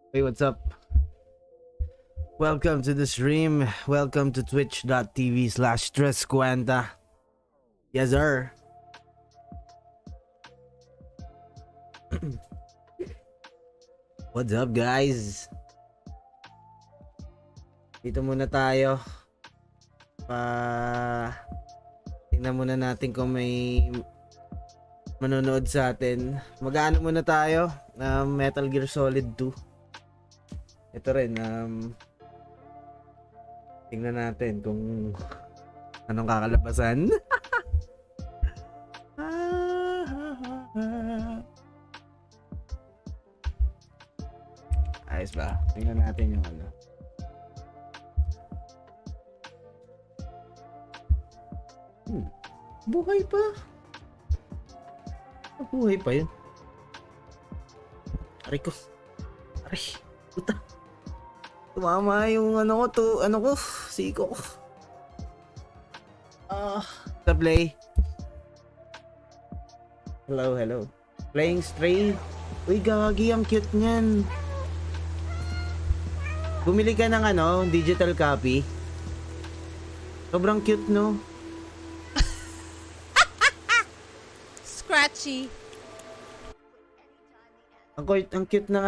Hey, what's up? Welcome to the stream. Welcome to twitch.tv/Treskwenta. Yes, sir. What's up, guys? Dito muna tayo. Tingnan muna natin kung may manonood sa atin. Mag-aano muna tayo? Metal Gear Solid 2. Ito rin, tingnan natin kung anong kakalabasan. Ayos ba? Tingnan natin yung ano. Buhay pa. Buhay pa yun. Aray ko. Aray. Puta. Tumama yung ano ko, siko ko. The play. Hello. Playing Stray. Uy, gagi, ang cute niyan. Bumili ka ng digital copy. Sobrang cute, no? Scratchy. Ang cute ng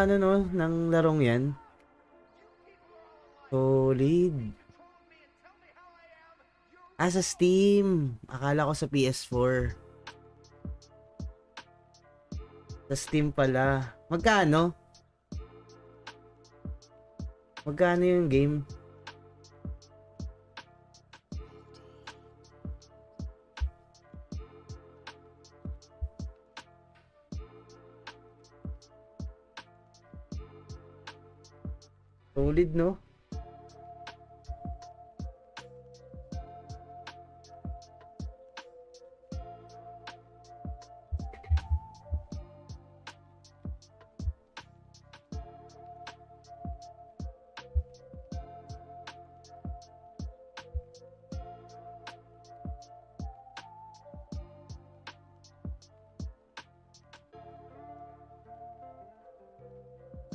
ng larong yan. Solid. Sa Steam. Akala ko sa PS4. Sa Steam pala. Magkano? Magkano yung game? Solid, no?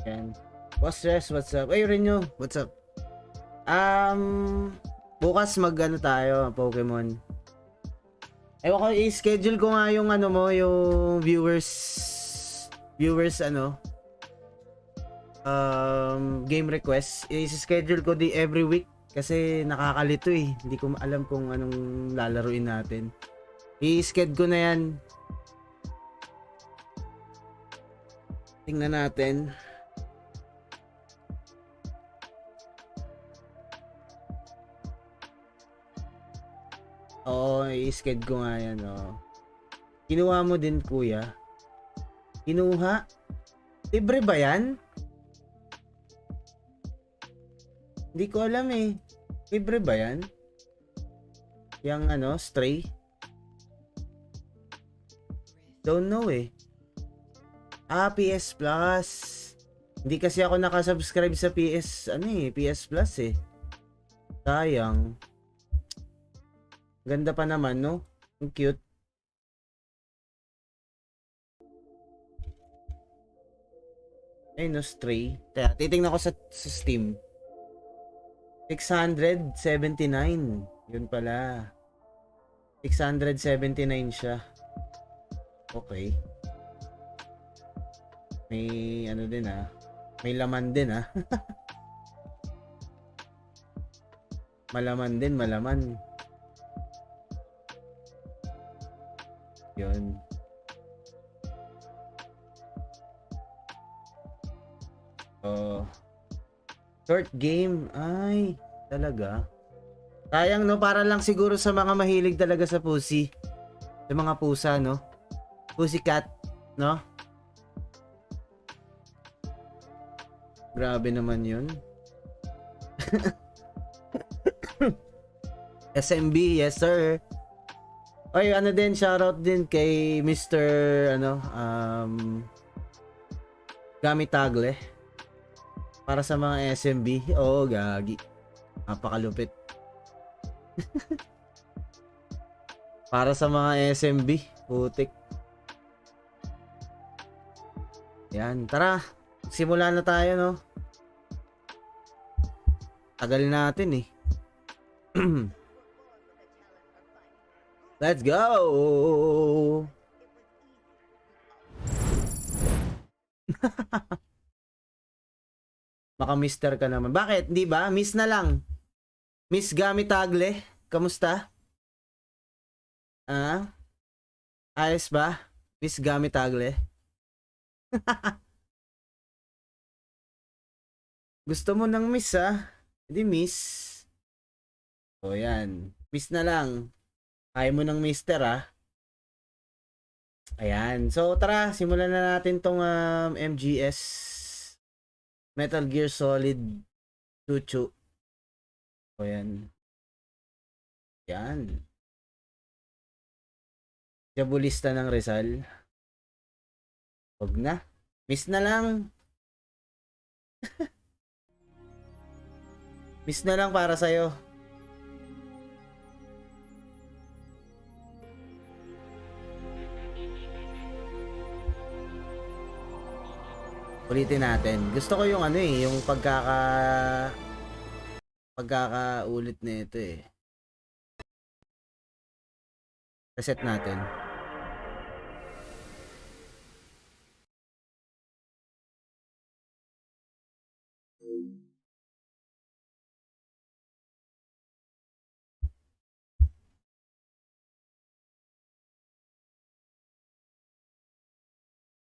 Yan. Boss Stress, what's up? Ay, Renyo, what's up? Bukas tayo, Pokemon. Ewan ko, i-schedule ko nga yung yung viewers game request. I-schedule ko every week kasi nakakalito eh. Hindi ko alam kung anong lalaruin natin. I-schedule ko na yan. Tingnan natin. Oo, i-schedule ko nga yan, oh. Kinuha mo din, kuya? Kinuha? Libre ba yan? Hindi ko alam eh. Libre ba yan? Yang Stray? Don't know eh. PS Plus. Hindi kasi ako nakasubscribe sa PS Plus eh. Sayang. Ganda pa naman, no? Ang cute. Ay, no, Stray. Titingnan ko sa Steam. 679. Yun pala. 679 siya. Okay. May din May laman din Malaman din, malaman. Yun. Short game. Ay, talaga. Sayang, no? Para lang siguro sa mga mahilig talaga sa pussy. Sa mga pusa, no? Pussycat, no? Grabe naman yun. SMB, yes sir. Oy, din, shoutout din kay Mr. Gamitagle. Para sa mga SMB. Oo, gagi. Napakalupit. Para sa mga SMB. Putik. Yan, tara. Simulan na tayo, no? Tagal natin eh. Let's go! Baka mister ka naman. Bakit? Di ba? Miss na lang. Miss Gamit Tagle. Kamusta? Ah? Ayos ba? Miss Gamit Tagle. Gusto mo ng miss ah? Hindi miss. O yan. Miss na lang. Kaya mo ng mister ah. Ayan. So tara, simulan na natin tong MGS Metal Gear Solid 2. O yan. Yan. Jabulista ng Rizal. Huwag na. Miss na lang. Miss na lang para sa'yo. Ulitin natin. Gusto ko yung ano eh, yung pagkakaulit na ito eh. Reset natin.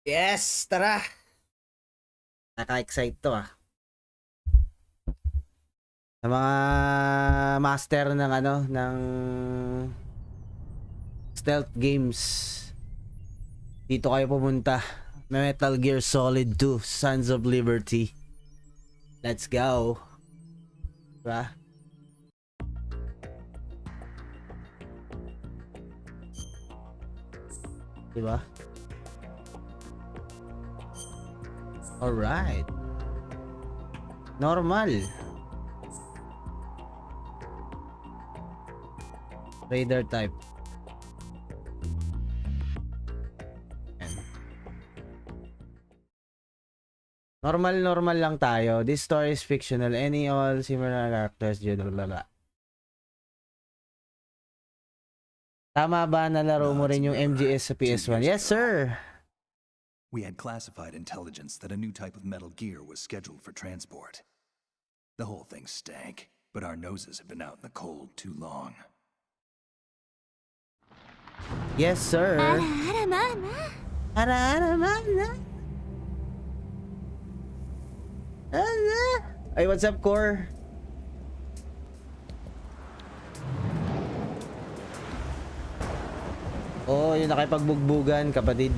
Yes, tara. Naka-excite to ah. Sa mga master ng ano, ng stealth games, dito kayo pumunta. Metal Gear Solid 2, Sons of Liberty. Let's go. Diba? Diba? Alright. Normal. Raider type. Normal lang tayo. This story is fictional. Any all similar characters. Tama ba na laro mo rin yung MGS sa PS1? Yes, sir. We had classified intelligence that a new type of Metal Gear was scheduled for transport. The whole thing stank, but our noses have been out in the cold too long. Yes, sir. Ay, what's up, Core? Oh, yung nakipagbugbugan, kapatid.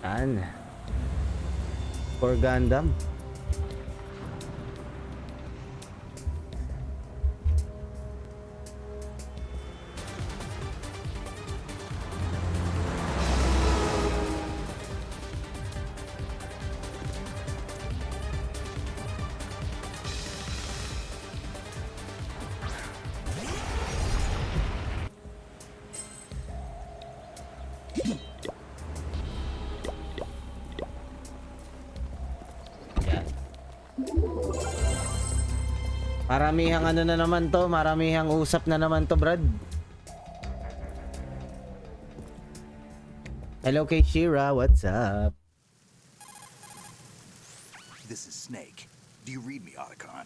Yan. Core Gundam. Maramihang ano na naman to, maramihang usap na naman to, Brad. Hello kay Shira, what's up? This is Snake. Do you read me, Otacon?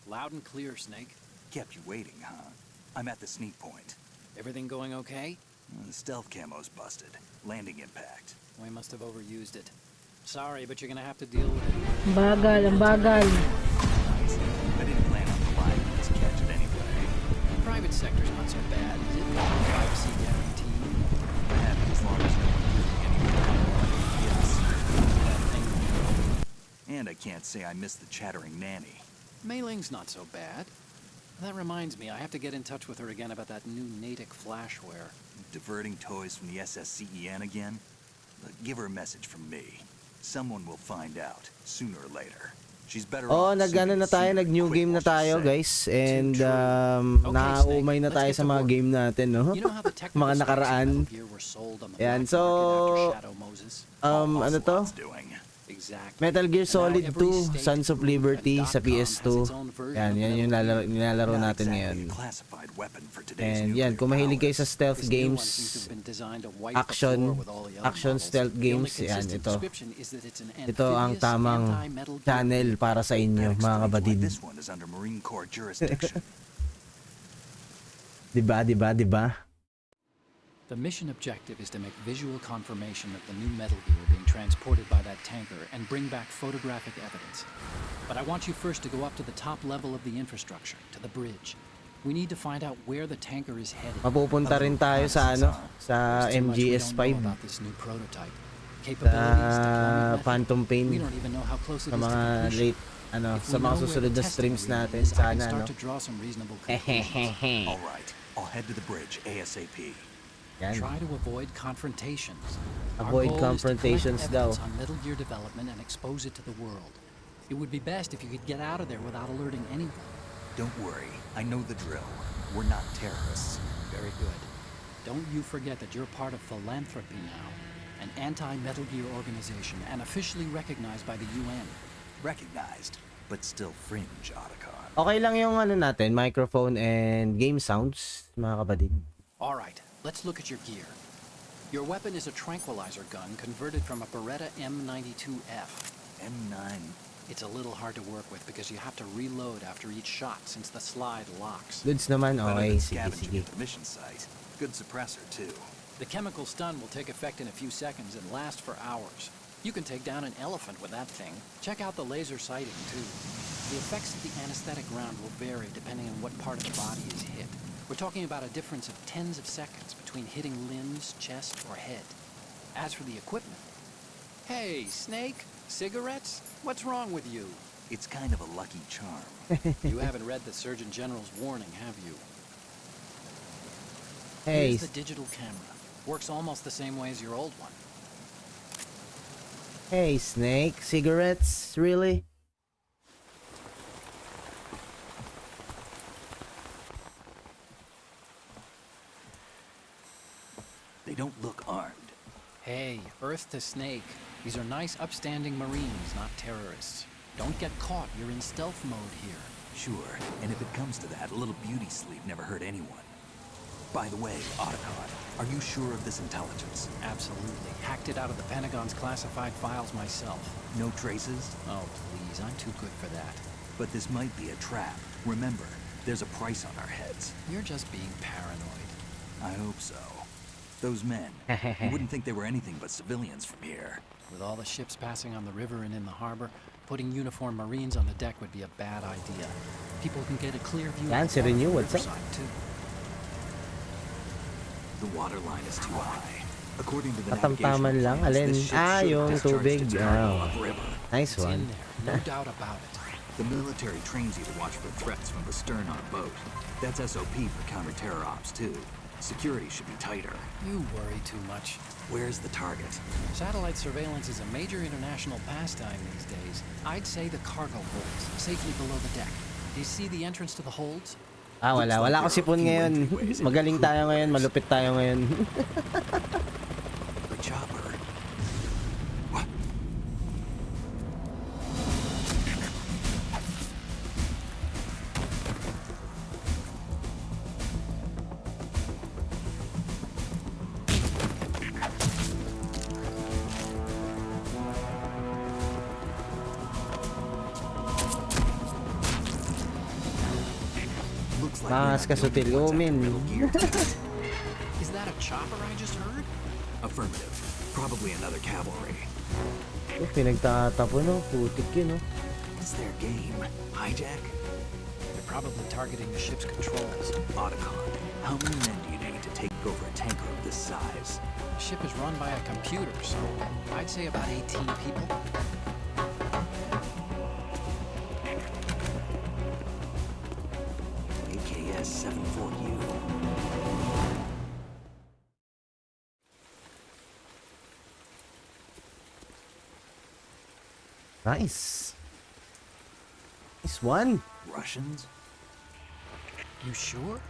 Loud and clear, Snake. Kept you waiting, huh? I'm at the sneak point. Everything going okay? The stealth camo's busted. Landing impact. We must have overused it. Sorry, but you're gonna have to deal with it. Bagal, ang bagal. Nice. I didn't plan on relying on this catch it anyway. The private sector's not so bad, is it? Privacy guarantee. I have it as long as no one gives me any yes. That thing. And I can't say I miss the chattering nanny. Mailing's not so bad. That reminds me, I have to get in touch with her again about that new Natick flashware. Diverting toys from the SSCEN again? But give her a message from me. Someone will find out, sooner or later. She's better Oh, off nag-ano sooner na tayo, than nag-new quit game na while she's tayo, sick. guys. And Okay, nakaumay na Snake, tayo let's sa get to mga work. game natin, no? You know how the technical Mga specs of nakaraan. Metal Gear were sold on the Ayan, black so, market after Shadow Moses? ano to? Ocelot's doing. Exactly. Metal Gear And now Solid every 2, state, Sons of group, Liberty and sa .com PS2. has its own version Yan, of yan yung Metal Gear. nilalaro Not natin exactly ngayon. a classified weapon for today's And yan, nuclear kung mahilig kayo sa powers. stealth This new one games, seems to have been designed to wipe the action, floor with all the other action models. stealth The only games, yan, consistent ito. description is that it's an Ito ang amphibious tamang anti-Metal Gear channel para sa inyo, That mga explains why kabadid. this one is under Marine Corps jurisdiction. Diba, diba, diba? The mission objective is to make visual confirmation of the new Metal Gear being transported by that tanker and bring back photographic evidence. But I want you first to go up to the top level of the infrastructure, to the bridge. We need to find out where the tanker is headed. Mapupunta rin tayo sa ano, sa There's too much we don't MGS5, know about this new prototype. Capabilities, sa deployment method. Phantom We Pain, don't even know how close it sa is to mga completion. late, ano, If sa we mga know where susunod the na testing streams arena natin, is, I can sana, start no? to draw some reasonable conclusions. All right, I'll head to the bridge ASAP. Yan. Try to avoid confrontations. Avoid Our goal confrontations is to collect daw. evidence on Metal Gear development and expose it to the world. It would be best if you could get out of there without alerting anyone. Don't worry, I know the drill. We're not terrorists. Very good. Don't you forget that you're part of Philanthropy now, an anti-Metal Gear organization and officially recognized by the UN. Recognized, but still fringe, Otacon. Okay lang yung ano natin, microphone and game sounds, mga kabadid. All right, let's look at your gear. Your weapon is a tranquilizer gun converted from a Beretta M92F. M9. It's a little hard to work with because you have to reload after each shot since the slide locks. Goods naman, Better okay, than sige, scavenging sige. at the mission site. Good suppressor, too. The chemical stun will take effect in a few seconds and last for hours. You can take down an elephant with that thing. Check out the laser sighting, too. The effects of the anesthetic round will vary depending on what part of the body is hit. We're talking about a difference of tens of seconds between hitting limbs, chest, or head. As for the equipment... Hey, Snake! Cigarettes? What's wrong with you? It's kind of a lucky charm. You haven't read the Surgeon General's warning, have you? Hey, Here's the digital camera. Works almost the same way as your old one. hey, Snake, cigarettes, really? They don't look armed. Hey, Earth to Snake. These are nice, upstanding Marines, not terrorists. Don't get caught. You're in stealth mode here. Sure, and if it comes to that, a little beauty sleep never hurt anyone. By the way, Otacon, are you sure of this intelligence? Absolutely. Hacked it out of the Pentagon's classified files myself. No traces? Oh, please. I'm too good for that. But this might be a trap. Remember, there's a price on our heads. You're just being paranoid. I hope so. Those men, you wouldn't think they were anything but civilians from here. With all the ships passing on the river and in the harbor, putting uniformed Marines on the deck would be a bad idea. People can get a clear view Yan, of si the Renew, what's up? riverside, too. The water line is too high. According to the Katamtaman navigation lang, plans, alin? this ship Ah, should have yung discharged tubig. its cargo Oh. upriver. Nice It's in one. there, no doubt about it. The military trains you to watch for threats from the stern on a boat. That's SOP for counter-terror ops, too. Security should be tighter. You worry too much. Where's the target? Satellite surveillance is a major international pastime these days. I'd say the cargo holds, safely below the deck. Do you see the entrance to the holds? Ah, wala. Wala ko sipon ngayon. Magaling tayo ngayon, malupit tayo ngayon. The chopper. What? Looks like Mas they're not the kasutil. only Oh, ones after min. Metal Gear tonight. Is that a chopper I just heard? Affirmative. Probably another cavalry. Oh, pinagtatapo, no? Putik yun, no? What's their game? Hijack? They're probably targeting the ship's controls. Otacon, how many men do you need to take over a tanker of this size? The ship is run by a computer, so I'd say about 18 people. AKS 74U. Nice. Nice one. Russians? You sure?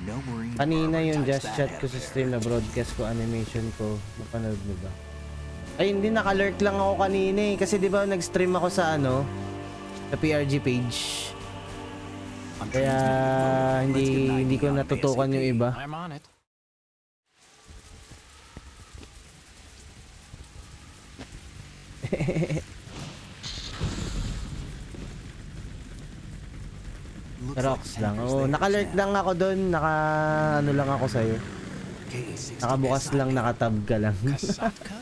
No Marine Kanina barber yung touched just that chat head ko sa of stream na theirs. broadcast ko animation ko. Napanood mo ba? Ay, hindi, naka-lurk lang ako kanina eh. Kasi di ba nag-stream ako sa sa PRG page. I'm Kaya transmitting the photo. Let's get an hindi ID ko on him natutukan yung ASAP. iba. I'm on it. Looks like Rocks lang. tanker's Oo, theirs naka-lurk now. lang ako doon. Ano lang ako sa'yo. KA-60 Nakabukas lang, Kasatka. nakatab ka lang. Kasatka?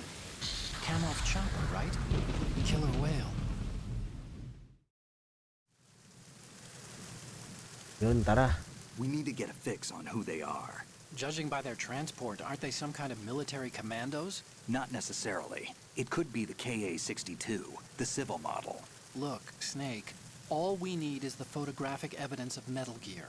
Kamoff chopper, right? Killer whale. Yun, tara. We need to get a fix on who they are. Judging by their transport, aren't they some kind of military commandos? Not necessarily. It could be the KA-62, the civil model. Look, Snake, all we need is the photographic evidence of Metal Gear.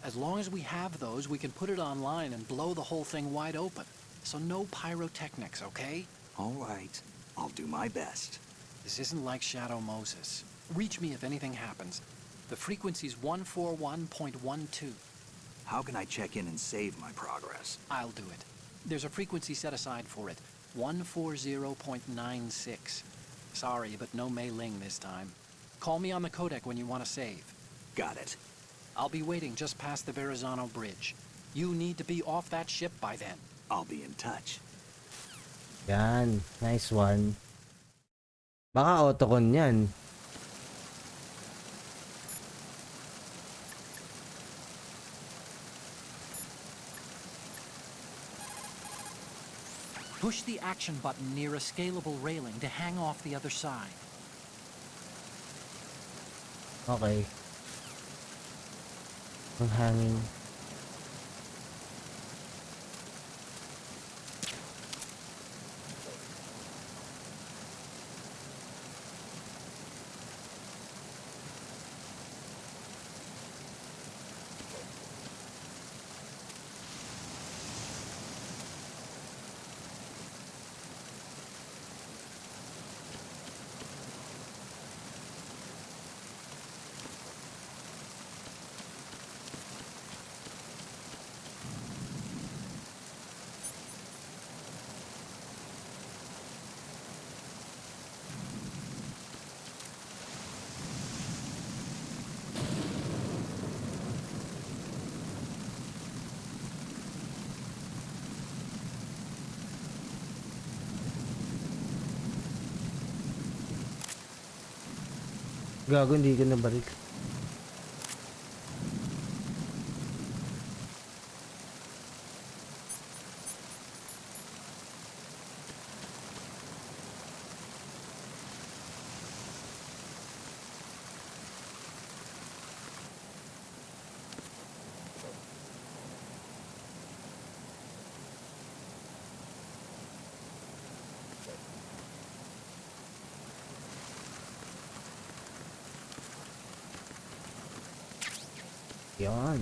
As long as we have those, we can put it online and blow the whole thing wide open. So no pyrotechnics, okay? All right. I'll do my best. This isn't like Shadow Moses. Reach me if anything happens. The frequency's 141.12. How can I check in and save my progress? I'll do it. There's a frequency set aside for it. 140.96. Sorry, but no Mei Ling this time. Call me on the codec when you want to save. Got it. I'll be waiting just past the Verrazano Bridge. You need to be off that ship by then. I'll be in touch. Yan. Nice one. Baka autocon yan. Push the action button near a scalable railing to hang off the other side. Okay. Ang hangin. Gago, hindi ko nabaril. Yan.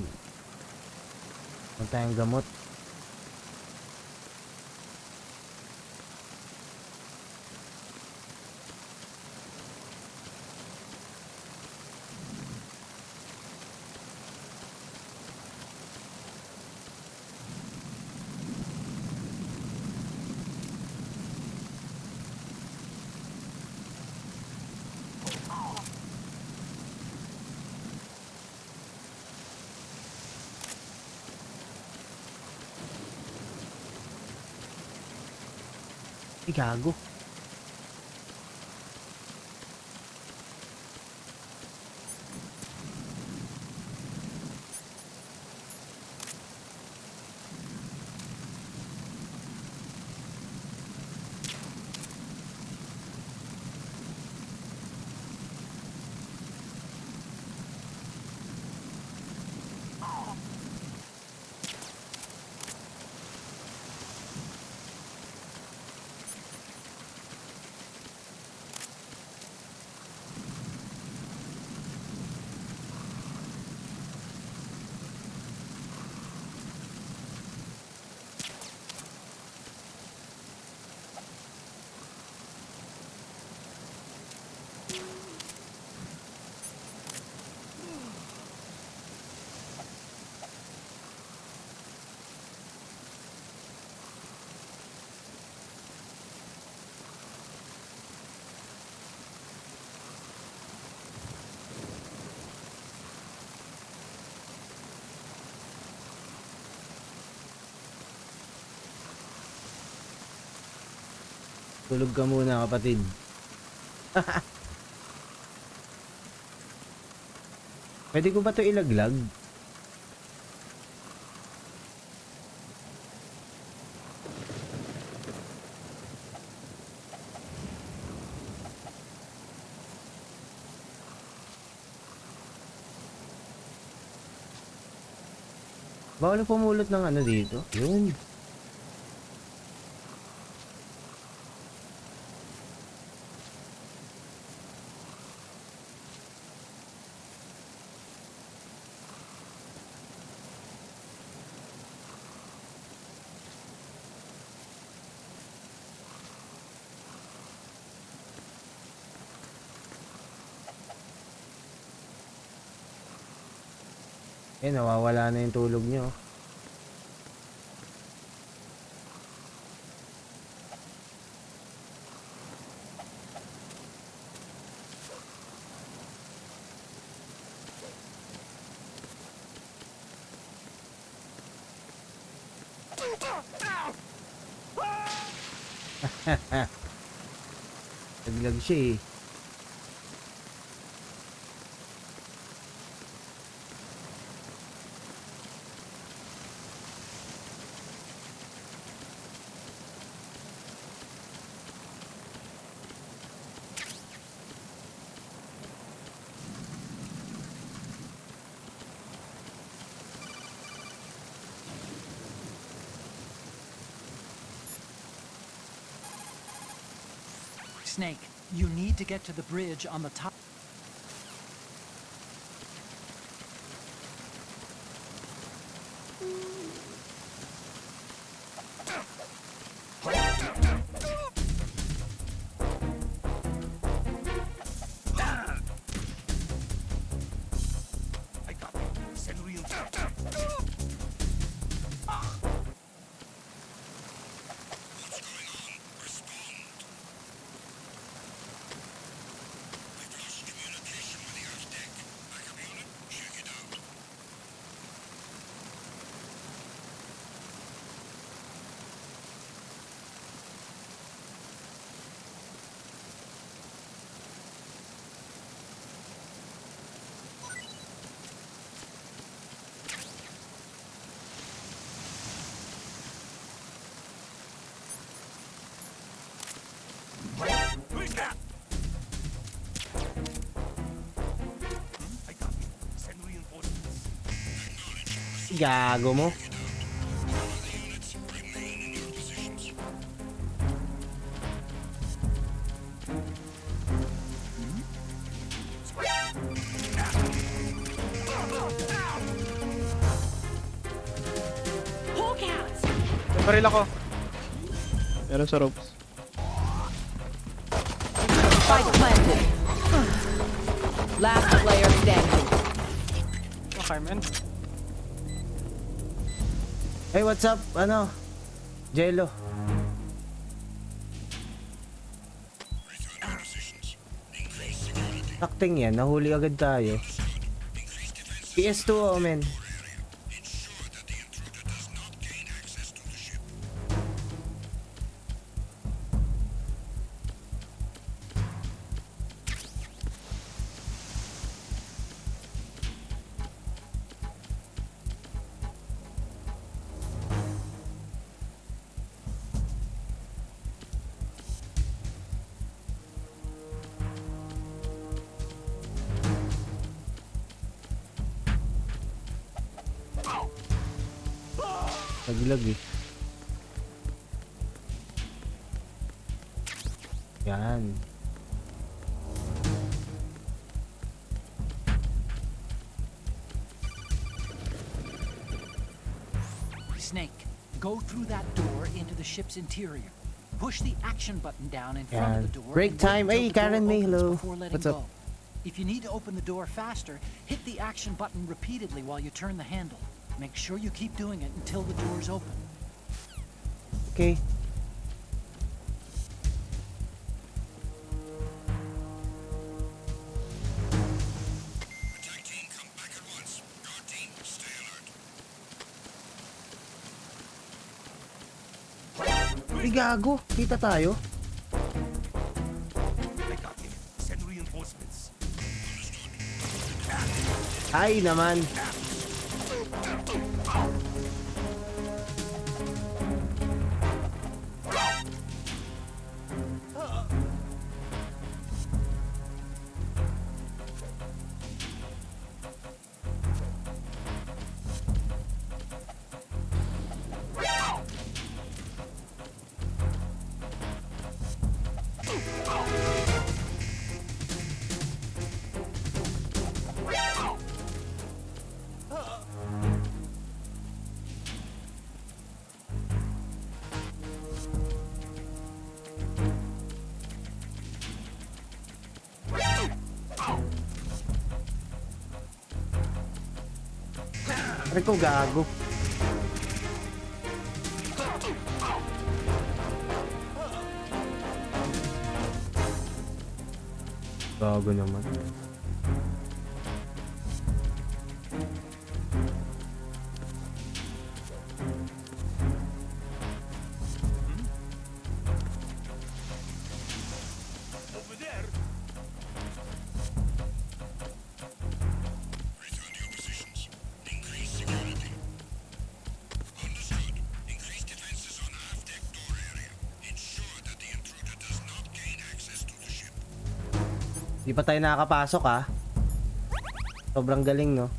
Meron tayong gamot. Ay, gago. Tulog ka muna, kapatid. Pwede ko ba to ilaglag? Bawal pumulot ng ano dito. Yun. Eh, nawawala na yung tulog nyo. Naglag siya eh. Snake, you need to get to the bridge on the top. Gago mo. May baril ako. Meron sa ropes. Spike planted. Last player standing. Okay, man. Hey, what's up? Ano? Jello. Acting yan. Nahuli agad tayo. PS2 oh, men. Naglag eh. Yan. Snake, go through that door into the ship's interior. Push the action button down in front of the door. Break and wait time. until Hey, the door Karen May, opens hello. before letting What's up? go. If you need to open the door faster, hit the action button repeatedly while you turn the handle. Make sure you keep doing it until the door's open. Okay. Ay, gago. Kita tayo. Ay naman. Aray ko, gago. Gago naman. Di pa tayo nakakapasok ah. Sobrang galing no.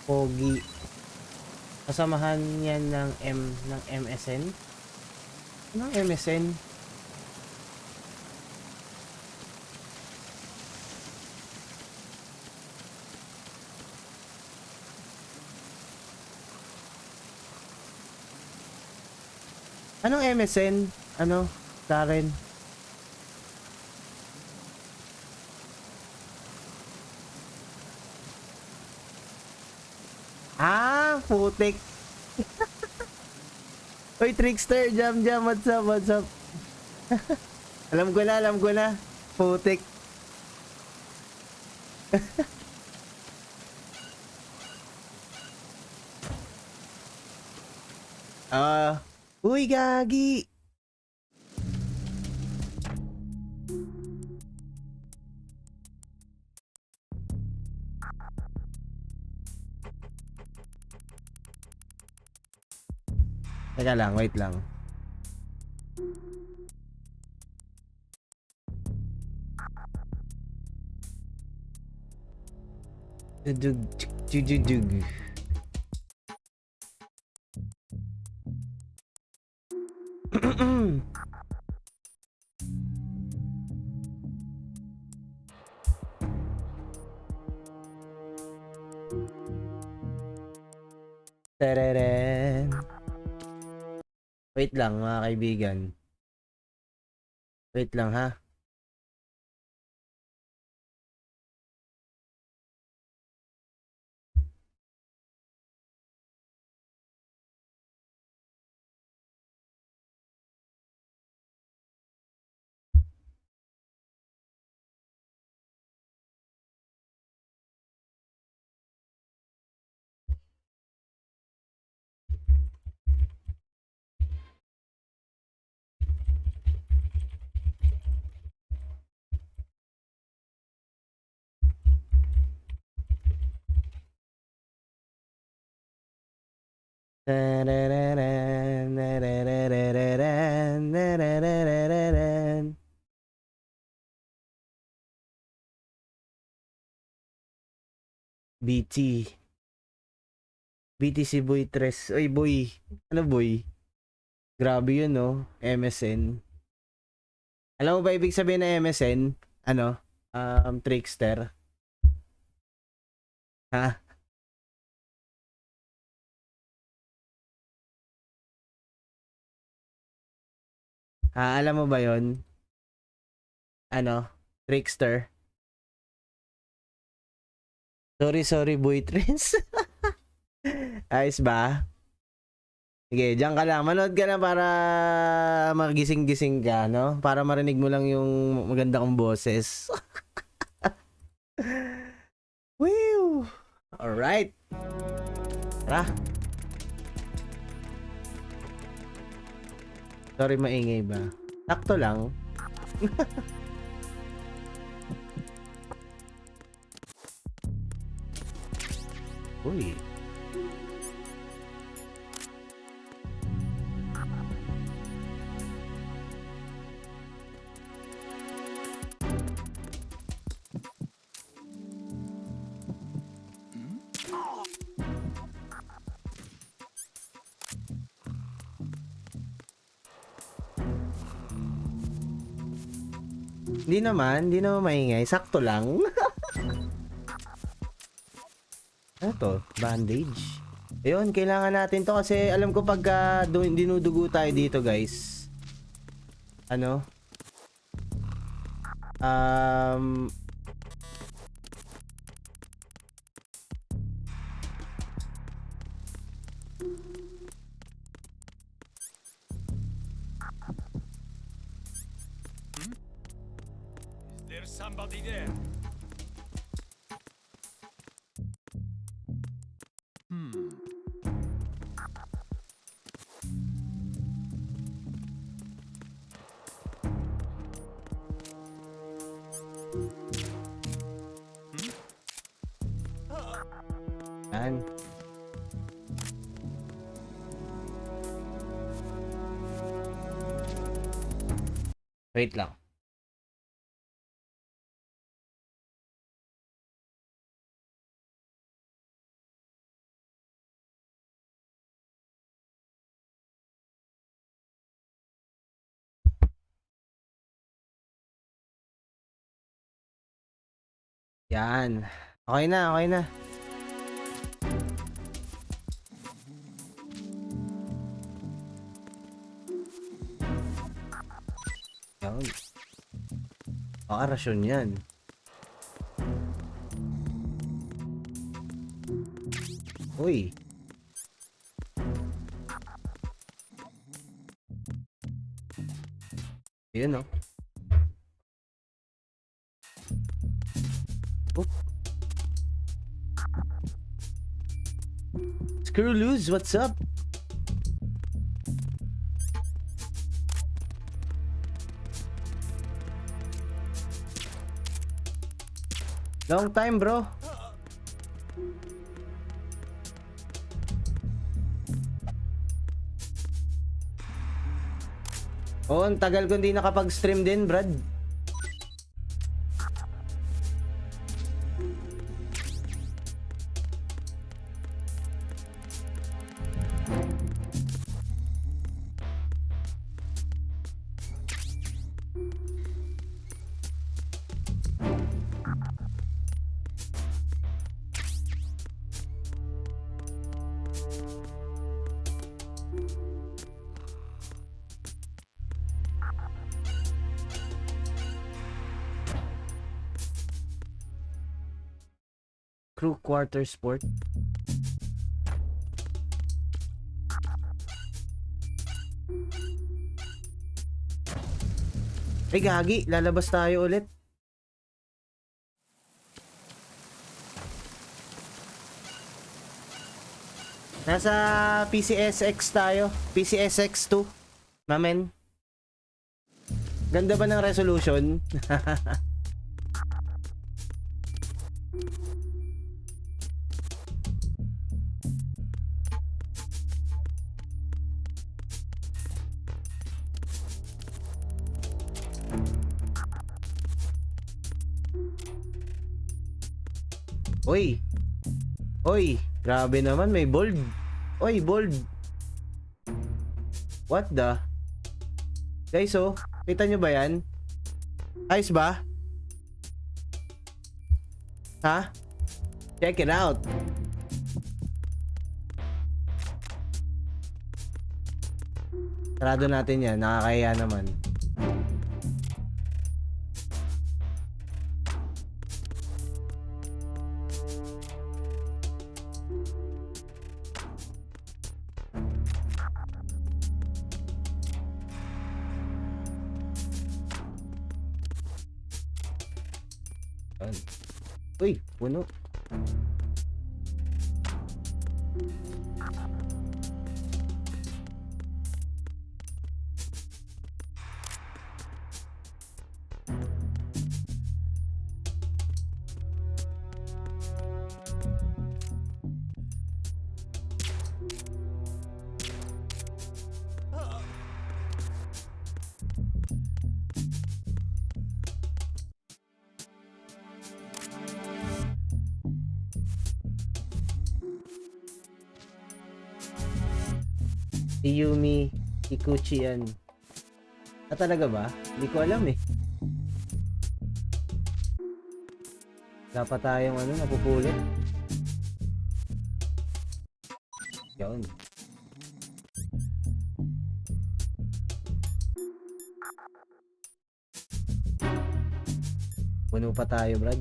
Pogi. Kasamahan yan ng MSN. Anong MSN? Anong MSN? Ano? Karen? Ah, putik. Hoy, Trickster, jam, what's up, what's up? alam ko na. Putik. Uy, gagi. Teka lang, wait lang. Dug. Tereren. Wait lang mga kaibigan. Wait lang ha. BT. BT si Boy Tres. Oy, Boy. Ano, Boy? Grabe yun, no? MSN. Alam mo ba ibig sabihin ng MSN? Ano? Trickster. Ha? Alam mo ba yon? Ano? Trickster. Sorry, Boy Tres. Ayos ba? Sige, diyan ka lang. Manood ka na para magising-gising ka, no? Para marinig mo lang yung maganda kong boses. Woo! Alright. Tara. Sorry, maingay ba? Sakto lang. Uy. Hindi naman maingay. Sakto lang. Ano to? Bandage. Ayun, kailangan natin to kasi alam ko pagka dinudugo tayo dito, guys. Ano? There's somebody there. Yan. Wait lang. Yan. Okay na. Yan. Baka rasyon yan. Uy. Yun, oh. Oh. Screw loose, what's up? Long time, bro. Oh, ang tagal ko hindi nakapag-stream din, Brad. Crew quarter sport. Ay, gagi, lalabas tayo ulit. Nasa PCSX tayo. PCSX2. Mamen. Ganda ba ng resolution? Oy! Oy! Grabe naman, may bold. Oy, bold. What the? Guys, oh. Kita nyo ba yan? Ayos ba? Ha? Check it out. Sarado natin yan. Nakakaya naman. Yan. Uy, puno. Si Yumi Ikuchi yan. Ah, talaga ba? Hindi ko alam eh. Dapat tayong ano, napupulit. Yun. Puno pa tayo, Brad.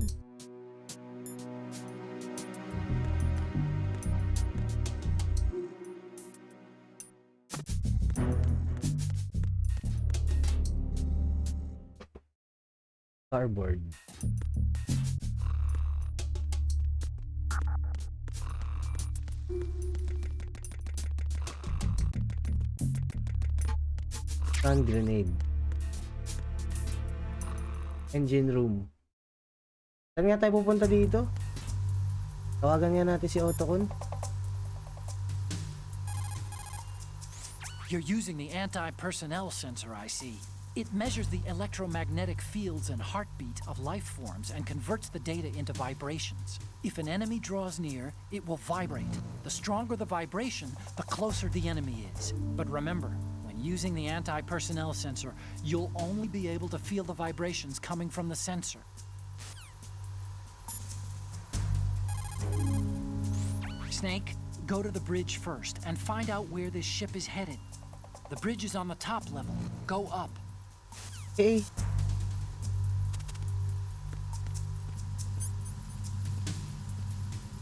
Cardboard. Stun grenade. Engine room. Saan nga tayo pupunta dito? Tawagan nga natin si Otokun. You're using the anti-personnel sensor, I see. It measures the electromagnetic fields and heartbeat of life forms and converts the data into vibrations. If an enemy draws near, it will vibrate. The stronger the vibration, the closer the enemy is. But remember, when using the anti-personnel sensor, you'll only be able to feel the vibrations coming from the sensor. Snake, go to the bridge first and find out where this ship is headed. The bridge is on the top level. Go up. Hey.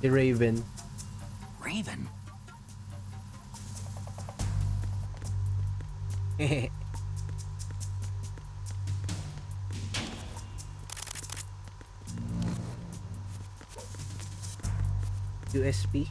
The Raven. Raven? USP.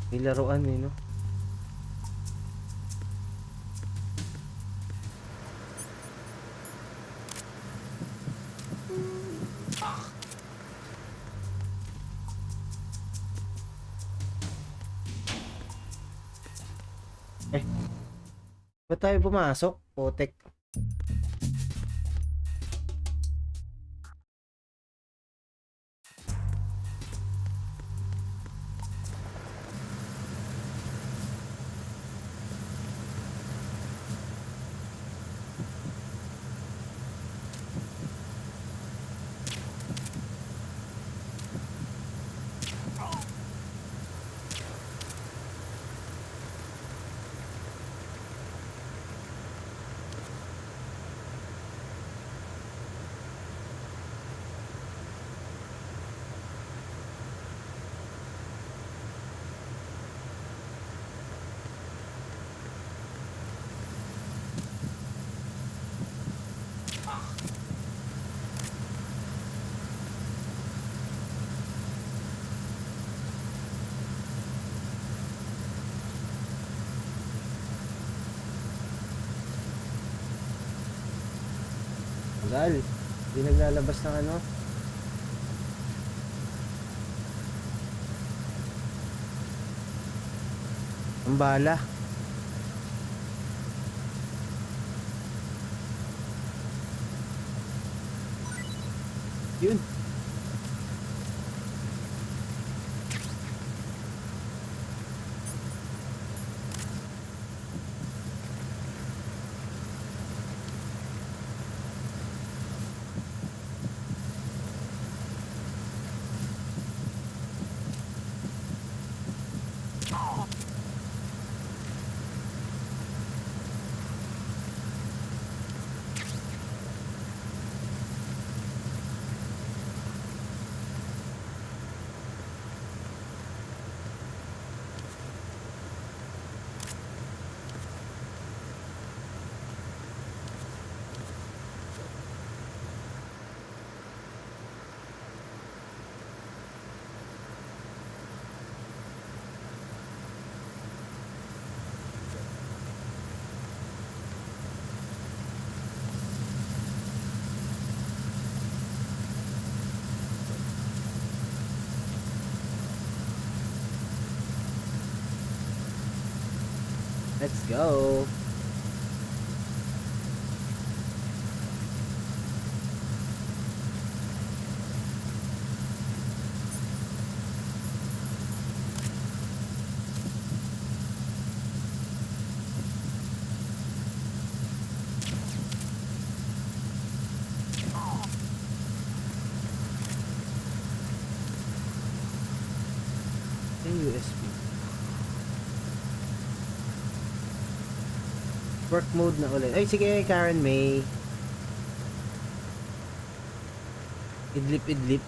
May laruan eh, no? Eh, ba't tayo pumasok? Potek. Gal, hindi naglalabas ng ano. Ang bala. Yun. Let's go. USB. Work mode na ulit. Ay, sige, Karen May. Idlip.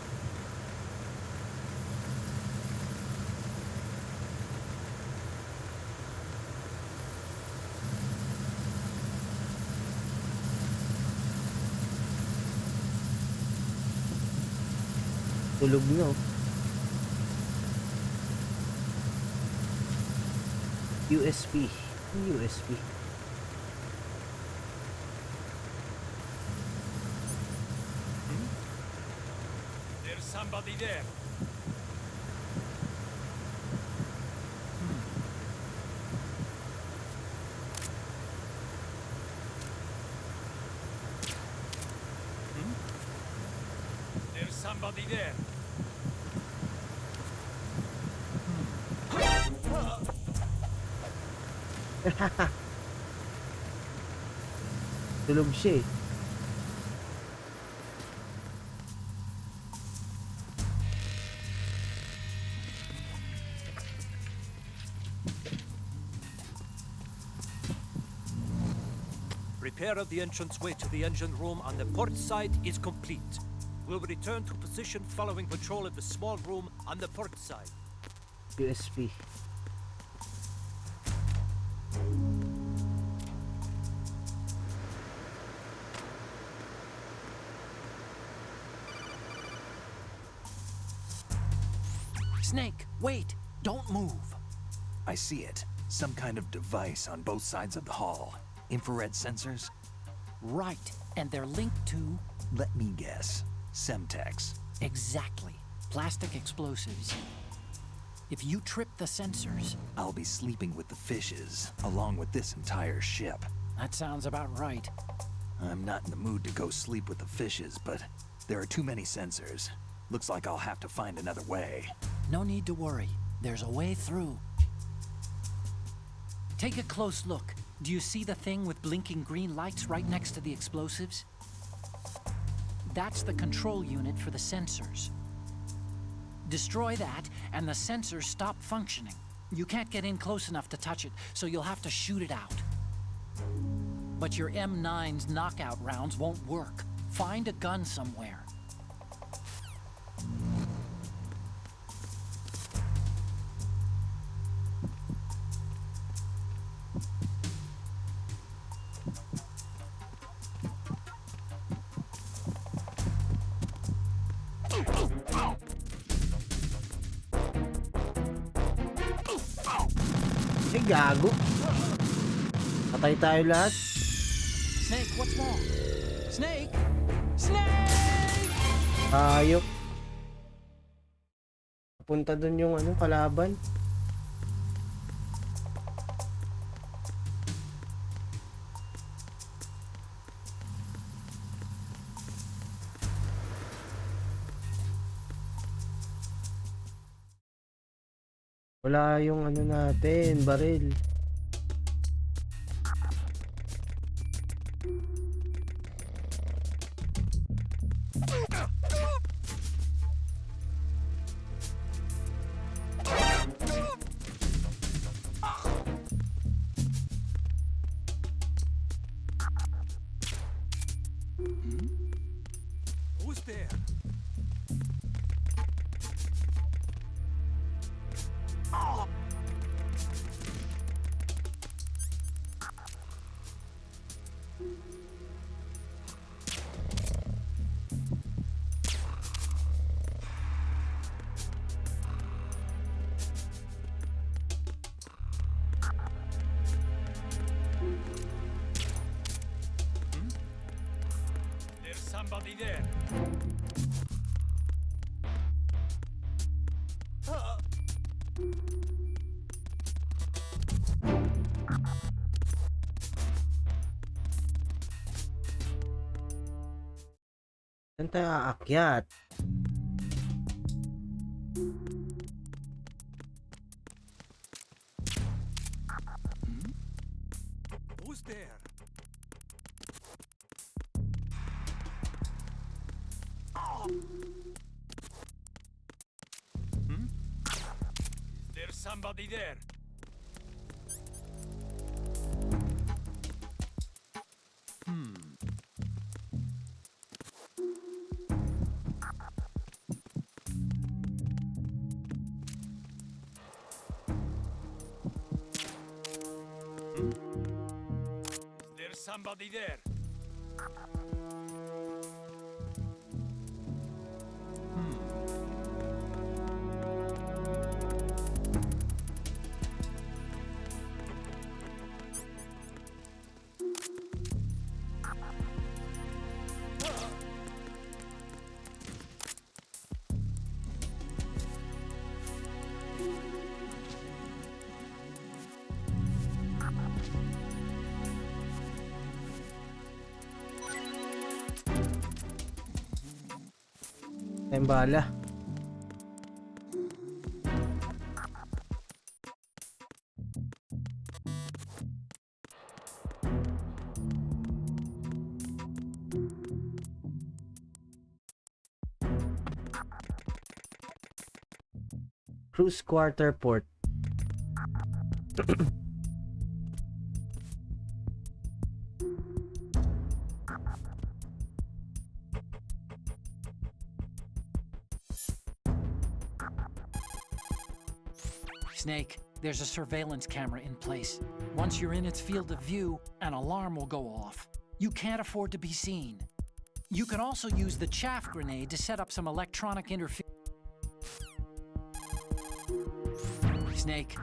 Tulog no. USB. USB. There's somebody there. There's somebody there. Tulog siya eh. Repair of the entranceway to the engine room on the port side is complete. We'll return to position following patrol of the small room on the port side. USB. Snake, wait! Don't move! I see it. Some kind of device on both sides of the hall. Infrared sensors? Right, and they're linked to... Let me guess. Semtex. Exactly. Plastic explosives. If you trip the sensors... I'll be sleeping with the fishes, along with this entire ship. That sounds about right. I'm not in the mood to go sleep with the fishes, but there are too many sensors. Looks like I'll have to find another way. No need to worry. There's a way through. Take a close look. Do you see the thing with blinking green lights right next to the explosives? That's the control unit for the sensors. Destroy that, and the sensors stop functioning. You can't get in close enough to touch it, so you'll have to shoot it out. But your M9's knockout rounds won't work. Find a gun somewhere. Ay, gago. Patay tayo lahat. Snake, what's wrong? Snake? Ayok. Punta dun yung ano, kalaban. Wala yung ano natin, baril. Who's there? There's somebody there. Saan tayo aakyat? Who's there? Is there somebody there? Is there somebody there? Tayong bala. Cruise Quarter Port. Snake, there's a surveillance camera in place. Once you're in its field of view, an alarm will go off. You can't afford to be seen. You can also use the chaff grenade to set up some electronic interference. Snake.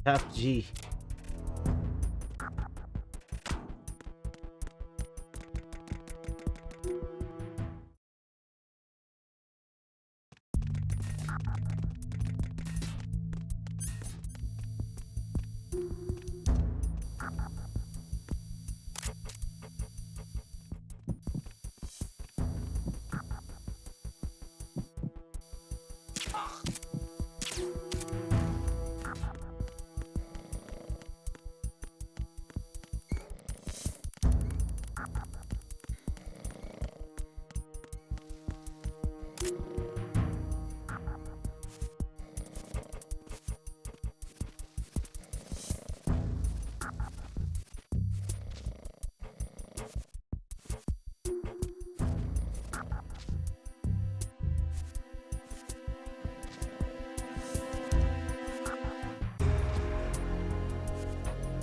Tap G.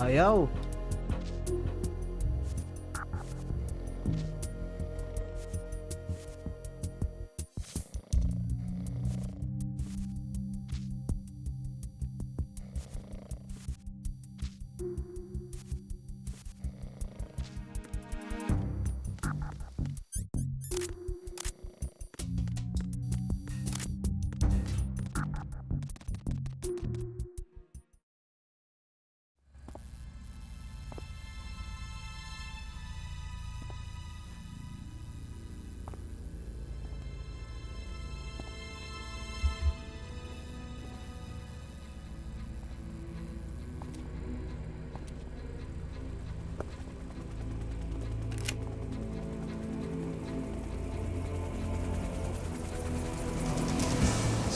Ayaw.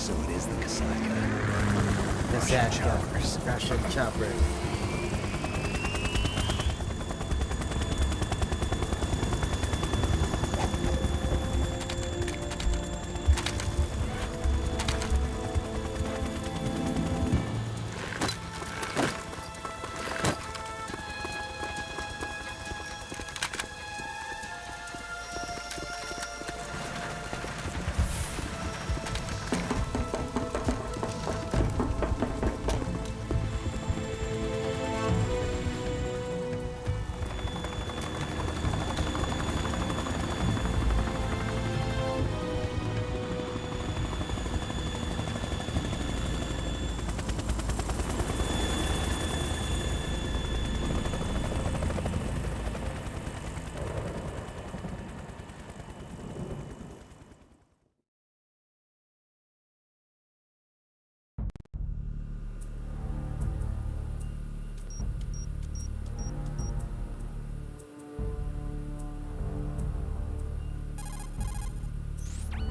So it is the Kasaka. The Satka. Russian chopper.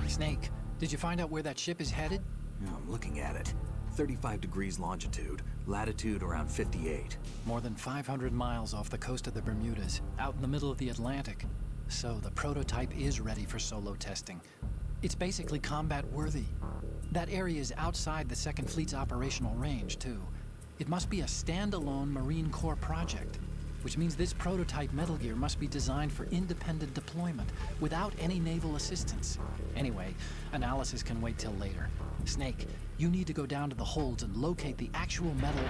Snake, did you find out where that ship is headed? Yeah, I'm looking at it. 35 degrees longitude, latitude around 58. More than 500 miles off the coast of the Bermudas, out in the middle of the Atlantic. So the prototype is ready for solo testing. It's basically combat worthy. That area is outside the Second Fleet's operational range, too. It must be a standalone Marine Corps project, which means this prototype Metal Gear must be designed for independent deployment without any naval assistance. Anyway, analysis can wait till later. Snake, you need to go down to the holds and locate the actual metal...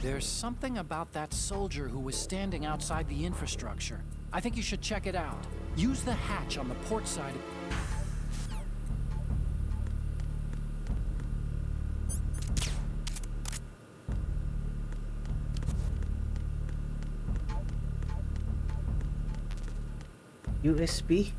There's something about that soldier who was standing outside the infrastructure. I think you should check it out. Use the hatch on the port side. USB?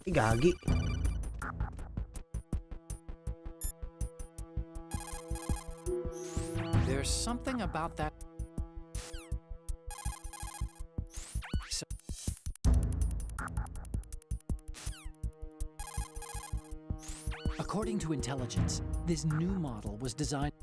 Gagi. There's something about that... According to intelligence, this new model was designed...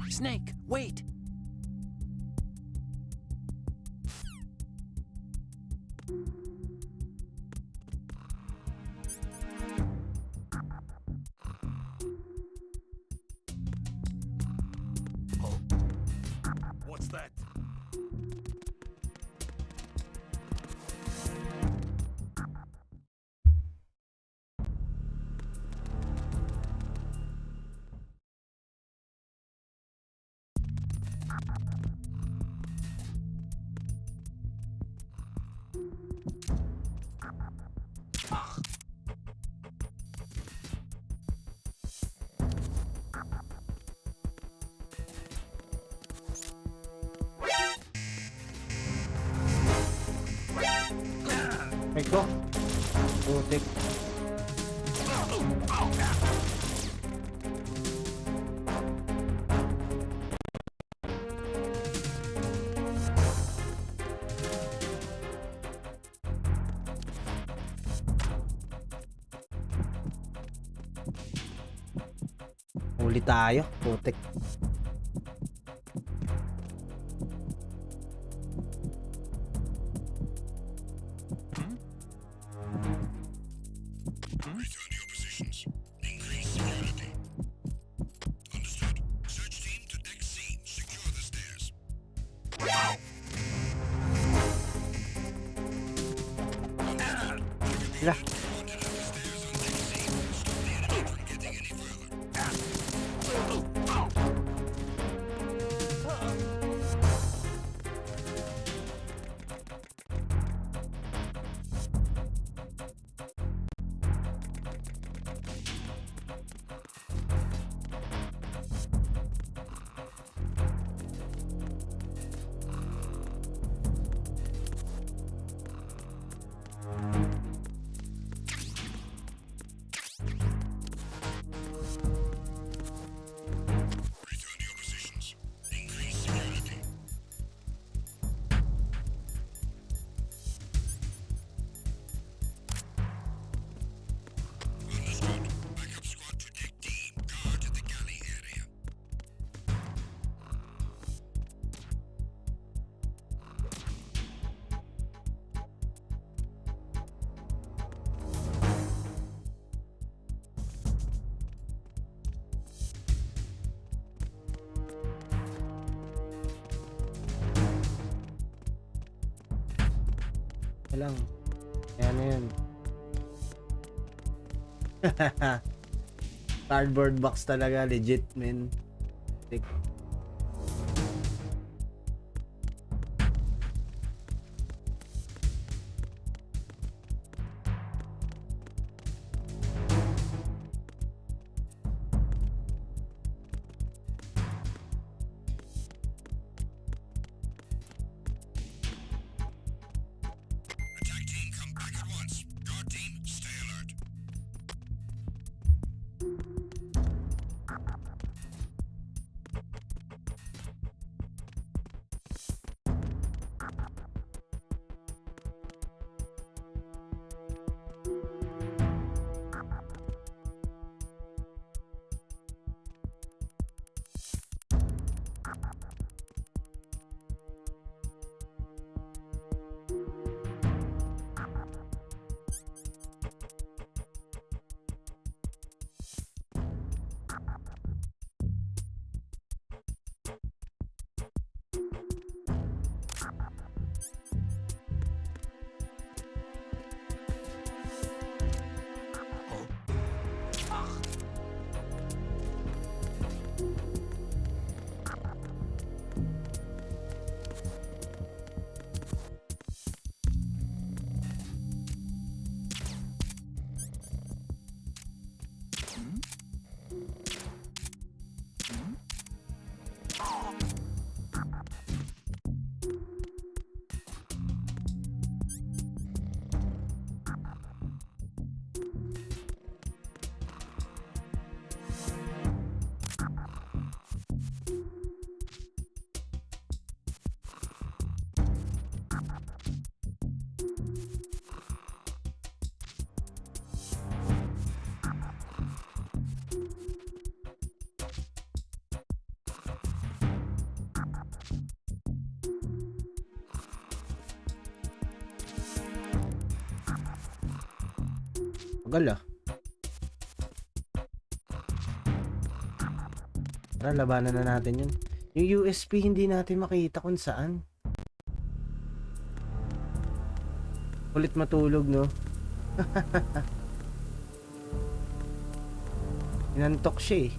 Snake, wait! What's that? Ay ko. Putik. Uli tayo. Putik. Lah. Lang. Yan na yan. Cardboard box talaga. Legit, man. Like, tagal ah. Tara, labanan na natin yun. Yung USP hindi natin makita kung saan. Kulit matulog, no? Inantok siya eh.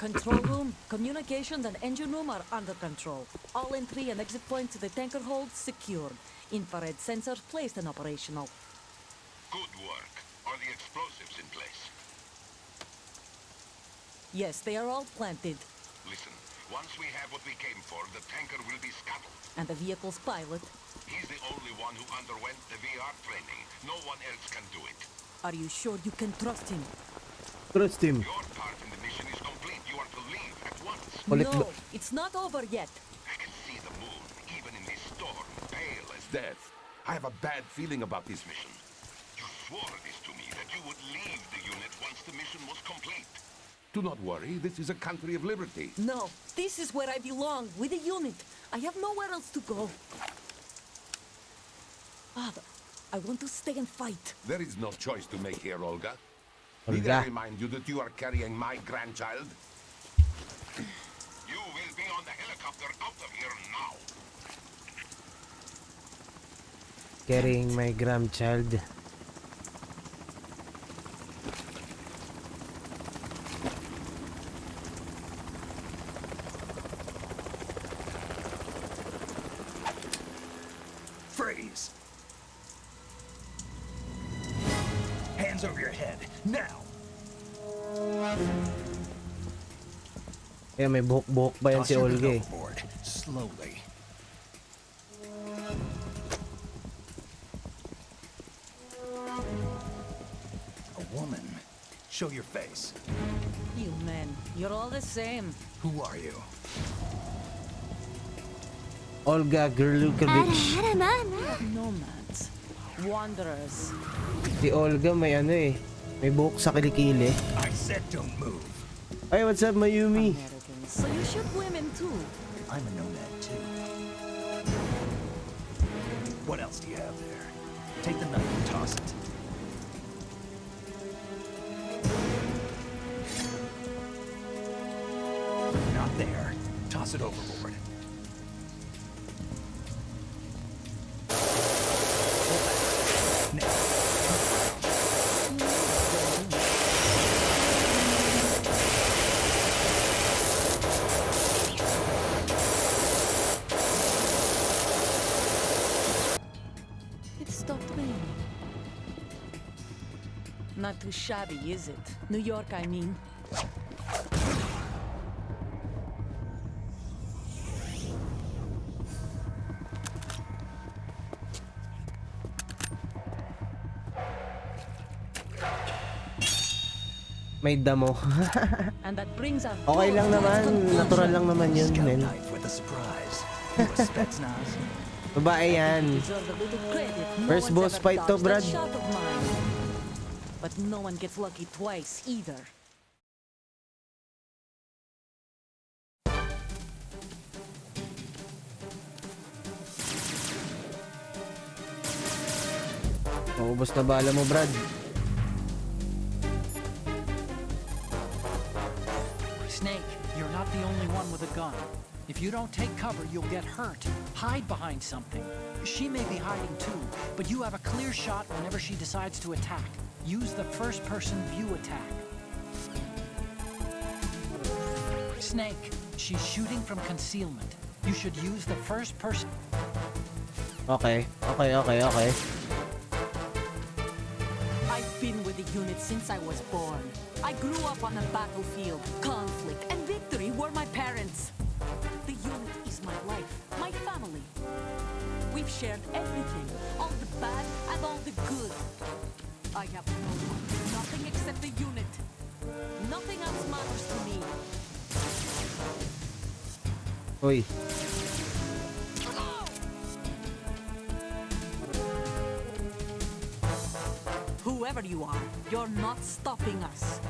Control room, communications, and engine room are under control. All entry and exit points to the tanker hold secured. Infrared sensors placed and operational. Good work. Are the explosives in place? Yes, they are all planted. Listen, once we have what we came for, the tanker will be scuttled. And the vehicle's pilot. He's the only one who underwent the VR training. No one else can do it. Are you sure you can trust him? Trust him. Your part in the mission is complete. You are to leave at once. Ulit No, ba- it's not over yet. I can see the moon, even in this storm, pale as death. I have a bad feeling about this mission. You swore this to me, that you would leave the unit once the mission was complete. Do not worry, this is a country of liberty. No, this is where I belong, with the unit. I have nowhere else to go. Father, I want to stay and fight. There is no choice to make here, Olga. Need I Olga. remind you that you are carrying my grandchild? You will be on the helicopter out of here now. Carrying my grandchild. Freeze! Hands over your head, now! Eh, may buhok-buhok ba yan Toss si your Olga gun eh? overboard, slowly. A woman. Show your face. You men, you're all the same. Who are you? Olga Gerlukovic. Nomads. Wanderers. Si Olga may ano eh. May buhok sa kilikili. I said don't move. Ay, what's up, Mayumi? Americans. So you shoot women too. I'm a nomad too. What else do you have there? Take the knife and toss it. Not there. Toss it overboard. Now. It stopped raining. Not too shabby, is it? New York, I mean. May damo. And that brings our Okay lang naman. Natural lang naman yun, Scout men. knife with a surprise. You a Spetsnaz? Babae yan. deserve a little credit. First No boss one's ever fight to, dodged Brad. that shot of mine. But no one gets lucky twice either. Maubos na bala mo, Brad. Snake, you're not the only one with a gun. If you don't take cover, you'll get hurt. Hide behind something. She may be hiding too, but you have a clear shot whenever she decides to attack. Use the first-person view attack. Snake, she's shooting from concealment. You should use the first-person... Okay. Okay. I've been with the unit since I was born. I grew up on the battlefield. Conflict and victory were my parents. The unit is my life, my family. We've shared everything, all the bad and all the good. I have no one, nothing except the unit. Nothing else matters to me. Uy. Whoever you are, you're not stopping us.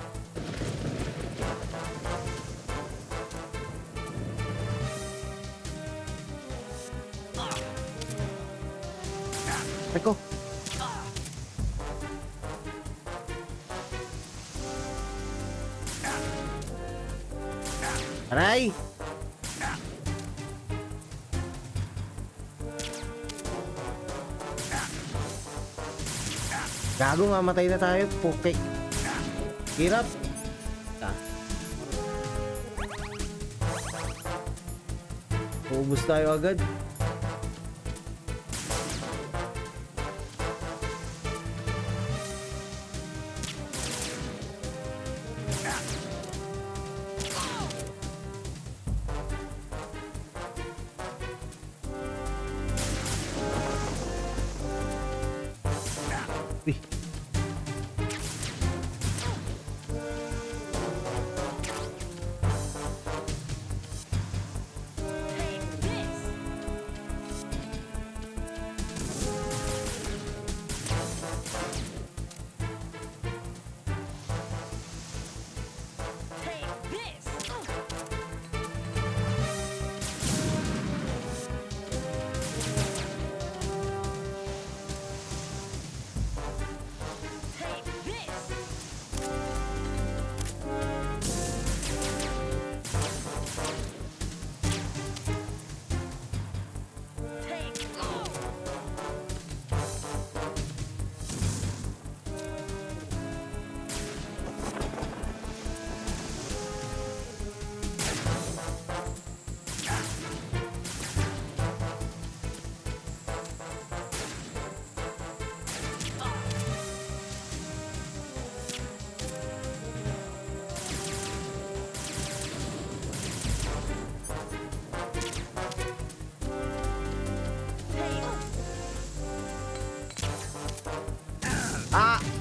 Teko. Aray! Gago, mamatay na tayo. Puke. Hirap. Ah. Ubus tayo agad. Uy.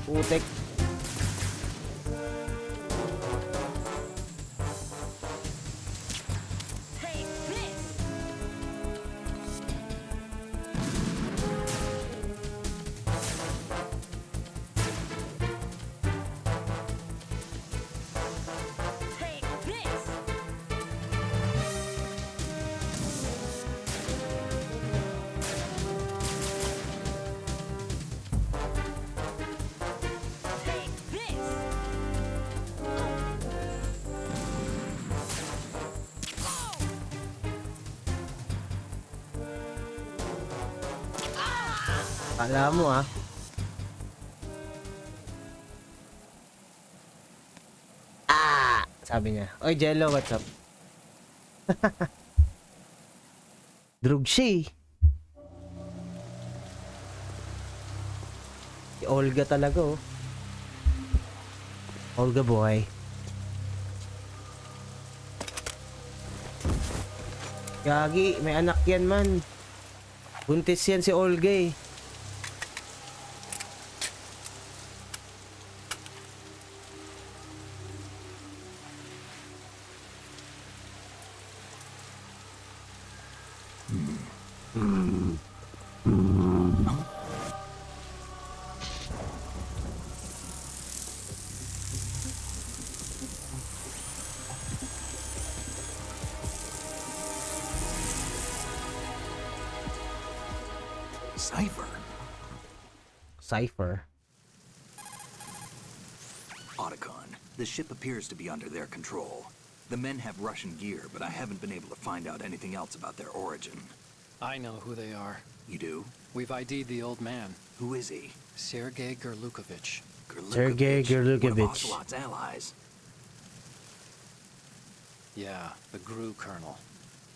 Putek. Kala mo ah. Sabi niya. Oy, Jello, what's up? Drug siya eh. Si Olga talaga oh. Olga boy. Gagi, may anak yan man. Buntis yan si Olga eh. Cipher. Otacon, the ship appears to be under their control. The men have Russian gear, but I haven't been able to find out anything else about their origin. I know who they are. You do? We've ID'd the old man. Who is he? Sergei Gerlukovich. Sergei Gerlukovich. One of Ocelot's allies. Yeah, the GRU colonel.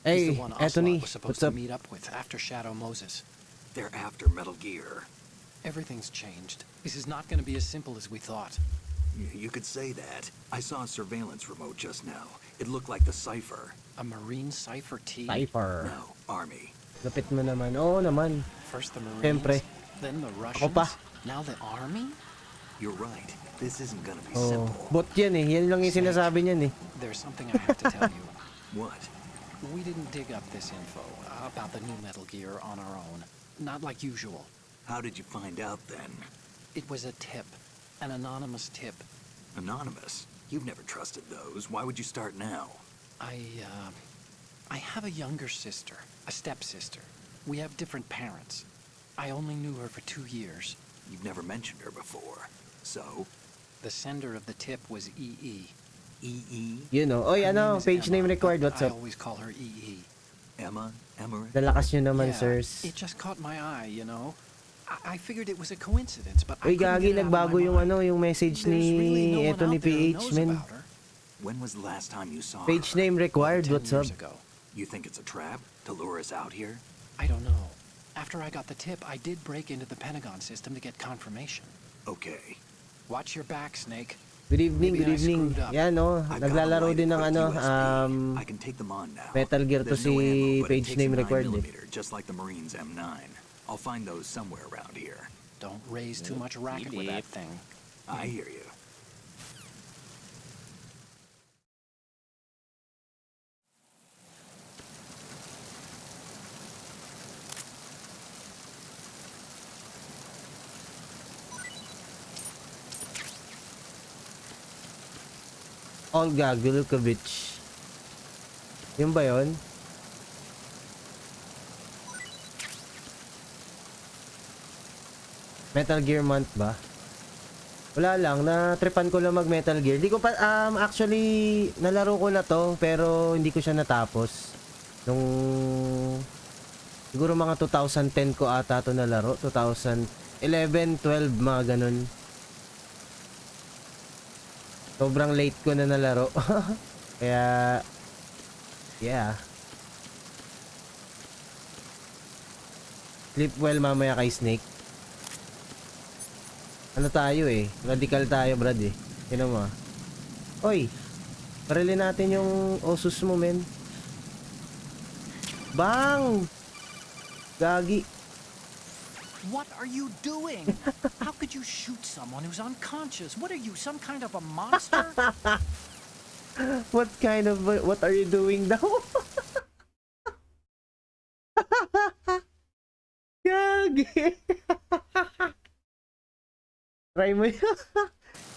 Hey, He's the one Anthony, Ocelot was supposed what's to up? meet up with after Shadow Moses. They're after Metal Gear. Everything's changed. This is not going to be as simple as we thought. You could say that. I saw a surveillance remote just now. It looked like the Cipher. A Marine Cipher T? Cipher. No, Army. Lapit mo naman. Oo naman. First the Marines, Siyempre. then the Ako pa. Russians, now the Army? You're right. This isn't gonna be Oh, simple. bot yan eh. Yan lang yung sinasabi niyan eh. There's something I have to tell you. What? We didn't dig up this info about the new Metal Gear on our own. Not like usual. How did you find out then? It was a tip. An anonymous tip. Anonymous? You've never trusted those. Why would you start now? I have a younger sister, a stepsister. We have different parents. I only knew her for 2 years. You've never mentioned her before. So? The sender of the tip was EE. EE? You know. Oy, Her ano, name is page Emma, name required. but What's I up? always call her EE. Emma? Emma? Lalakas nyo naman, Yeah, sirs. it just caught my eye, you know. I figured it was a coincidence, but I Uy, couldn't gagi, get it out of nagbago my yung mind. ano, yung message There's really no ni one eto ni out there who PH, knows men. about her. When was the last time you saw Page her? name required. 10 What's up? years ago. You think it's a trap to lure us out here? I don't know. After I got the tip, I did break into the Pentagon system to get confirmation. Okay. Watch your back, Snake. Good evening, Maybe good I evening. screwed up. Yan, no? I've got a Naglalaro light din ng equipped ano, USB. I can take them on now. Metal Gear to There's no si ammo, but it page takes a name record. 9mm, just like the Marines M9. I'll find those somewhere around here. Don't raise too much racket with that thing. I hear you. Olga Gulukovich. Yun ba yun? Metal Gear month ba? Wala lang, na-tripan ko lang mag Metal Gear. Di ko pa, actually, nalaro ko na to, pero hindi ko siya natapos. Nung, siguro mga 2010 ko ata to nalaro. 2011, 12, mga ganun. Sobrang late ko na nalaro. Kaya, yeah. Sleep well mamaya kay Snake. Ano tayo eh? Radical tayo, brad eh. Yun mo. Oy! Parilin natin yung Osus mo, men. Bang! Gagi. What are you doing? How could you shoot someone who's unconscious? What are you, some kind of a monster? What kind of... What are you doing daw? Gagi. Try mo yun.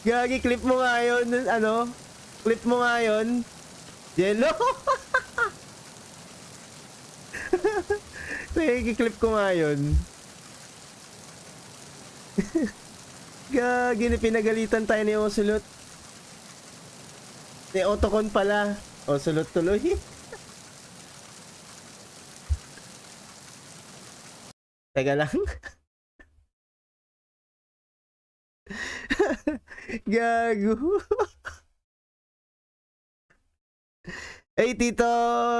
Gagi, clip mo nga yun. Ano? Clip mo nga yun. Jello. Sige, clip ko nga yun. Gagi, pinagalitan tayo ni Ocelot. Ni Otocon pala. Ocelot tuloy. Teka lang. Gago. Hey, Tito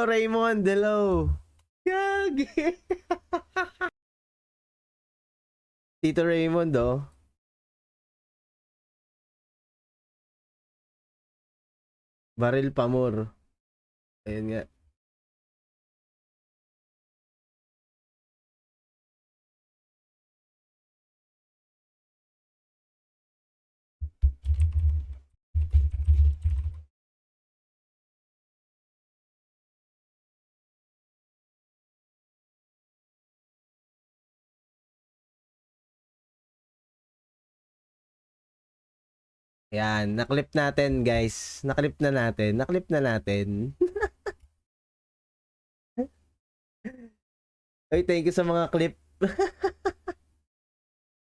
Raymond, hello. Gagi. Tito Raymond, oh. Baril Pamor. Ayun nga. Yan, naklip natin, guys. Naklip na natin. Naklip na natin. Ay, thank you sa mga clip.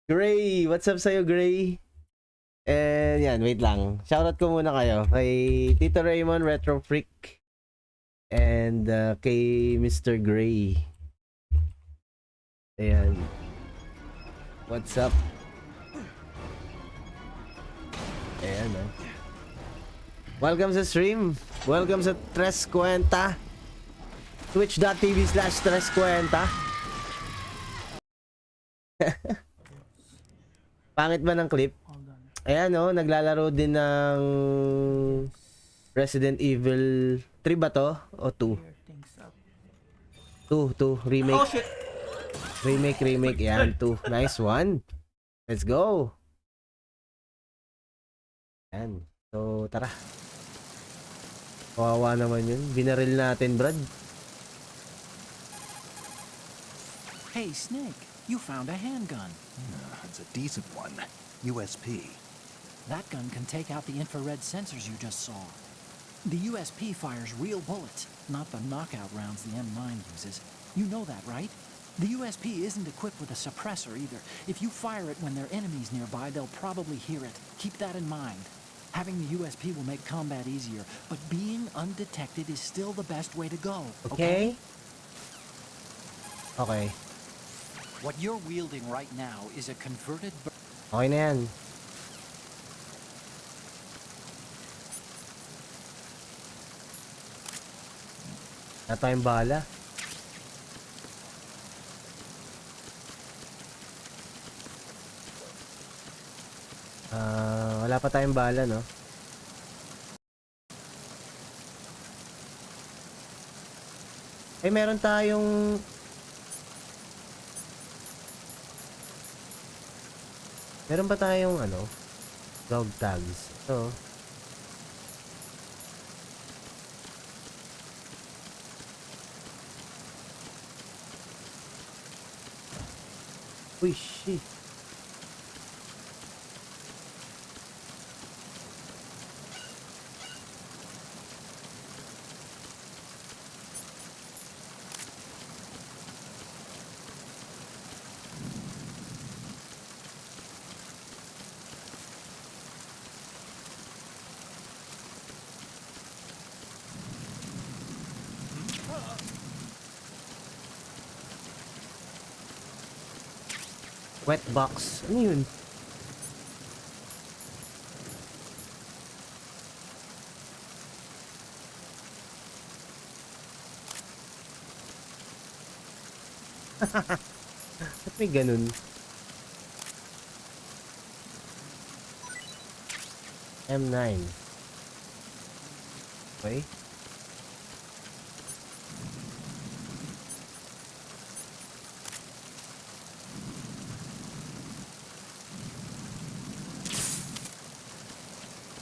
Gray, what's up sa'yo, Gray? And yan, wait lang. Shoutout ko muna kayo kay Tito Raymond, Retro Freak, and kay Mr. Gray. Ayan. What's up? Ayan, oh. Welcome sa stream. Welcome sa Treskwenta. Twitch.tv/Treskwenta. Pangit ba ng clip? Ayan, oh. Naglalaro din ng Resident Evil 3 ba to? O 2? 2. Remake. Oh shit! Remake. Ayan, 2. Nice one. Let's go. Ayan. So, tara. Kawawa naman yun. Binaril natin, Brad. Hey, Snake, you found a handgun. It's a decent one. USP. That gun can take out the infrared sensors you just saw. The USP fires real bullets, not the knockout rounds the M9 uses. You know that, right? The USP isn't equipped with a suppressor either. If you fire it when there are enemies nearby, they'll probably hear it. Keep that in mind. Having the USP will make combat easier, but being undetected is still the best way to go. Okay? Okay. What you're wielding right now is a converted... Okay na yan. Wala tayong bala. Wala pa tayong bala, no? Eh, meron tayong... Meron pa tayong, ano? Dog tags. Ito. Uy, shit. Wet box. Ano yun? Ba't may ganun? M9. Okay.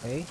Okay.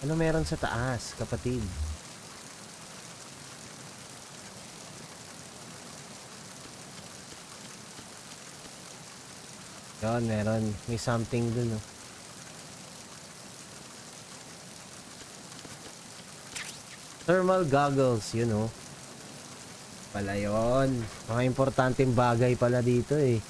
Ano meron sa taas, kapatid? Yan, meron. May something dun, oh. Thermal goggles, yun, oh. Pala yun. Mga importanteng bagay pala dito, eh.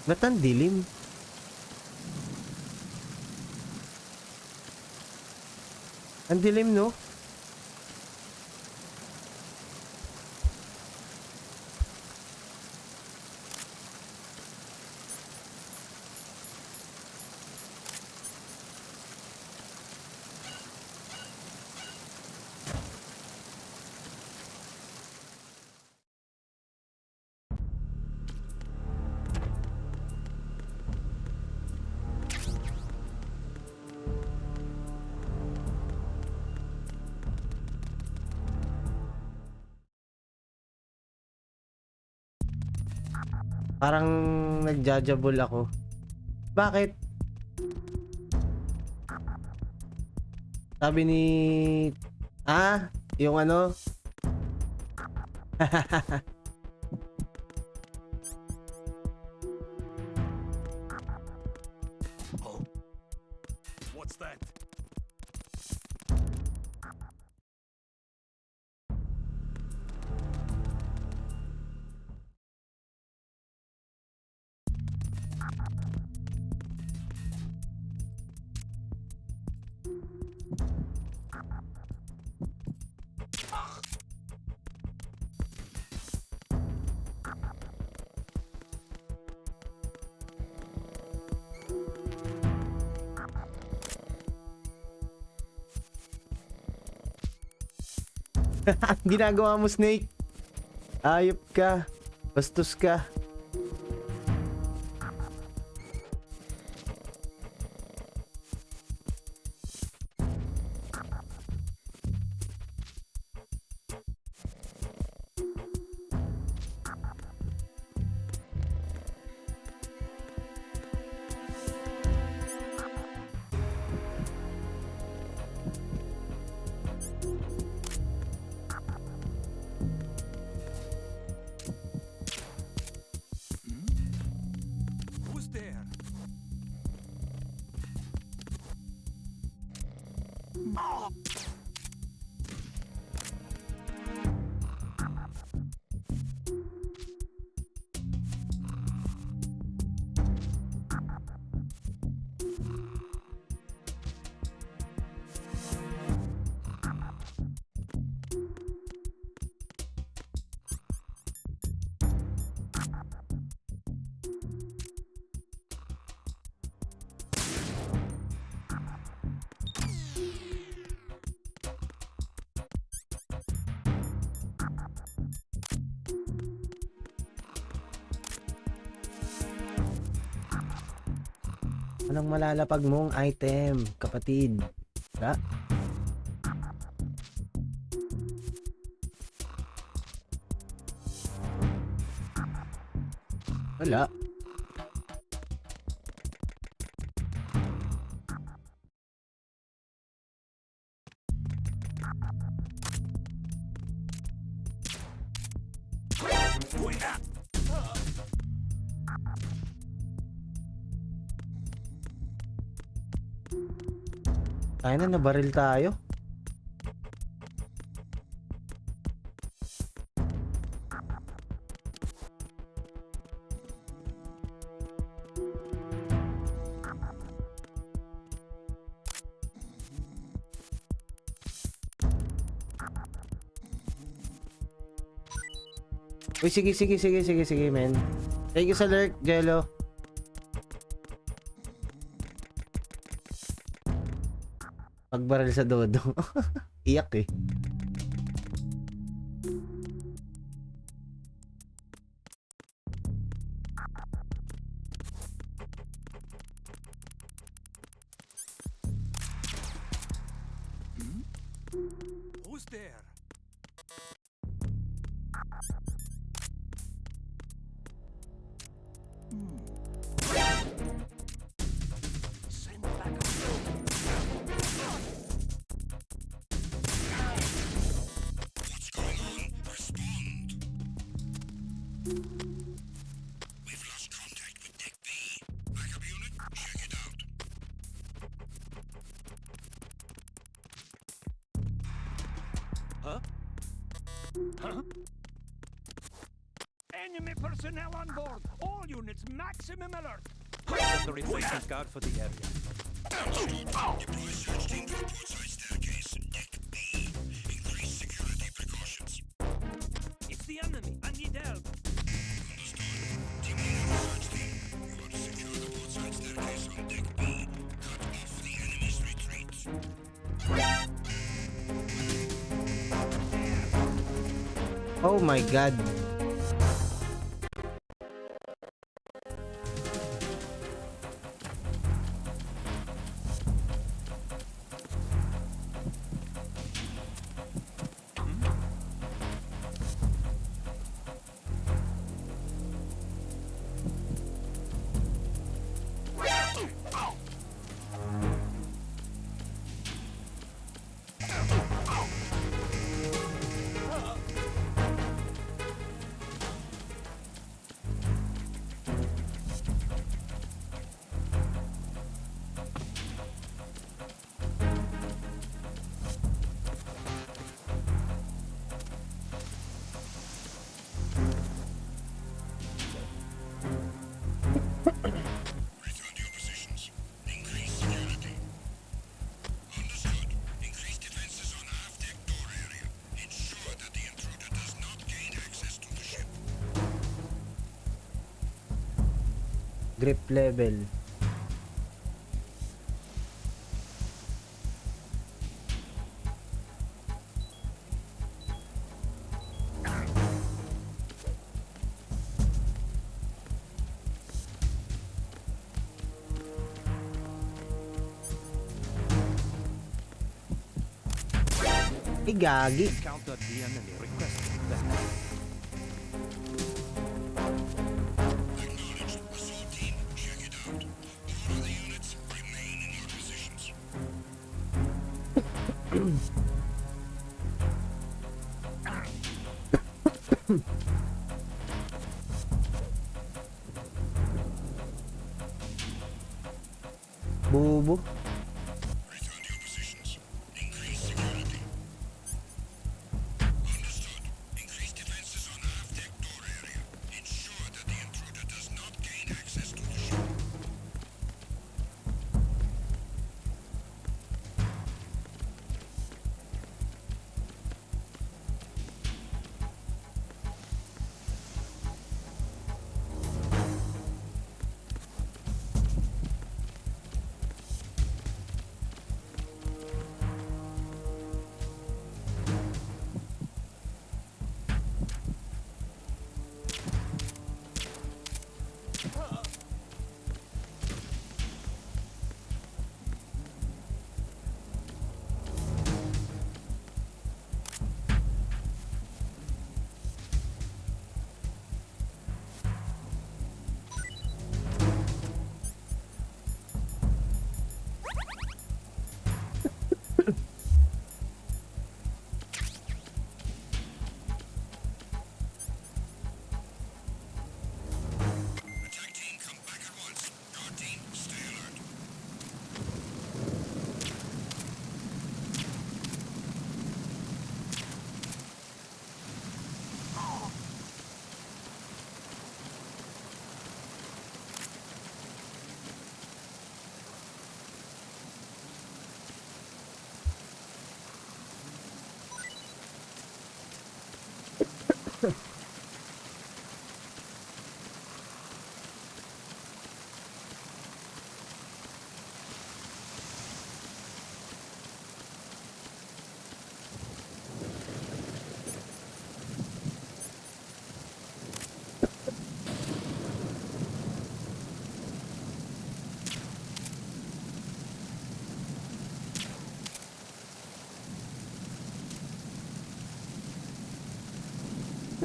Ba't ang dilim? Ang dilim, no? Parang nagjajabol ako. Bakit? Sabi ni... Ah, yung ano? Oh, what's that? Ginagawa mo, Snake. Ayop ka. Bastos ka. Anong malalapag mong item, kapatid? Wala? Wala. Tayo na, nabaril tayo. Uy, sige, men. Thank you sa lurk, Jello. Pagbaril sa dodo. Iyak eh. Who's there? Send back a What's going on? Respond. We've lost contact with Deck B. Backup unit, check it out. Huh? Huh? Enemy personnel on board. All units maximum alert. Send the replacement guard for the area. Deploy search team to portside staircase. Deck B. Increase security precautions. It's the enemy. I need help. Understood. Team leader search team. You are to secure the portside staircase on Deck B. Cut off the enemy's retreat. Oh my god. Grip level. Gagi. Counter the enemy requesting that. Acknowledged. Assault team, check it out. All of the units remain in your positions. Bubo. Return to your positions.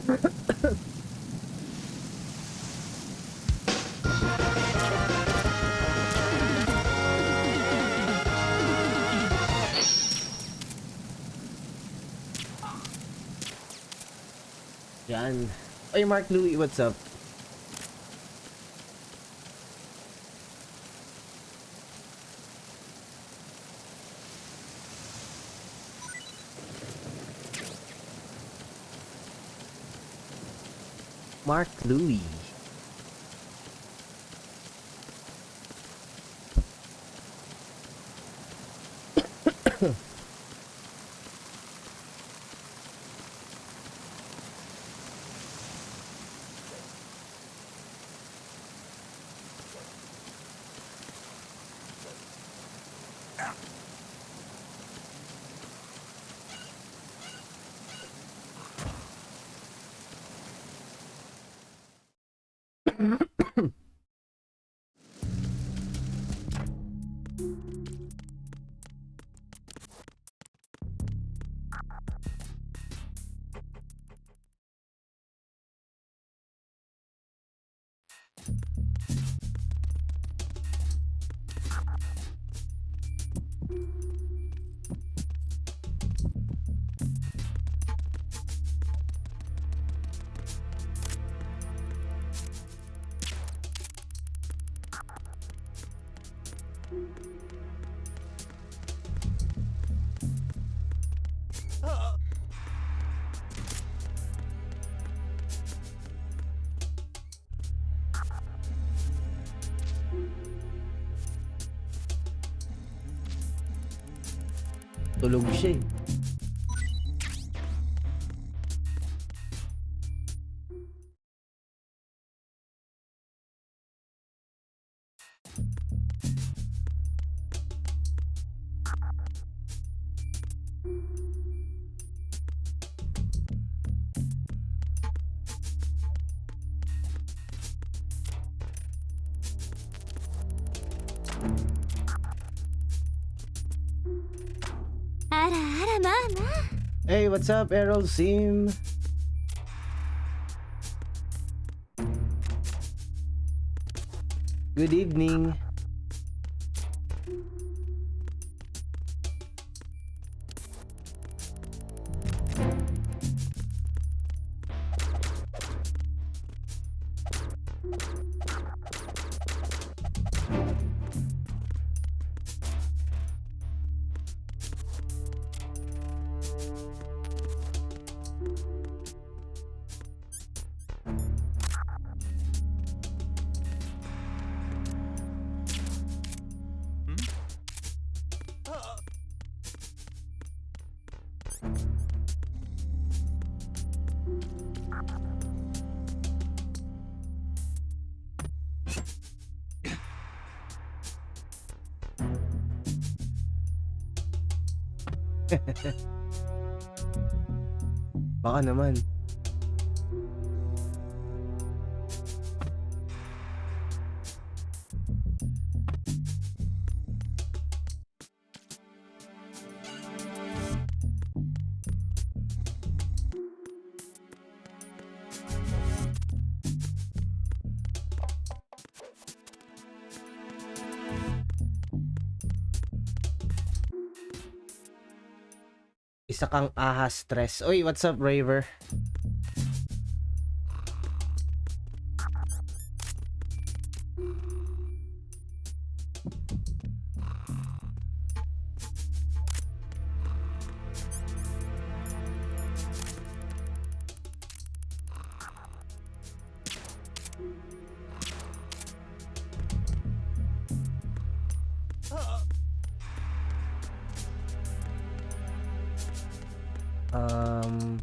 Yan. Oy, Mark Louie, what's up? Mark Louie. Tulog siya eh. Hey, what's up, Errol Sim? Good evening. Baka naman. Isa kang ahas stress. Oy, what's up, Raver? Um,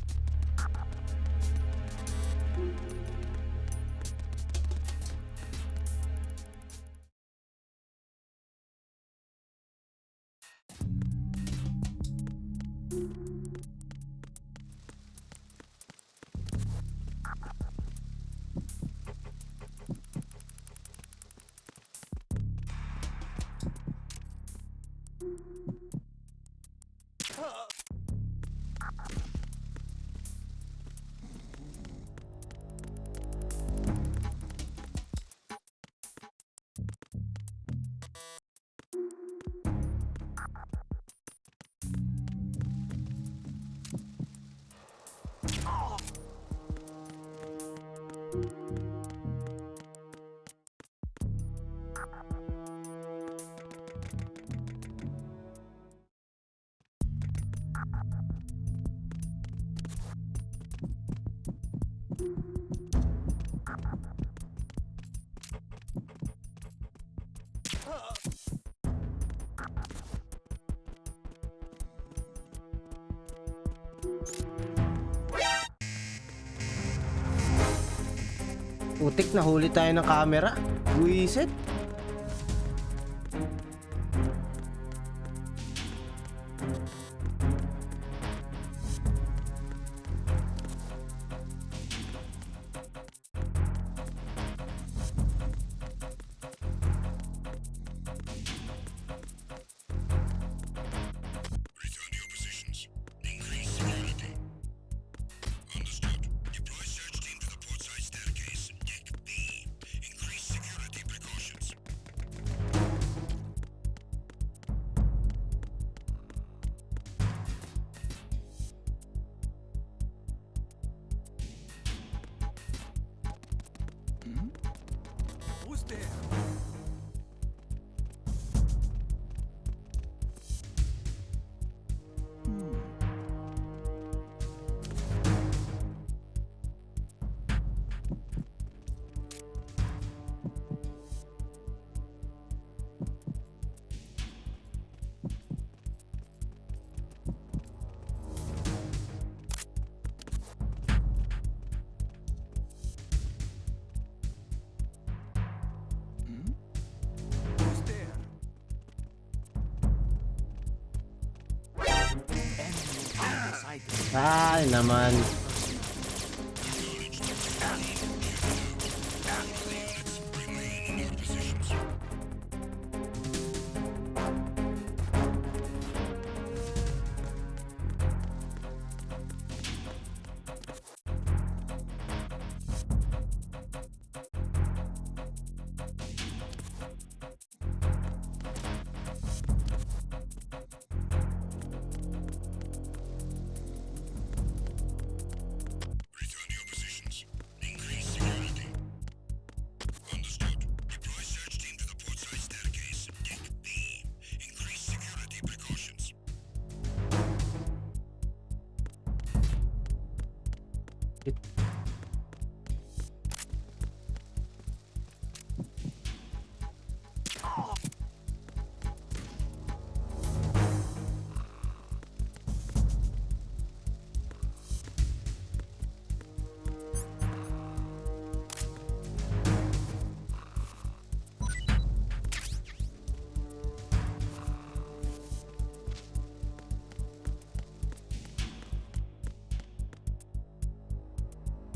Putik, nahuli tayo ng camera. Buisit. Who's there? Who's there? Ay naman.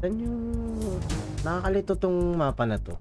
Saan yung... Nakakalito tong mapa na to.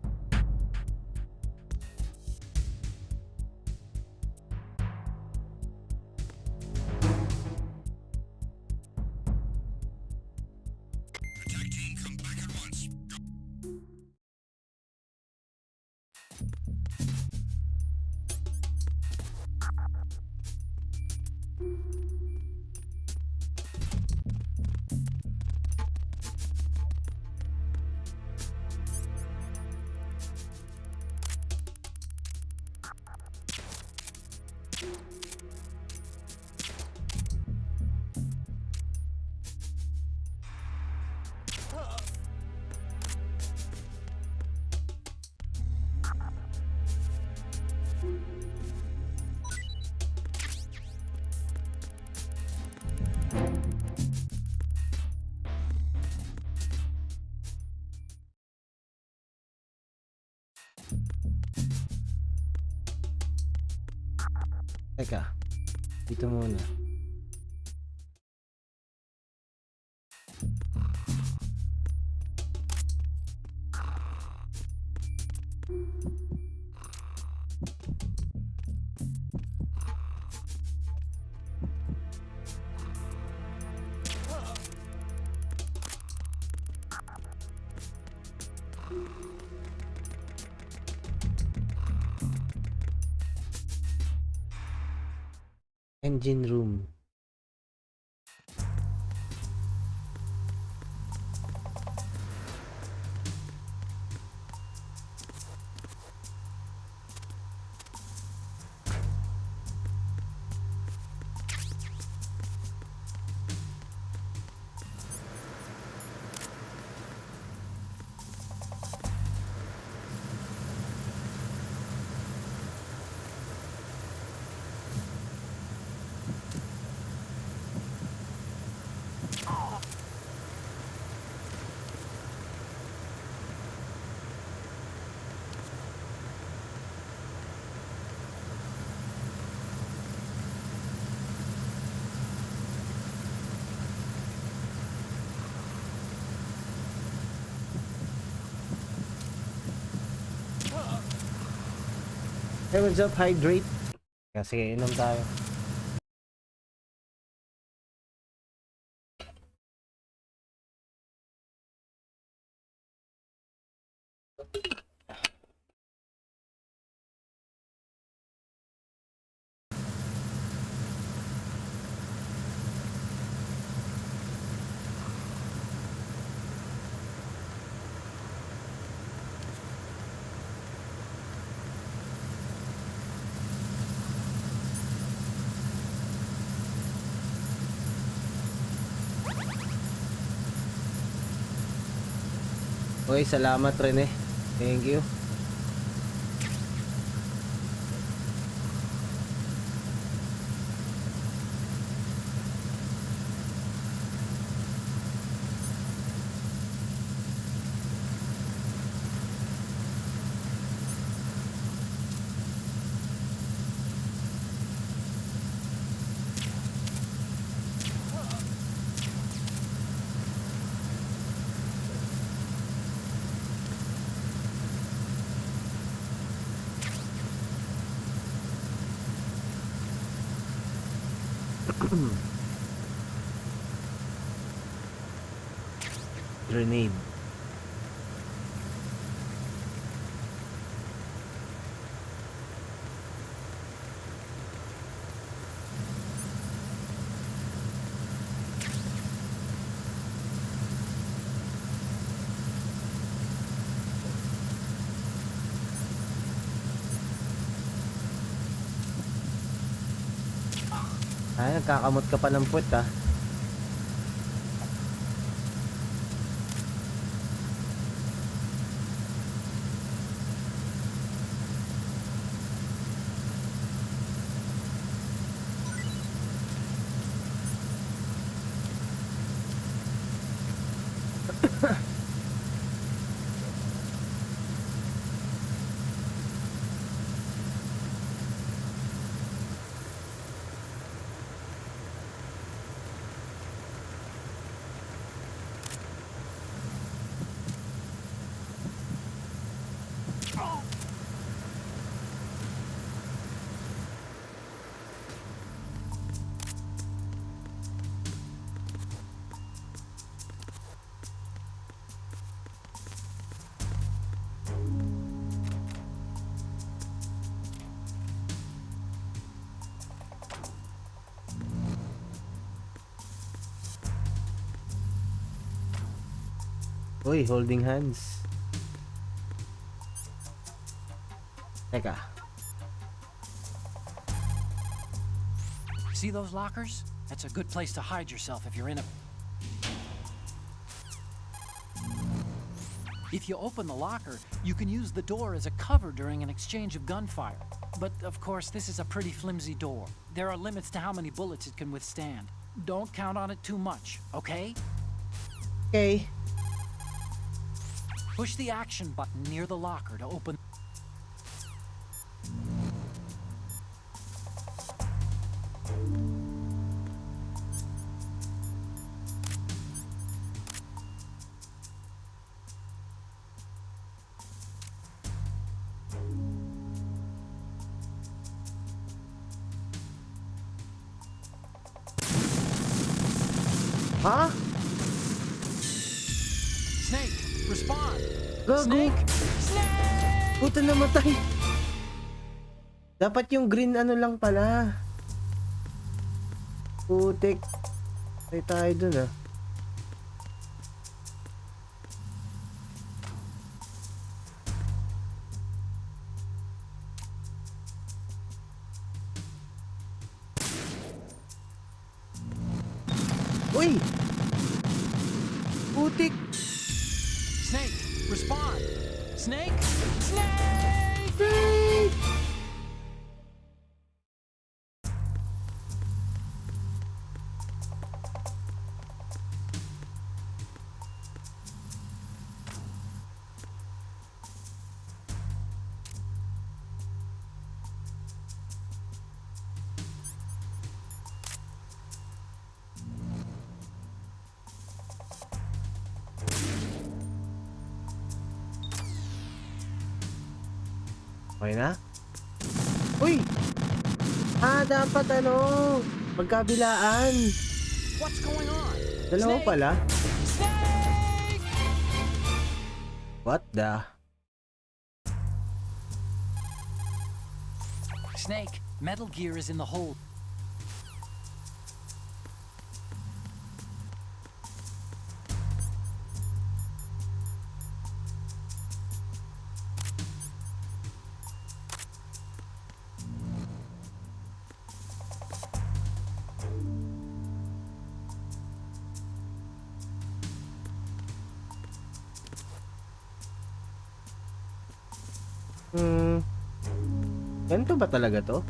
Teka, dito muna. Engine room. Hey, what's up? Hydrate. Sige, inom tayo. Okay, salamat Rene. Thank you. Grenade. Ay, nagkakamot ka pa ng puwet ah. Uy, holding hands. Teka. See those lockers? That's a good place to hide yourself if you're in a... If you open the locker, you can use the door as a cover during an exchange of gunfire. But, of course, this is a pretty flimsy door. There are limits to how many bullets it can withstand. Don't count on it too much, okay? Okay. Push the action button near the locker to open... Ha? Snake, respond! Gago! Snake! Snake! Puta, namatay! Dapat yung green ano lang pala. Putik. Patay tayo dun ah. Uy! Putik! Snake, respond! Snake! Snake! Snake! Okay na? Uy! Dapat ano, magkabilaan. What's going on? Dalawa Snake! pala. Snake! What the? Snake, Metal Gear is in the hold. Ganito ba talaga to?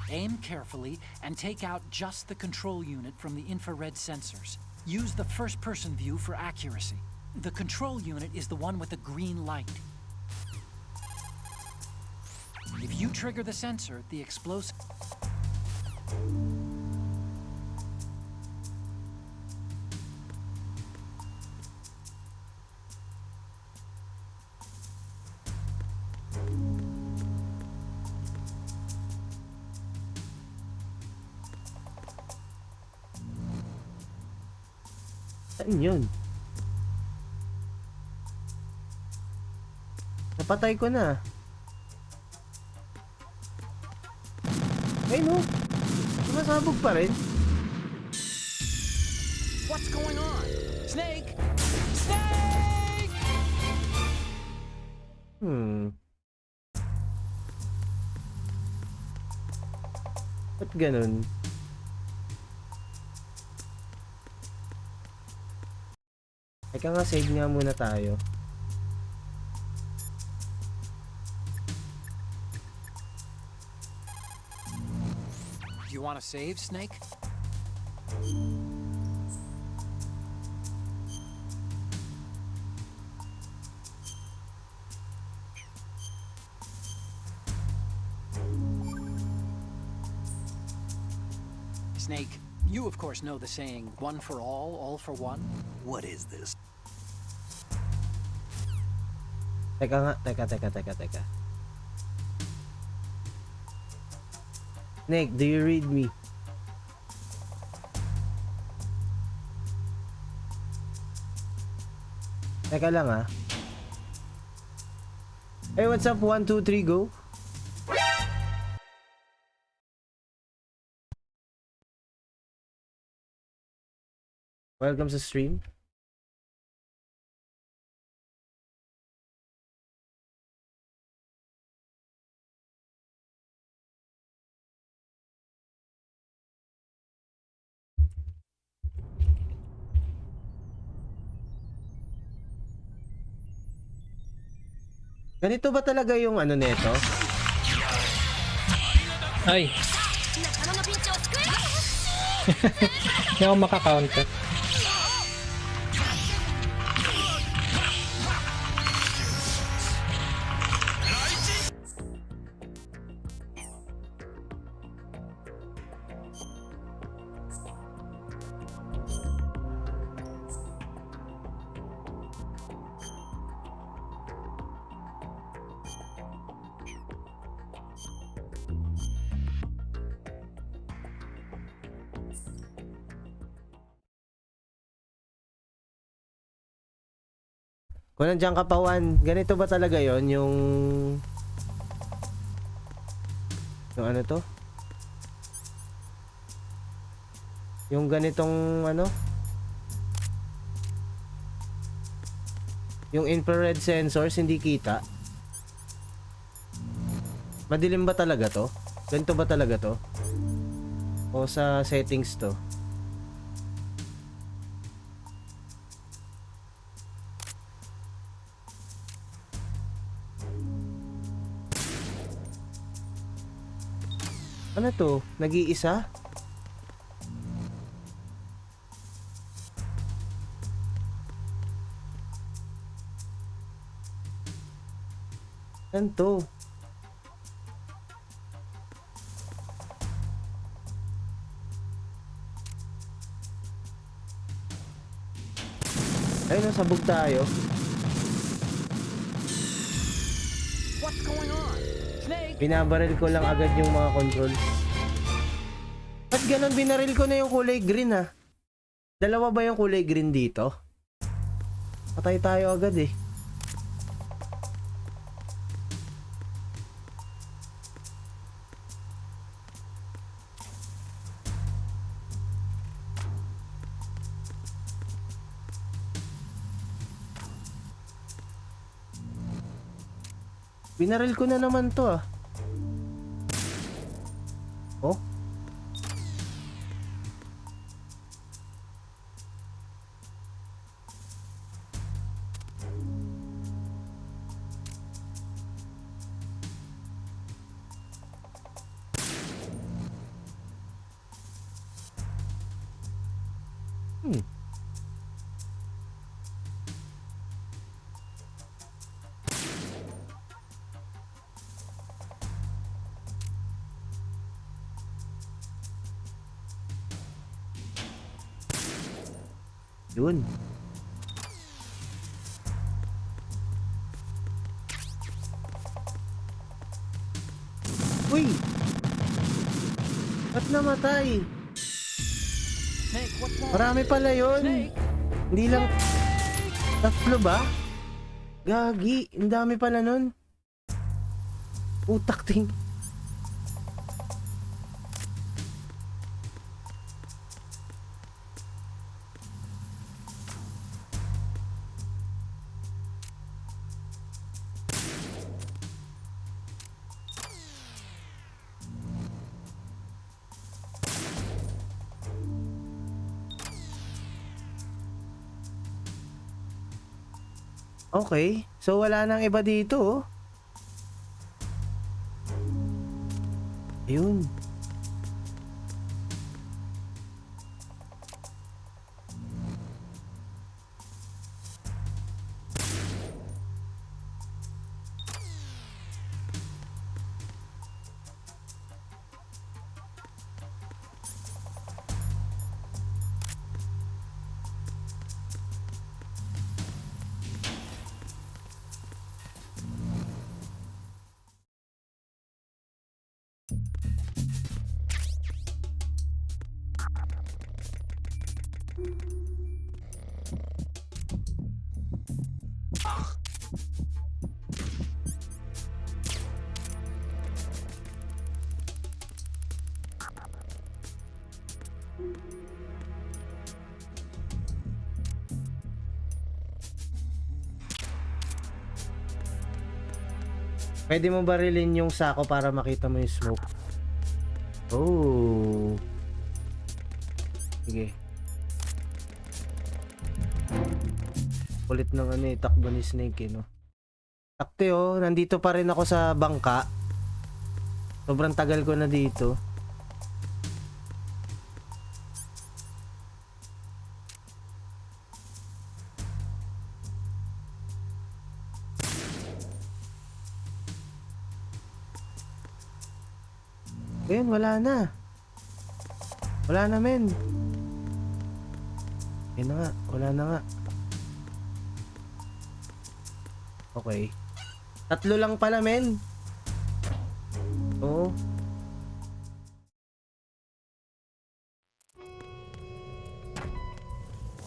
Aim carefully and take out just the control unit from the infrared sensors. Use the first-person view for accuracy. The control unit is the one with the green light. If you trigger the sensor, the explosive... Saan yun? Napatay ko na. Ay no, sumasabog pa rin. What's going on? Snake! Snake! Ba't ganun? Teka nga, save nga muna tayo. You want to save, Snake? Snake, you of course know the saying, one for all for one? What is this? Teka nga, teka. Snake, do you read me? Teka lang ah. Hey, what's up? 1, 2, 3, go. Welcome sa stream. Ganito ba talaga yung ano neto? Ay. Hindi ako maka-counter. Kung nandiyan ka pa, Juan, ganito ba talaga yon yung ano to? Yung ganitong ano? Yung infrared sensors hindi kita. Madilim ba talaga to? Ganito ba talaga to? O sa settings to? Ano to? Nag-iisa? Ano to? Ayun, nasabog tayo. What's going on? Snake! Binabaril ko lang agad yung mga control. Ba't ganun binaril ko na yung kulay green ha? Dalawa ba yung kulay green dito? Patay tayo agad eh. Binaril ko na naman to ah. Oh? Yun. Uy! Ba't namatay? Snake, what's wrong? Marami pala yun. Snake! Hindi lang... Tatlo ba? Gagi, ang dami pala nun. Utak ting. Okay, so wala nang iba dito oh. Ayun. Pwede mo barilin yung sako para makita mo yung smoke. Oh. Sige. Kulit ng ano eh, takbo ni Snake eh, no? Takte oh, nandito pa rin ako sa bangka. Sobrang tagal ko na dito. Ayun, wala na. Wala na, men. Ayun na nga, wala na nga. Okay. Tatlo lang pala, men. Oo.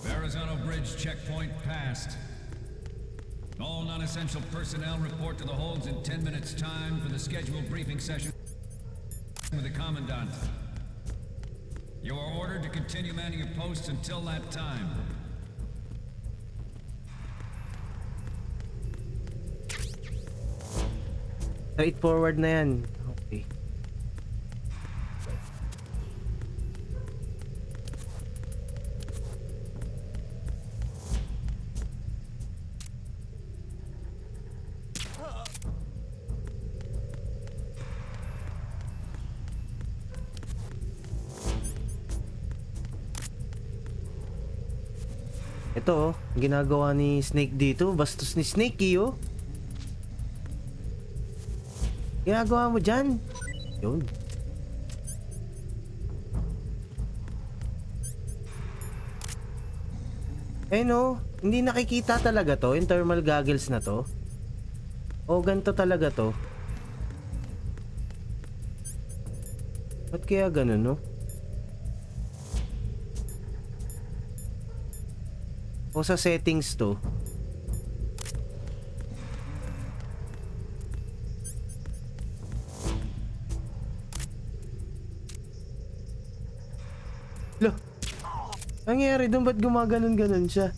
Verrazano Bridge checkpoint passed. All non-essential personnel report to the holds in 10 minutes time for the scheduled briefing session with the Commandant. You are ordered to continue manning your posts until that time. Straightforward na yan. Okay. Ito, oh, ginagawa ni Snake dito. Bastos ni Snake, oh. Ginagawa mo dyan. Yun. Eh no, hindi nakikita talaga to, yung thermal goggles na to. O ganito talaga to. Ba't kaya ganun, no? O sa settings to. Loh, nangyari doon, ba't gumaganon-ganon siya?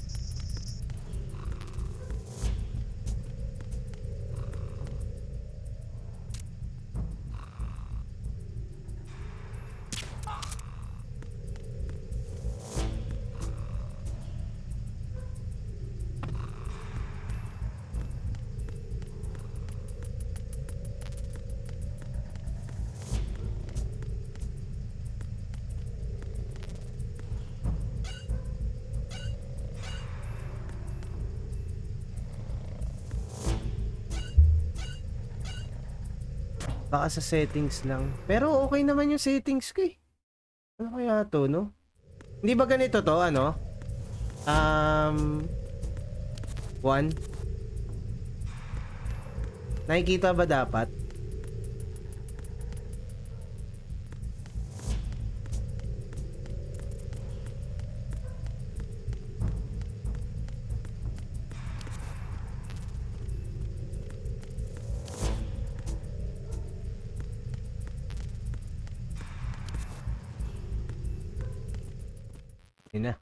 Baka sa settings lang. Pero okay naman yung settings ko eh. Ano kaya to, no? Hindi ba ganito to, ano? 1. Nakikita ba dapat? Yun na.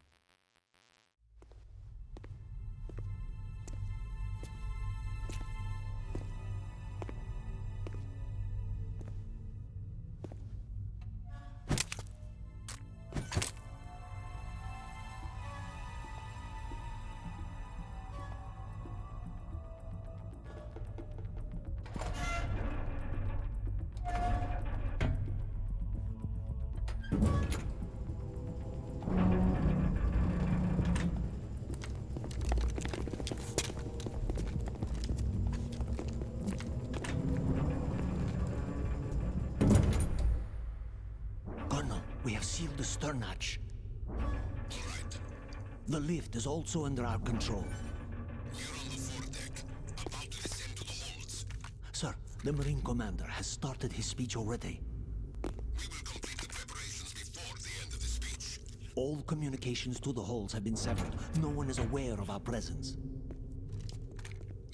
We have sealed the stern hatch. The lift is also under our control. We're on the foredeck, about to descend to the holds. Sir, the Marine Commander has started his speech already. We will complete the preparations before the end of the speech. All communications to the holds have been severed. No one is aware of our presence.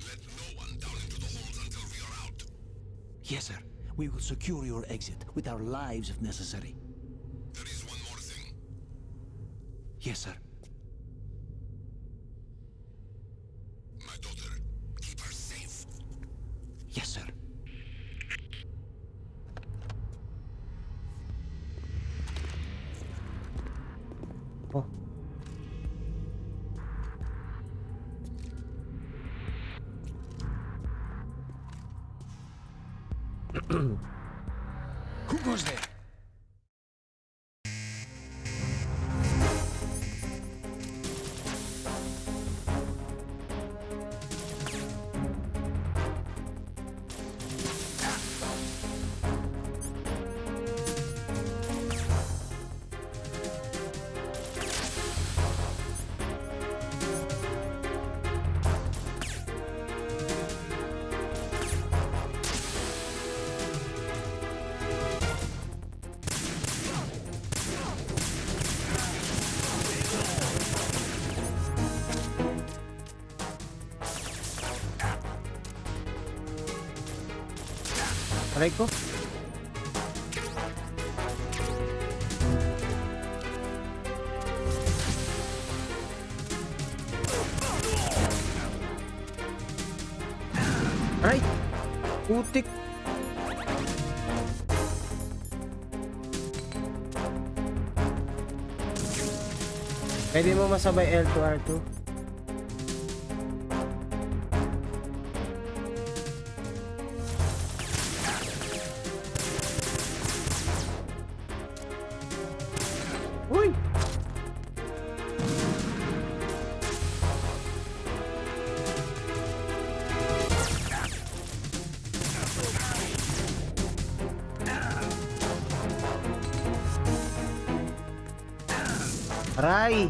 Let no one down into the holds until we are out. Yes, sir. We will secure your exit with our lives if necessary. There is one more thing. Yes, sir. My daughter, keep her safe. Yes, sir. Oh. Who goes there? Aray ko. Aray! Putik! Pwede mo masabay L2 R2? Uy! Aray!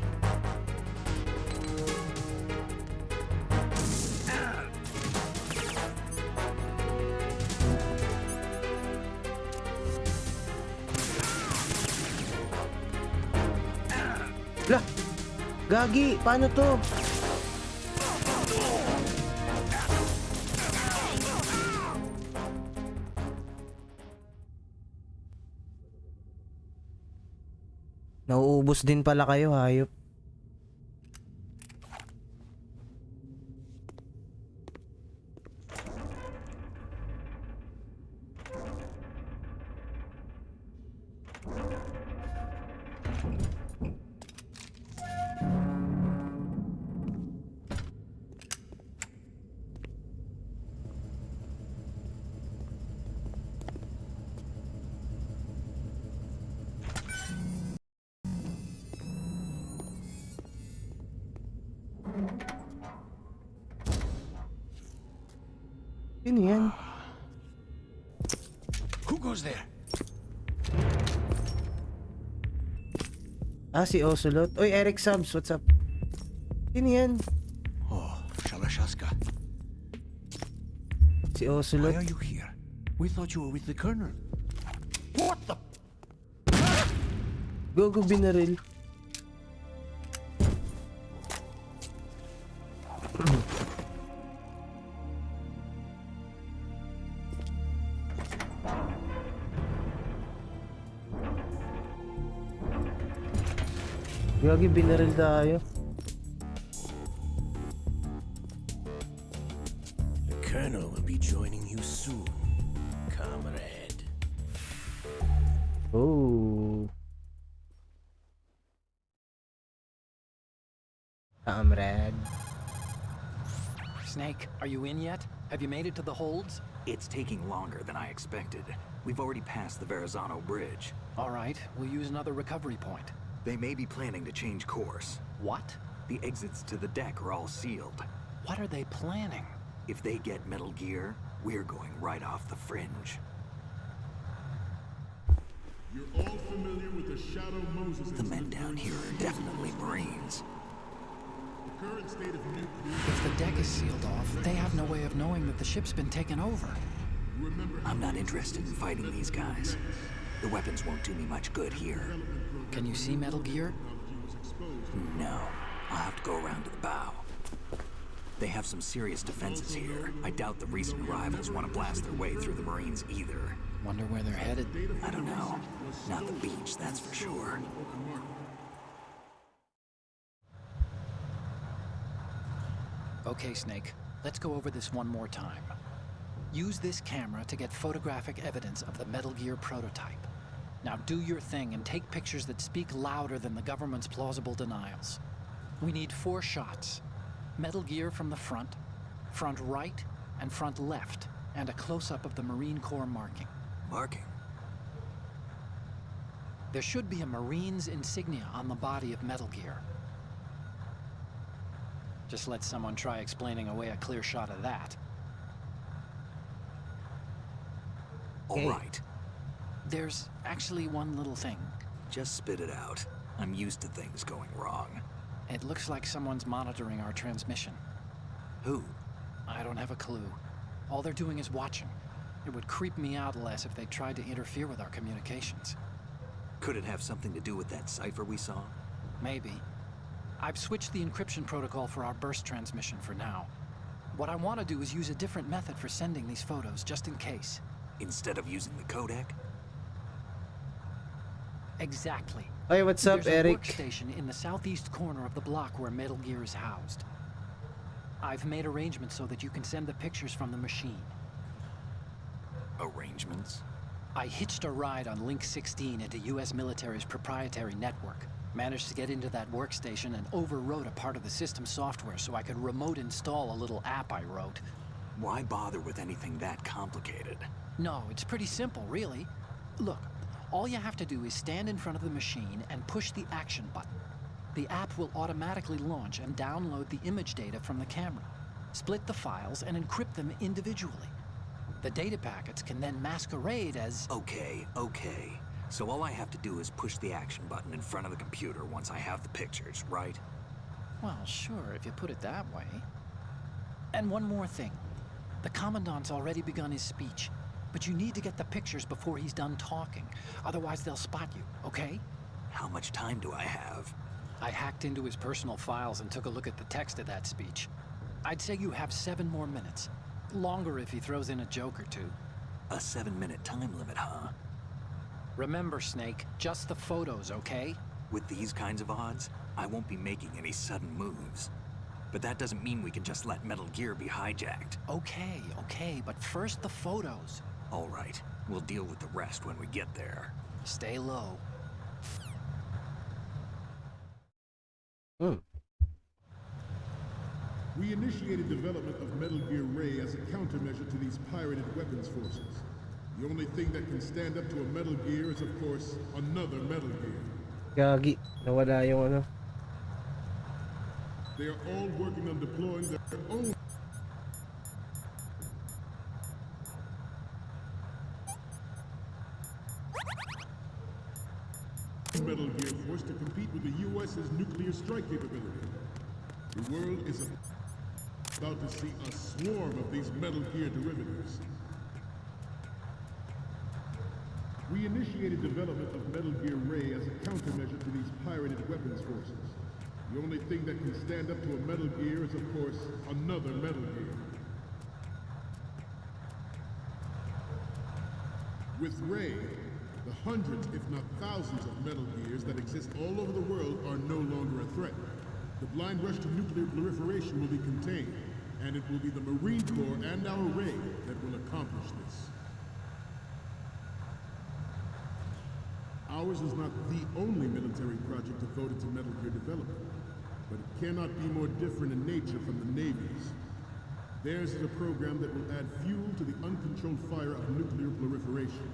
Lah! Gagi! Paano to? Nauubos din pala kayo, hayop. Sino yan? Who goes there? Ah, si Ocelot. Oy, Eric Subs, what's up? Sino yan? Oh, Shalashaska. Si Ocelot. Why are you here? We thought you were with the Colonel. What the? Go, binaril. Gagi, binaril tayo. The Colonel will be joining you soon, comrade. Oh. Comrade. Snake, are you in yet? Have you made it to the holds? It's taking longer than I expected. We've already passed the Verrazano Bridge. All right, we'll use another recovery point. They may be planning to change course. What? The exits to the deck are all sealed. What are they planning? If they get Metal Gear, we're going right off the fringe. You're all familiar with the Shadow Moses. The men down here are definitely Marines. The current state of nuclear. If the deck is sealed off, they have no way of knowing that the ship's been taken over. I'm not interested in fighting these guys. The weapons won't do me much good here. Can you see Metal Gear? No. I'll have to go around to the bow. They have some serious defenses here. I doubt the recent arrivals want to blast their way through the Marines either. Wonder where they're headed? I don't know. Not the beach, that's for sure. Okay, Snake. Let's go over this one more time. Use this camera to get photographic evidence of the Metal Gear prototype. Now do your thing and take pictures that speak louder than the government's plausible denials. We need 4 shots. Metal Gear from the front right, and front left, and a close-up of the Marine Corps marking. Marking? There should be a Marine's insignia on the body of Metal Gear. Just let someone try explaining away a clear shot of that. All right. There's actually one little thing. Just spit it out. I'm used to things going wrong. It looks like someone's monitoring our transmission. Who? I don't have a clue. All they're doing is watching. It would creep me out less if they tried to interfere with our communications. Could it have something to do with that cipher we saw? Maybe. I've switched the encryption protocol for our burst transmission for now. What I want to do is use a different method for sending these photos, just in case. Instead of using the codec? Exactly. Hey, what's up, There's Eric? a workstation in the southeast corner of the block where Metal Gear is housed. I've made arrangements so that you can send the pictures from the machine. Arrangements? I hitched a ride on Link 16 into U.S. military's proprietary network. Managed to get into that workstation and overwrote a part of the system software so I could remote install a little app I wrote. Why bother with anything that complicated? No, it's pretty simple, really. Look, all you have to do is stand in front of the machine and push the action button. The app will automatically launch and download the image data from the camera, split the files, and encrypt them individually. The data packets can then masquerade as... Okay. So all I have to do is push the action button in front of the computer once I have the pictures, right? Well, sure, if you put it that way. And one more thing. The Commandant's already begun his speech, but you need to get the pictures before he's done talking. Otherwise, they'll spot you, okay? How much time do I have? I hacked into his personal files and took a look at the text of that speech. I'd say you have 7 more minutes. Longer if he throws in a joke or two. A 7-minute time limit, huh? Remember, Snake, just the photos, okay? With these kinds of odds, I won't be making any sudden moves. But that doesn't mean we can just let Metal Gear be hijacked. Okay, but first the photos. All right, we'll deal with the rest when we get there. Stay low. We initiated development of Metal Gear Ray as a countermeasure to these pirated weapons forces. The only thing that can stand up to a Metal Gear is, of course, another Metal Gear. Gagi, nawala yung ano. They are all working on deploying their own Metal Gear force to compete with the U.S.'s nuclear strike capability. The world is about to see a swarm of these Metal Gear derivatives. We initiated development of Metal Gear Ray as a countermeasure to these pirated weapons forces. The only thing that can stand up to a Metal Gear is, of course, another Metal Gear. With Ray, the hundreds, if not thousands, of Metal Gears that exist all over the world are no longer a threat. The blind rush to nuclear proliferation will be contained, and it will be the Marine Corps and our Ray that will accomplish this. Ours is not the only military project devoted to Metal Gear development, but it cannot be more different in nature from the Navy's. Theirs is a program that will add fuel to the uncontrolled fire of nuclear proliferation.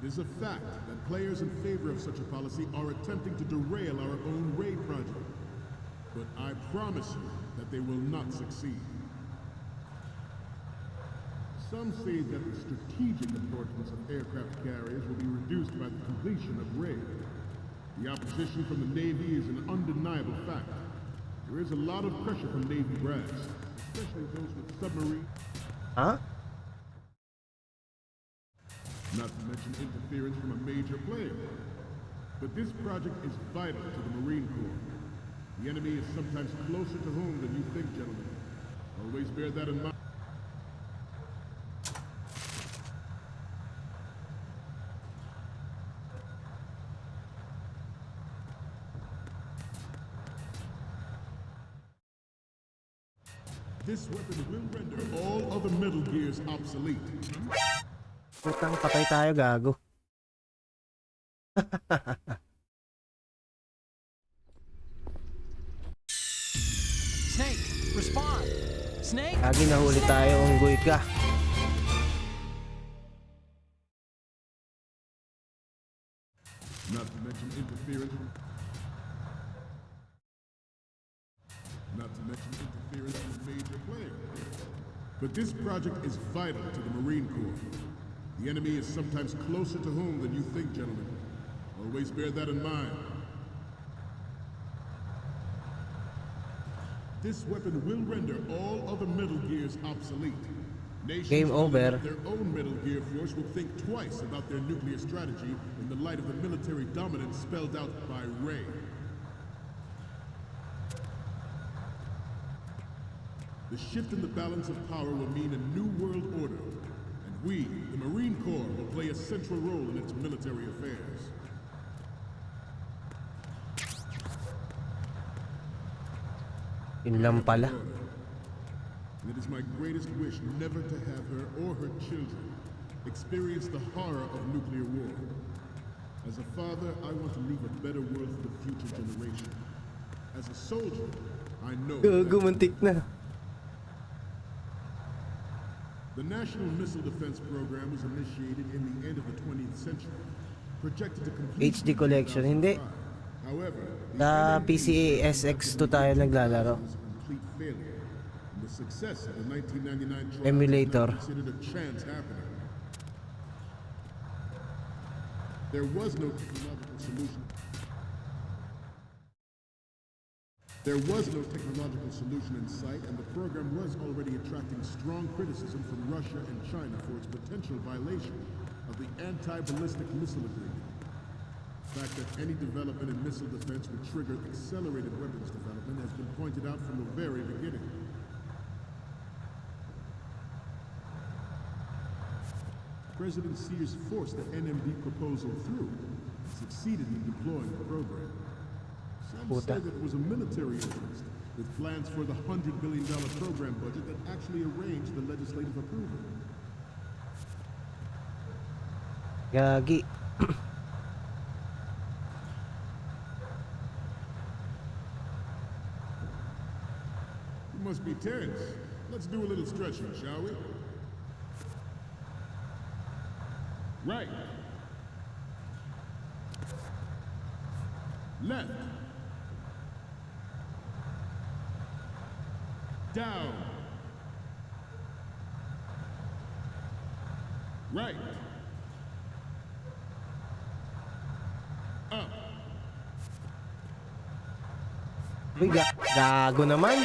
It is a fact that players in favor of such a policy are attempting to derail our own Ray project, but I promise you that they will not succeed. Some say that the strategic importance of aircraft carriers will be reduced by the completion of Ray. The opposition from the Navy is an undeniable fact. There is a lot of pressure from Navy brass, especially those with submarines. Huh? Not to mention interference from a major player. But this project is vital to the Marine Corps. The enemy is sometimes closer to home than you think, gentlemen. Always bear that in mind. This weapon will render all other Metal Gears obsolete. Putang patay tayo, gago. Snake, respond! Snake! Lagi nahuli tayo, unggoy ka. Not to mention interference from... major player. But this project is vital to the Marine Corps. The enemy is sometimes closer to home than you think, gentlemen. Always bear that in mind. This weapon will render all other Metal Gears obsolete. Nations Game over. Their own Metal Gear force will think twice about their nuclear strategy in the light of the military dominance spelled out by Ray. The shift in the balance of power will mean a new world order, and we, the Marine Corps, will play a central role in its military affairs. Yun lang pala. And it is my greatest wish never to have her or her children experience the horror of nuclear war. As a father, I want to leave a better world for the future generation. As a soldier, I know... Gumuntik na. The National Missile Defense Program was initiated in the end of the 20th century, projected to complete HD collection, hindi. However, Sa PCA SX2 tayo naglalaro. complete failure. And the success of the 1999 trial Emulator. was not considered a chance happening. There was no technological solution. There was no technological solution in sight, and the program was already attracting strong criticism from Russia and China for its potential violation of the anti-ballistic missile agreement. The fact that any development in missile defense would trigger accelerated weapons development has been pointed out from the very beginning. President Sears forced the NMD proposal through and succeeded in deploying the program. Some say that it was a military interest, with plans for the $100 billion program budget that actually arranged the legislative approval. Gagi. You must be tense. Let's do a little stretching, shall we? Right. Left. Down. Right. Up. Uy, gago naman.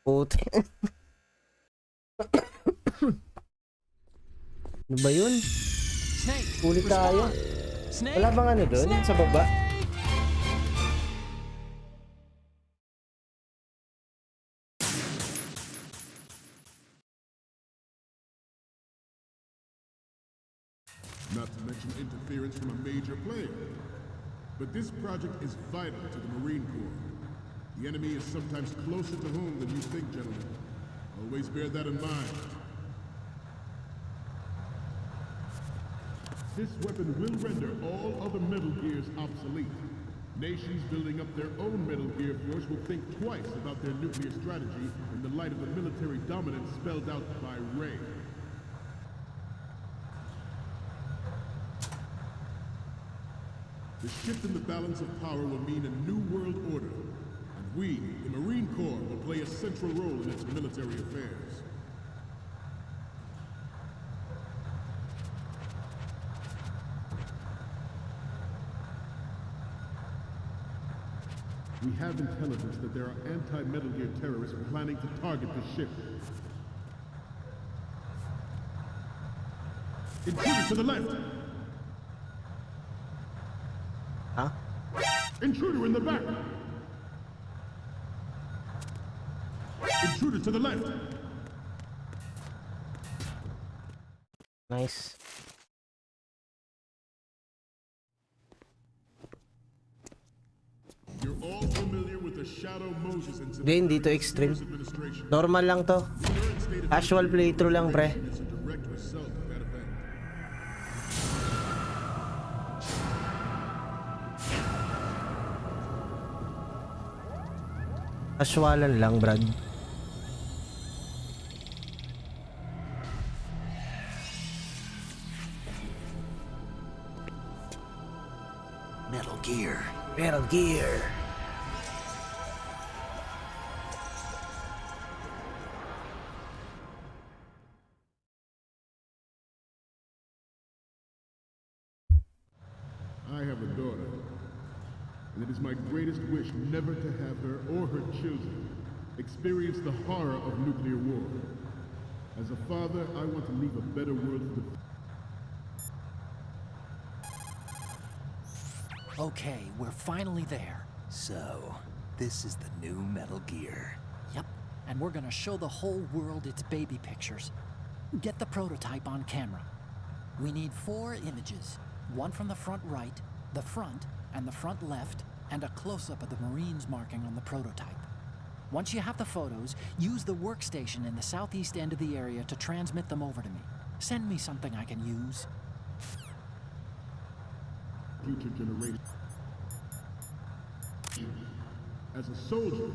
Puti. Ano ba yun? Ulit tayo. Wala bang ano doon sa baba? Not to mention interference from a major player. But this project is vital to the Marine Corps. The enemy is sometimes closer to home than you think, gentlemen. Always bear that in mind. This weapon will render all other Metal Gears obsolete. Nations building up their own Metal Gear force will think twice about their nuclear strategy in the light of the military dominance spelled out by Ray. The shift in the balance of power will mean a new world order, and we, the Marine Corps, will play a central role in its military affairs. We have intelligence that there are anti-Metal Gear terrorists planning to target the ship. Intruder to the left! Huh? Intruder in the back! Intruder to the left! Nice. You're all familiar with the Shadow Moses incident. Hindi to extreme. Normal lang to. Casual playthrough lang, pre. Casualan lang, Brad. Metal Gear. Metal Gear. I have a daughter, and it is my greatest wish never to have her or her children experience the horror of nuclear war. As a father, I want to leave a better world for the... Okay, we're finally there. So, this is the new Metal Gear. Yep, and we're gonna show the whole world its baby pictures. Get the prototype on camera. We need 4 images. One from the front right, the front, and the front left, and a close-up of the Marines marking on the prototype. Once you have the photos, use the workstation in the southeast end of the area to transmit them over to me. Send me something I can use. Future generation. As a soldier,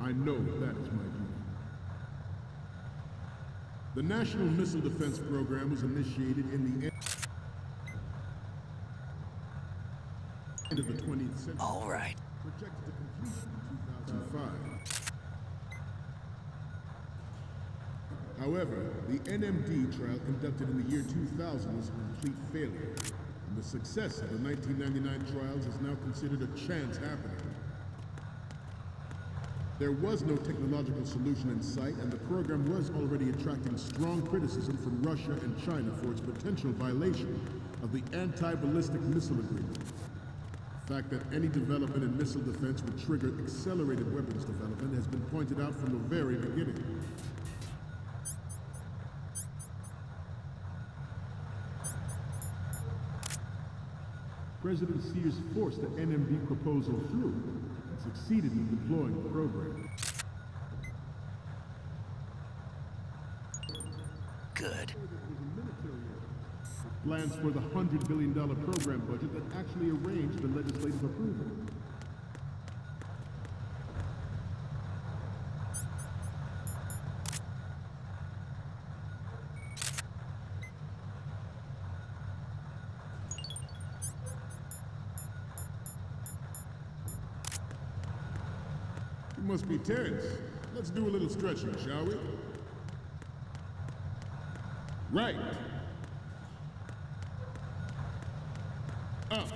I know that is my duty. The National Missile Defense Program was initiated in the end of the 20th century. All right. Projected to completion in 2005. However, the NMD trial conducted in the year 2000 was a complete failure. and the success of the 1999 trials is now considered a chance happening. There was no technological solution in sight, and the program was already attracting strong criticism from Russia and China for its potential violation of the anti-ballistic missile agreement. The fact that any development in missile defense would trigger accelerated weapons development has been pointed out from the very beginning. President Sears forced the NMB proposal through and succeeded in deploying the program. Good. Plans for the $100 billion program budget that actually arranged the legislative approval. You must be tense. Let's do a little stretching, shall we? Right. Up.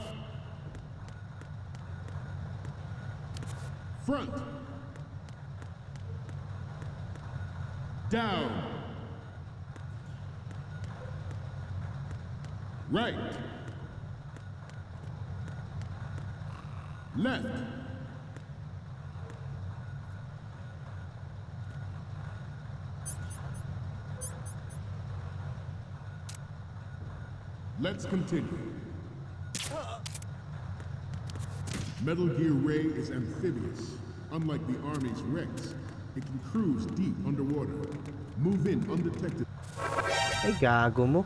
Front. Down. Right. Left. Let's continue. Metal Gear Ray is amphibious. Unlike the Army's Rex, it can cruise deep underwater, move in undetected. Ay, gago mo.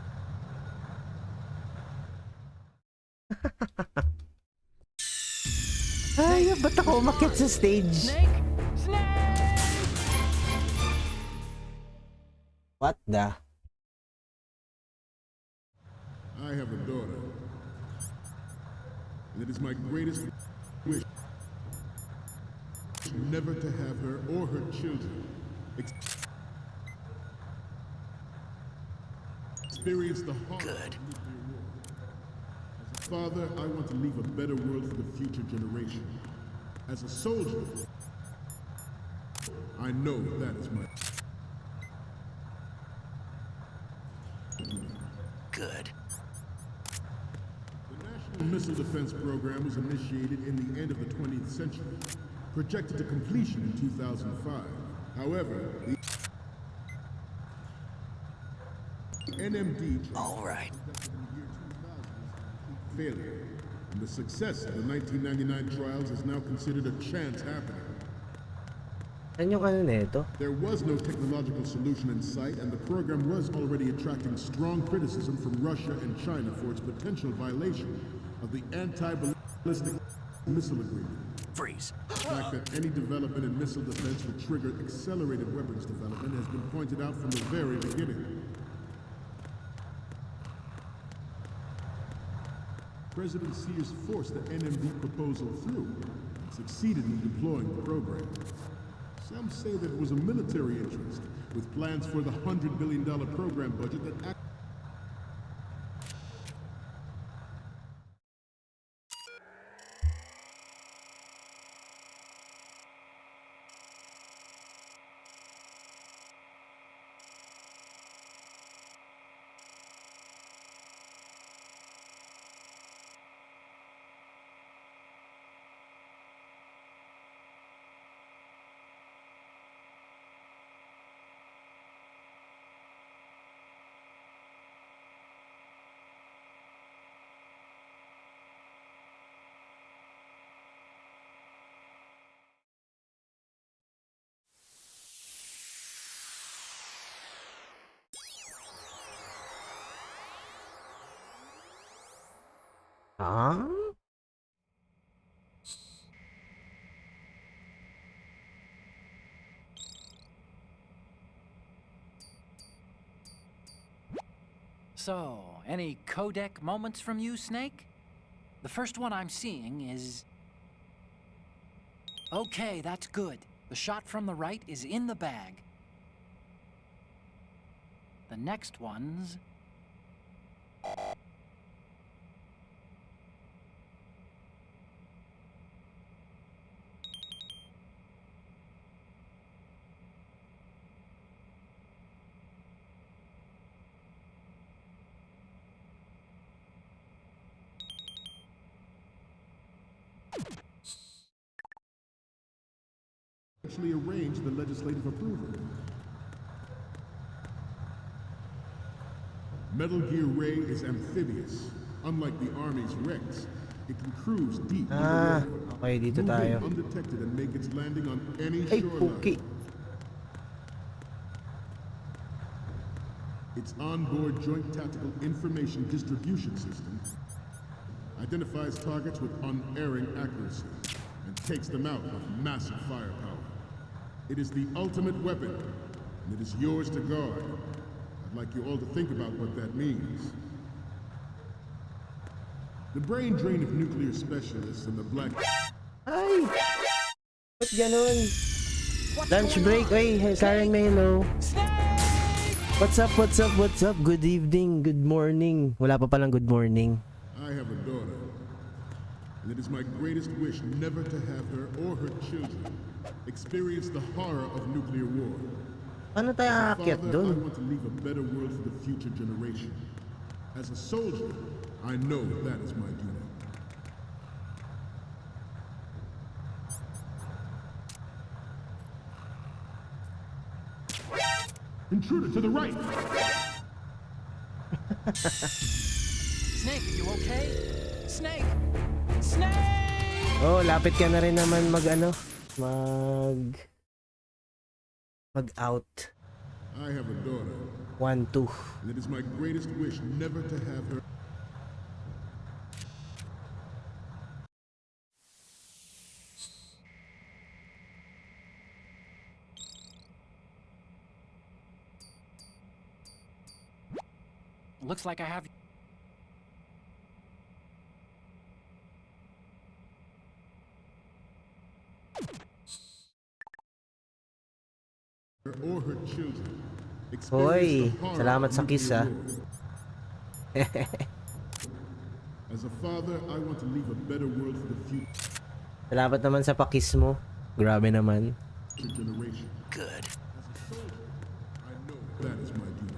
Ay, ba't ako umakyat sa stage? What the? I have a daughter, and it is my greatest wish never to have her or her children experience the horror of nuclear war. As a father, I want to leave a better world for the future generation. As a soldier, I know that is my Good. The Missile Defense Program was initiated in the end of the 20th century, projected to completion in 2005. However, the NMD failure, and the success of the 1999 trials is now considered a chance happening. Ano yung ano nito? There was no technological solution in sight, and the program was already attracting strong criticism from Russia and China for its potential violation of the anti-ballistic missile agreement. Freeze. The fact that any development in missile defense would trigger accelerated weapons development has been pointed out from the very beginning. President Sears forced the NMB proposal through and succeeded in deploying the program. Some say that it was a military interest, with plans for the $100 billion program budget that Huh? So, any codec moments from you, Snake? The first one I'm seeing is... Okay, that's good. The shot from the right is in the bag. The next one's... actually arrange the legislative approval. Metal Gear Ray is amphibious. Unlike the Army's Rex, it can cruise deep underwater, okay, dito move tayo. in undetected and make its landing on any Ay, shoreline. puki. Its onboard Joint Tactical Information Distribution System identifies targets with unerring accuracy and takes them out with massive firepower. It is the ultimate weapon, and it is yours to guard. I'd like you all to think about what that means. The brain drain of nuclear specialists and the black... Ay! Ba't ganun? Lunch break. Ay, Karen may hello. What's up, what's up, what's up? Good evening, good morning. Wala pa palang good morning. I have a daughter, and it is my greatest wish never to have her or her children experience the horror of nuclear war. Ano tayo aakyat Father, dun? I want to leave a better world for the future generation. As a soldier, I know that is my duty. Intruder to the right! Snake, are you okay? Snake! Snake! Oh, lapit ka na rin naman mag out. I have a daughter. 1, 2. And it is my greatest wish never to have her. Looks like I have... or her children. Hoy, salamat sa kiss ah. As a father, I want to leave a better world for the future Salamat naman sa pakis mo. Grabe naman. generation. Good. As a soldier, I know that is my duty.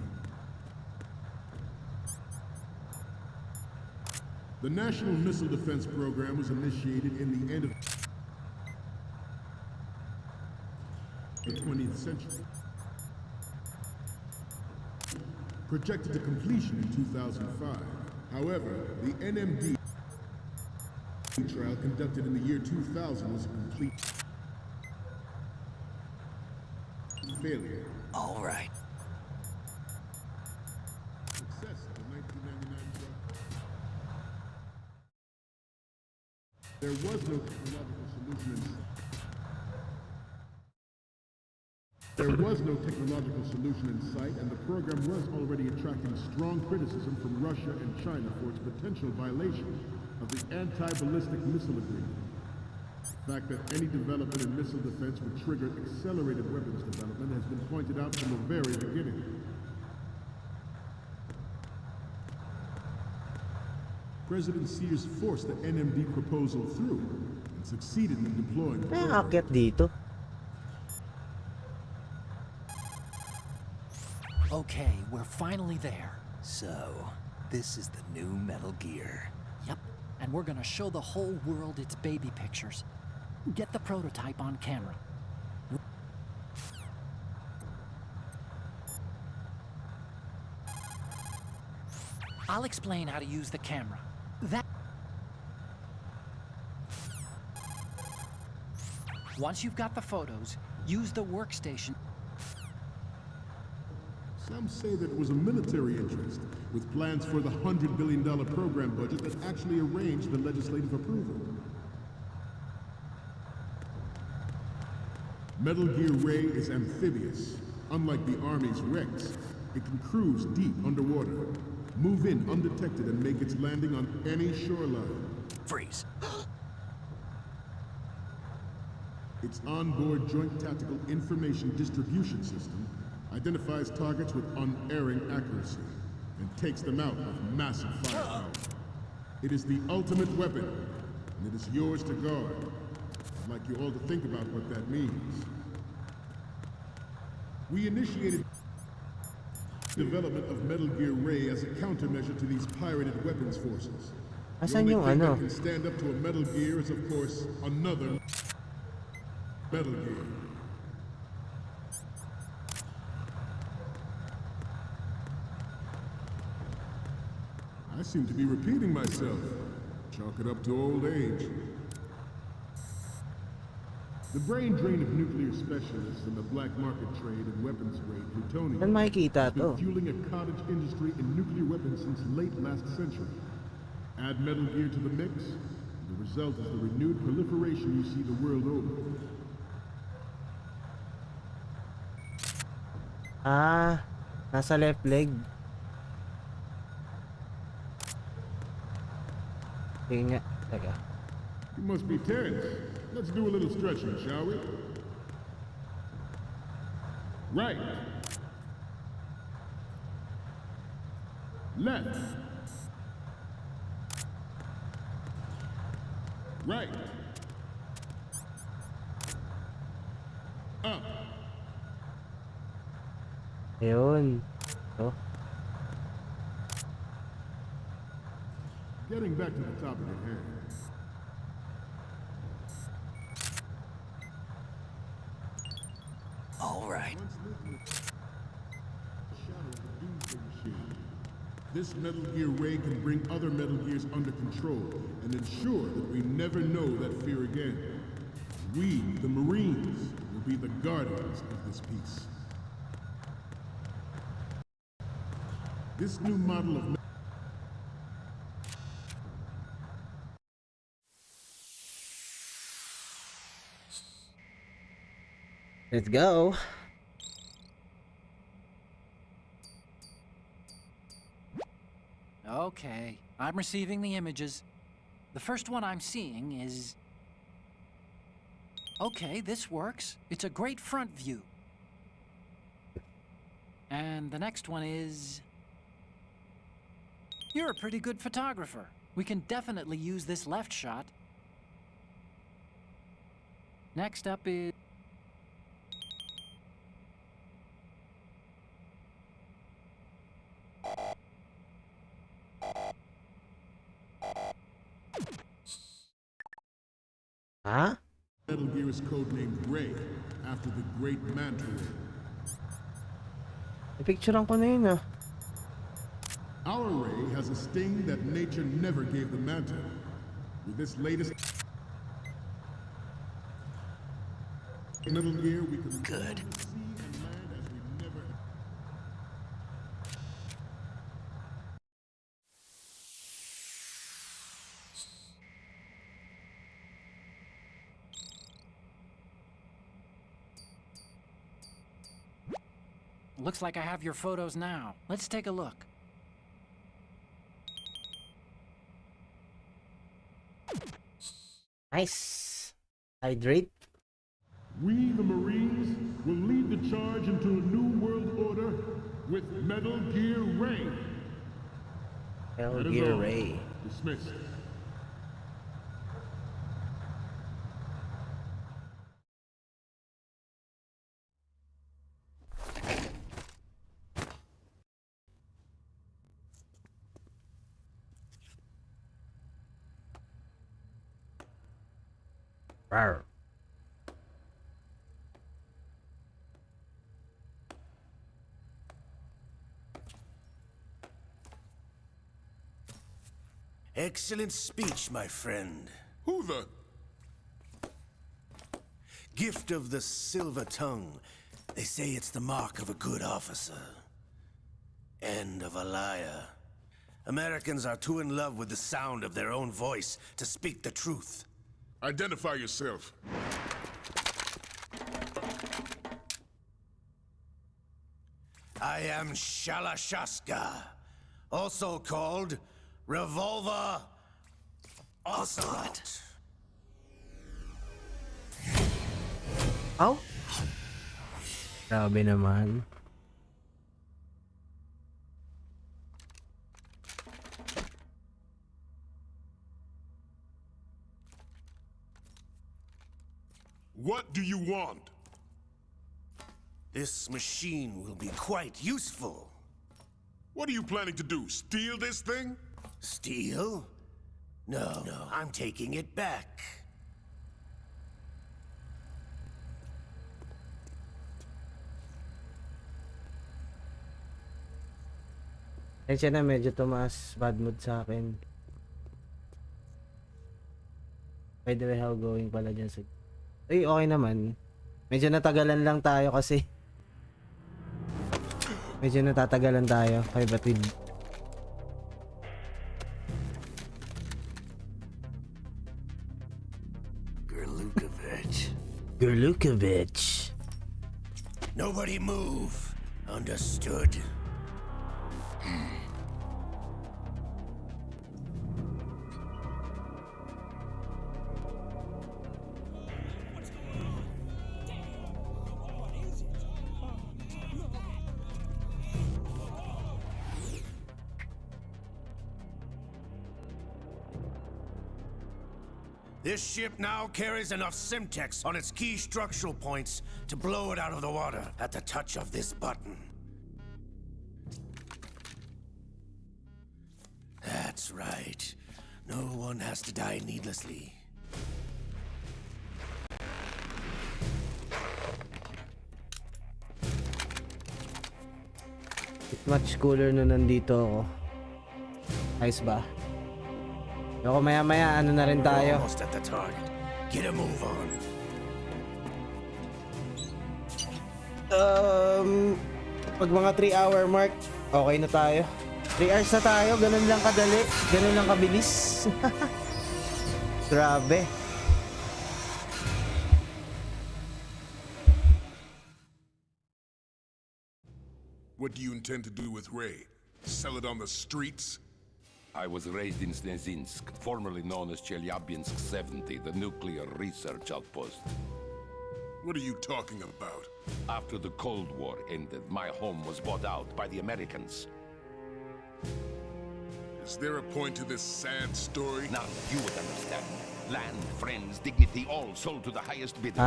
The National Missile Defense Program was initiated in the end of the 20th century. Projected to completion in 2005. However, the NMD trial conducted in the year 2000 was a complete failure. All right. Success of the 1999 trial. There was no technological solution in sight, and the program was already attracting strong criticism from Russia and China for its potential violation of the anti-ballistic missile agreement. The fact that any development in missile defense would trigger accelerated weapons development has been pointed out from the very beginning. President Sears forced the NMD proposal through and succeeded in deploying the program. Aakyat dito. Okay, we're finally there. So, this is the new Metal Gear. Yep, and we're gonna show the whole world its baby pictures. Get the prototype on camera. I'll explain how to use the camera. Once you've got the photos, use the workstation. Some say that it was a military interest, with plans for the $100 billion program budget that actually arranged the legislative approval. Metal Gear Ray is amphibious. Unlike the Army's Rex, it can cruise deep underwater, move in undetected and make its landing on any shoreline. Freeze. Its onboard Joint Tactical Information Distribution System identifies targets with unerring accuracy and takes them out with massive firepower. It is the ultimate weapon, and it is yours to guard. I'd like you all to think about what that means. We initiated development of Metal Gear Ray as a countermeasure to these pirated weapons forces. Asan The yung only thing ano? that can stand up to a Metal Gear is, of course, another Metal Gear. I seem to be repeating myself. Chalk it up to old age. The brain drain of nuclear specialists and the black market trade in weapons grade plutonium Saan makikita has been to? fueling a cottage industry in nuclear weapons since late last century. Add Metal Gear to the mix, and the result is the renewed proliferation you see the world over. Ah, nasa left leg. Sige nga. Teka. You must be tense. Let's do a little stretching, shall we? Right. Left. Right. Up. Ayun. Oh. Getting back to the topic at hand. All right. This Metal Gear Ray can bring other Metal Gears under control and ensure that we never know that fear again. We, the Marines, will be the guardians of this peace. This new model of Let's go. Okay, I'm receiving the images. The first one I'm seeing is... Okay, this works. It's a great front view. And the next one is... You're a pretty good photographer. We can definitely use this left shot. Next up is... Huh? Metal Gear is codenamed Ray, after the great manta ray. Picturean ko na yun ah. Our ray has a sting that nature never gave the manta. With this latest Metal Gear, we can Good. see and land as we never. Looks like I have your photos now. Let's take a look. Nice. Hydrate. We, the Marines, will lead the charge into a new world order with Metal Gear Ray. Metal That is Gear all. Ray. Dismissed. Rawr. Excellent speech, my friend. Who the? Gift of the silver tongue. They say it's the mark of a good officer. And of a liar. Americans are too in love with the sound of their own voice to speak the truth. Identify yourself. I am Shalashaska, also called Revolver Ocelot. Ow. Grabe naman. What do you want? This machine will be quite useful. What are you planning to do? Steal this thing? Steal? No, I'm taking it back. Kaya na medyo tumaas bad mood sa akin. By the way, how going pala dyan sa... Ay, okay naman. Medyo natagalan lang tayo kasi. Medyo natatagalan tayo kay Batid. Gerlukovich. Nobody move. Understood? This ship now carries enough Simtex on its key structural points to blow it out of the water at the touch of this button. That's right. No one has to die needlessly. It's much cooler na nandito ako. Ayos ba? Ako maya-maya, ano na rin tayo. Almost at the target. Get a move on. Pag mga 3-hour mark, okay na tayo. 3 hours na tayo, ganun lang kadali, ganun lang kabilis. Grabe. What do you intend to do with Ray? Sell it on the streets? I was raised in Snezinsk, formerly known as Chelyabinsk 70, the nuclear research outpost. What are you talking about? After the Cold War ended, my home was bought out by the Americans. Is there a point to this sad story? None you would understand. Land, friends, dignity, all sold to the highest bidder.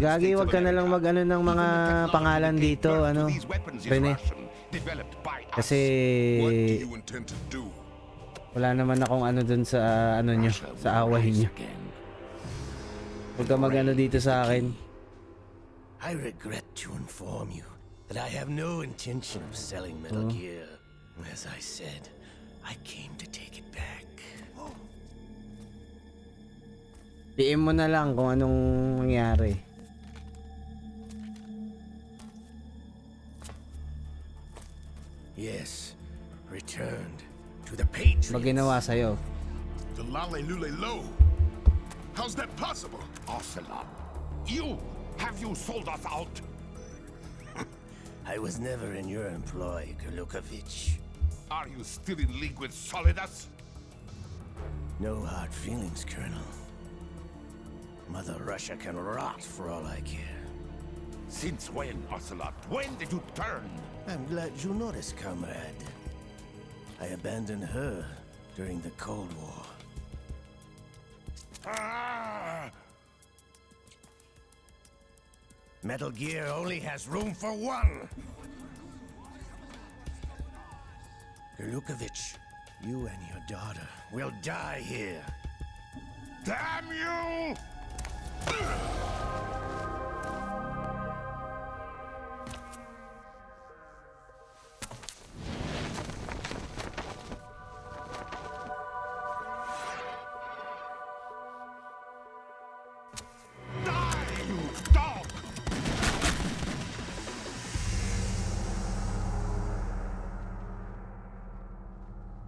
Gagi, wag ka na lang mag-ano ng mga pangalan dito, ano, Rene. Kasi wala naman akong ano dun sa ano nyo, sa awahin nyo. Huwag ka mag-ano dito sa akin. I regret to inform you that I have no intention of selling Metal Gear. As I said, I came to take it back. PM mo na lang kung anong nangyari. Yes, returned to the Patriots. Ano ginawa sa'yo? The Lale Lule Lo. How's that possible? Ocelot, you! Have you sold us out? I was never in your employ, Gerlukovich. Are you still in league with Solidas? No hard feelings, Colonel. Mother Russia can rot for all I care. Since when, Ocelot? When did you turn? I'm glad you noticed, comrade. I abandoned her during the Cold War. Metal Gear only has room for one! Gerlukovich, you and your daughter will die here. Damn you!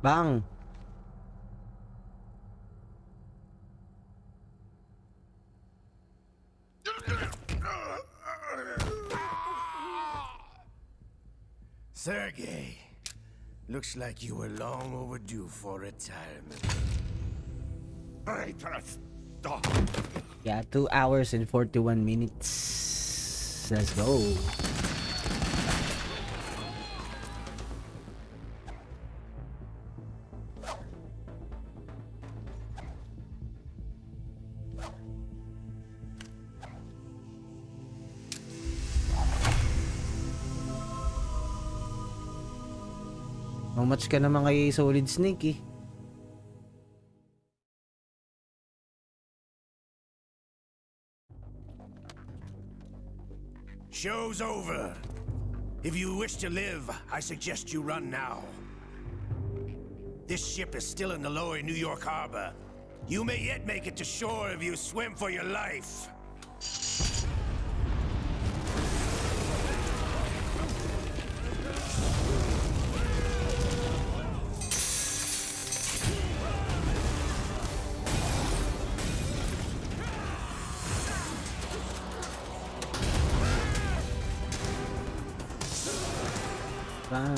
Bang! Sergey, looks like you were long overdue for retirement. Yeah, 2 hours and 41 minutes. Let's go. How much ka naman kay Solid Snake eh? Show's over. If you wish to live, I suggest you run now. This ship is still in the lower New York harbor. You may yet make it to shore if you swim for your life. Bam.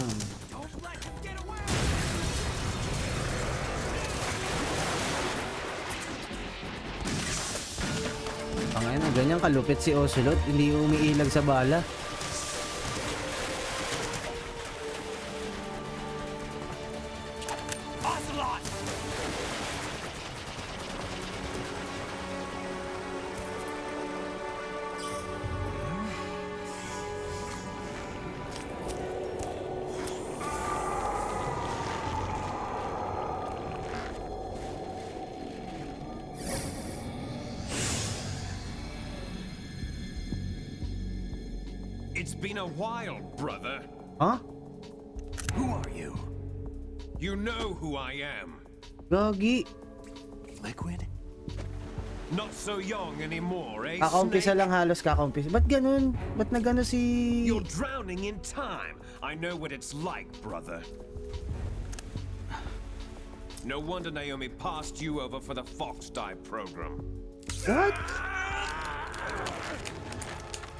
Pangina, ganyan kalupit si Ocelot, hindi umiilag sa bala. It's been a while, brother. Huh? Who are you? You know who I am. Gagi. Liquid? Not so young anymore, eh? Kakaumpisa lang halos kakaumpisa. Ba't ganun? Ba't na gano'n si... You're drowning in time. I know what it's like, brother. No wonder Naomi passed you over for the Fox Die program. What?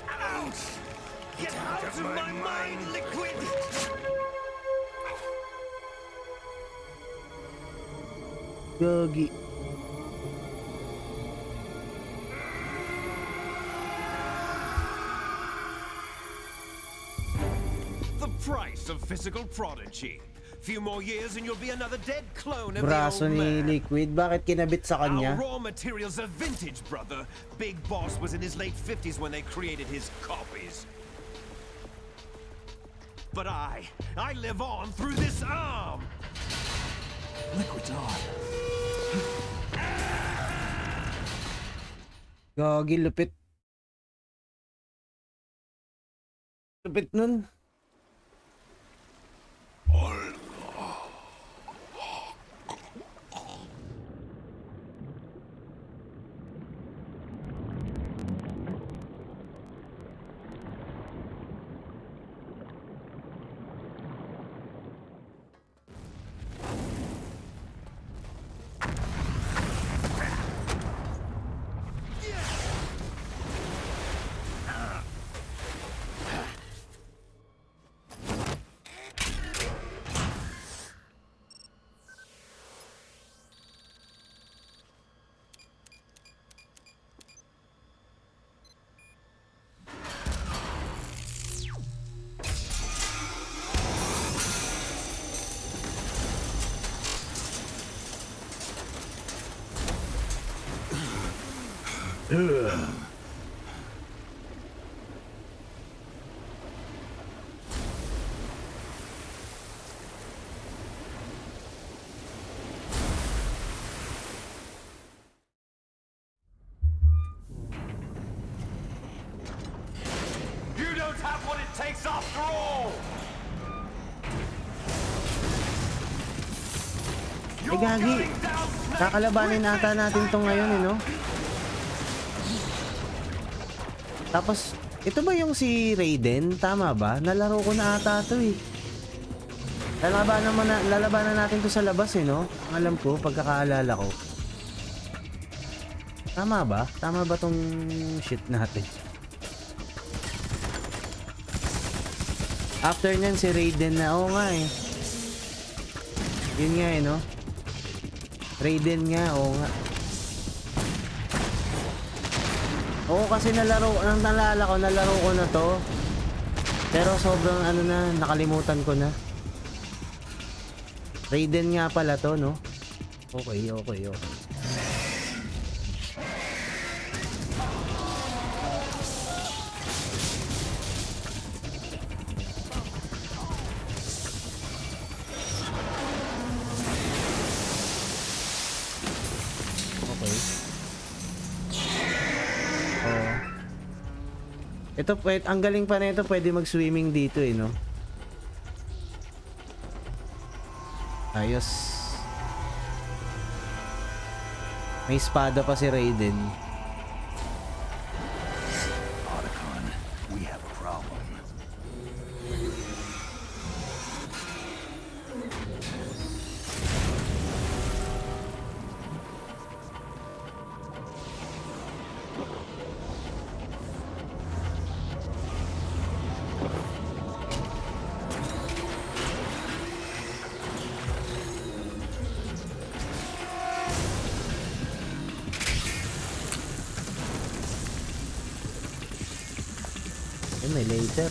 Ouch! Get out of my mind, Liquid! Gagi. The price of physical prodigy. Few more years and you'll be another dead clone of Braso the old ni man. Liquid, bakit kinabit sa kanya? Our raw materials are vintage, brother. Big Boss was in his late 50s when they created his copies. But I live on through this arm. Liquid's on. Gagi, lupit. Lupit nun. You don't have what it takes after all. Eh gagi. Kakalabanin ata natin to ngayon eh, no? Tapos, ito ba yung si Raiden? Tama ba? Nalaro ko na ata to eh. Lalabanan natin to sa labas eh, no? Ang alam ko, pagkakaalala ko. Tama ba? Tama ba tong shit natin? After nyan si Raiden na, oo nga eh. Yun nga eh, no? Raiden nga, oo nga. Oo, kasi nalaro ko na to. Pero sobrang ano na, nakalimutan ko na. Raiden nga pala to, no? Okay. Ito, ang galing pa na ito, pwede mag-swimming dito eh, no? Ayos. May espada pa si Raiden. Otacon, we have a problem. Ay, may laser.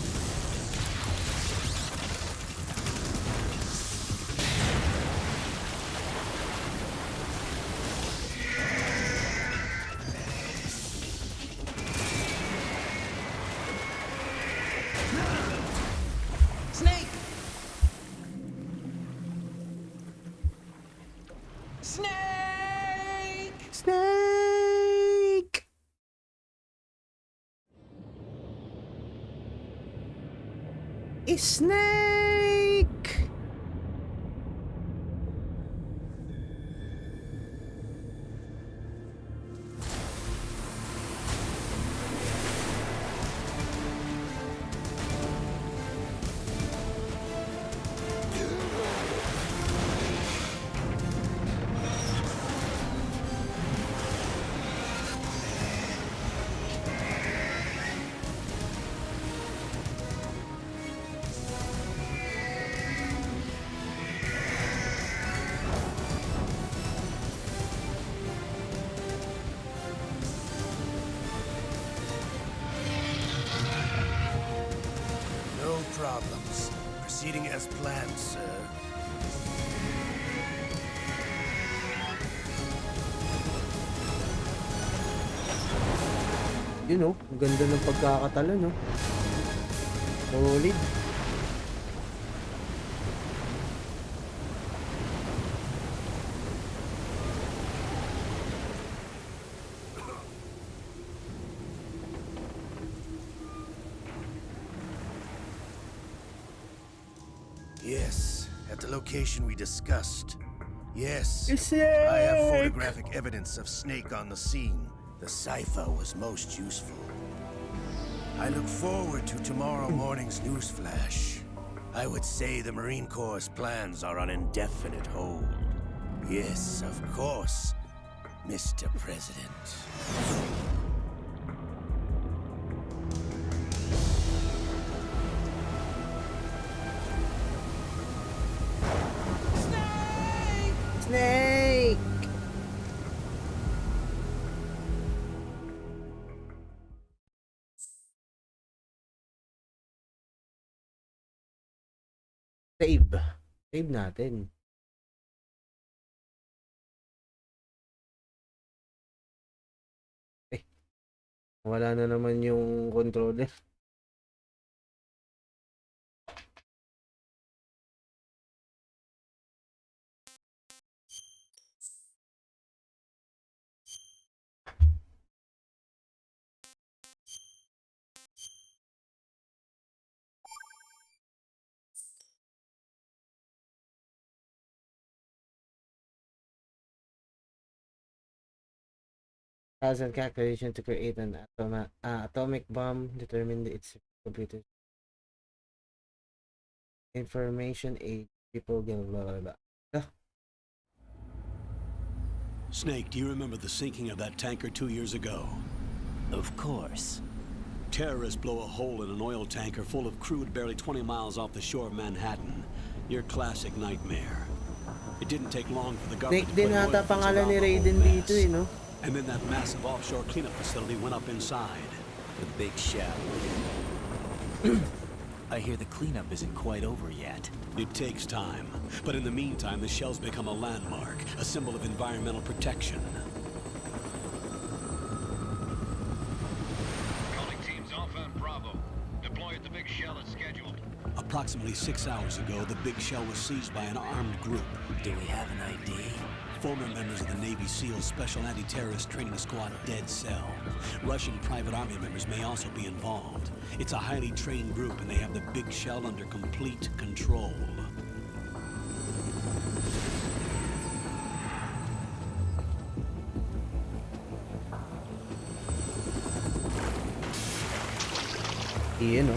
Snake! Snake! Snake! A snake! No problems. Proceeding as planned, sir. Yun oh, ang ganda ng pagkakatalo, no? Solid. Yes, at the location we discussed. Yes, Snake! I have photographic evidence of Snake on the scene. The cipher was most useful. I look forward to tomorrow morning's newsflash. I would say the Marine Corps' plans are on indefinite hold. Yes, of course, Mr. President. Snake! Save. Save natin. Eh, wala na naman yung controller. Thousand calculation to create an atomic bomb. Determine its computer information age. People get blah blah blah. Snake, do you remember the sinking of that tanker 2 years ago? Of course. Terrorists blow a hole in an oil tanker full of crude barely 20 miles off the shore of Manhattan. Your classic nightmare. It didn't take long for the government Snake din ata pangalan ni Raiden dito eh, no? And then that massive offshore cleanup facility went up inside. The big shell. I hear the cleanup isn't quite over yet. It takes time. But in the meantime, the shell's become a landmark, a symbol of environmental protection. Calling teams Alpha and Bravo. Deploy at the big shell as scheduled. Approximately 6 hours ago, the big shell was seized by an armed group. Do we have an ID? Former members of the Navy SEALs Special Anti-Terrorist Training Squad Dead Cell. Russian private army members may also be involved. It's a highly trained group and they have the big shell under complete control. Iyon, no?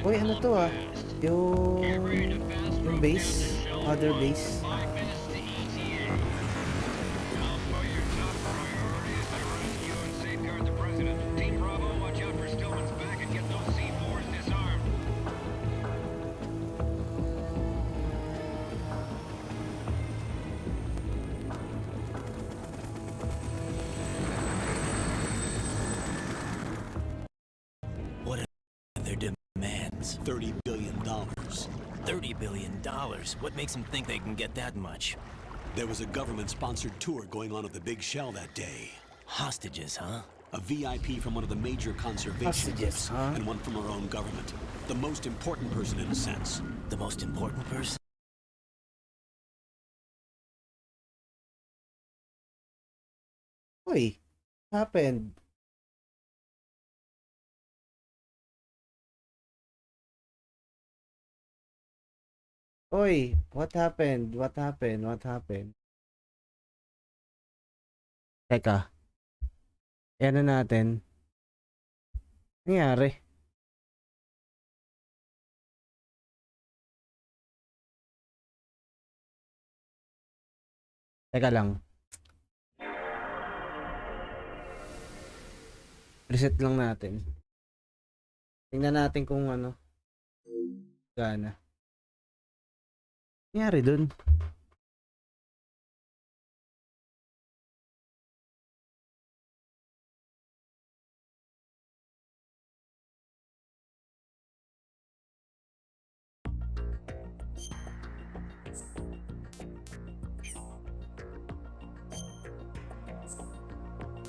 Uy, ano to ah? Yung base? Other base? What are their demands? $30 billion. $30 billion? What makes them think they can get that much? There was a government-sponsored tour going on at the Big Shell that day. Hostages, huh? A VIP from one of the major conservation Hostages, groups, huh? and one from our own government. The most important person in a sense. The most important person? Uy, happened? Uy, what happened? What happened? What happened? Teka. Yan na natin. Nangyari? Teka lang. Reset lang natin. Tingnan natin kung ano. Gana. Nangyari dun?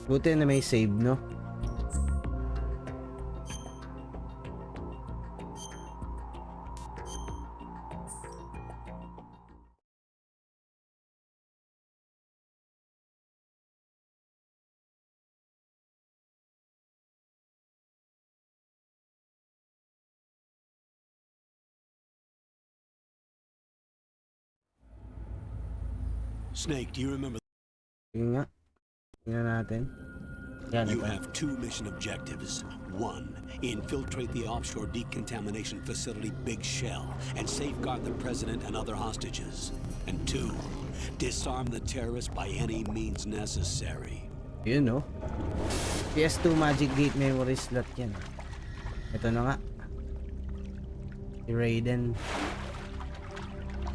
Buti na may save, no? Snake, do you remember? Yun nga. Tingnan natin. Yan, You ito. have two mission objectives. One, infiltrate the offshore decontamination facility Big Shell and safeguard the president and other hostages. And two, disarm the terrorists by any means necessary. Yun, no? PS2 Magic Gate Memory Slot yan. Ito na nga. Si Raiden.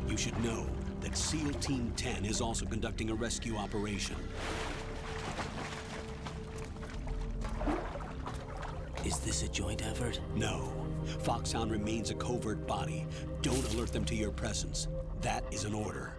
You should know that SEAL Team 10 is also conducting a rescue operation. Is this a joint effort? No. Foxhound remains a covert body. Don't alert them to your presence. That is an order.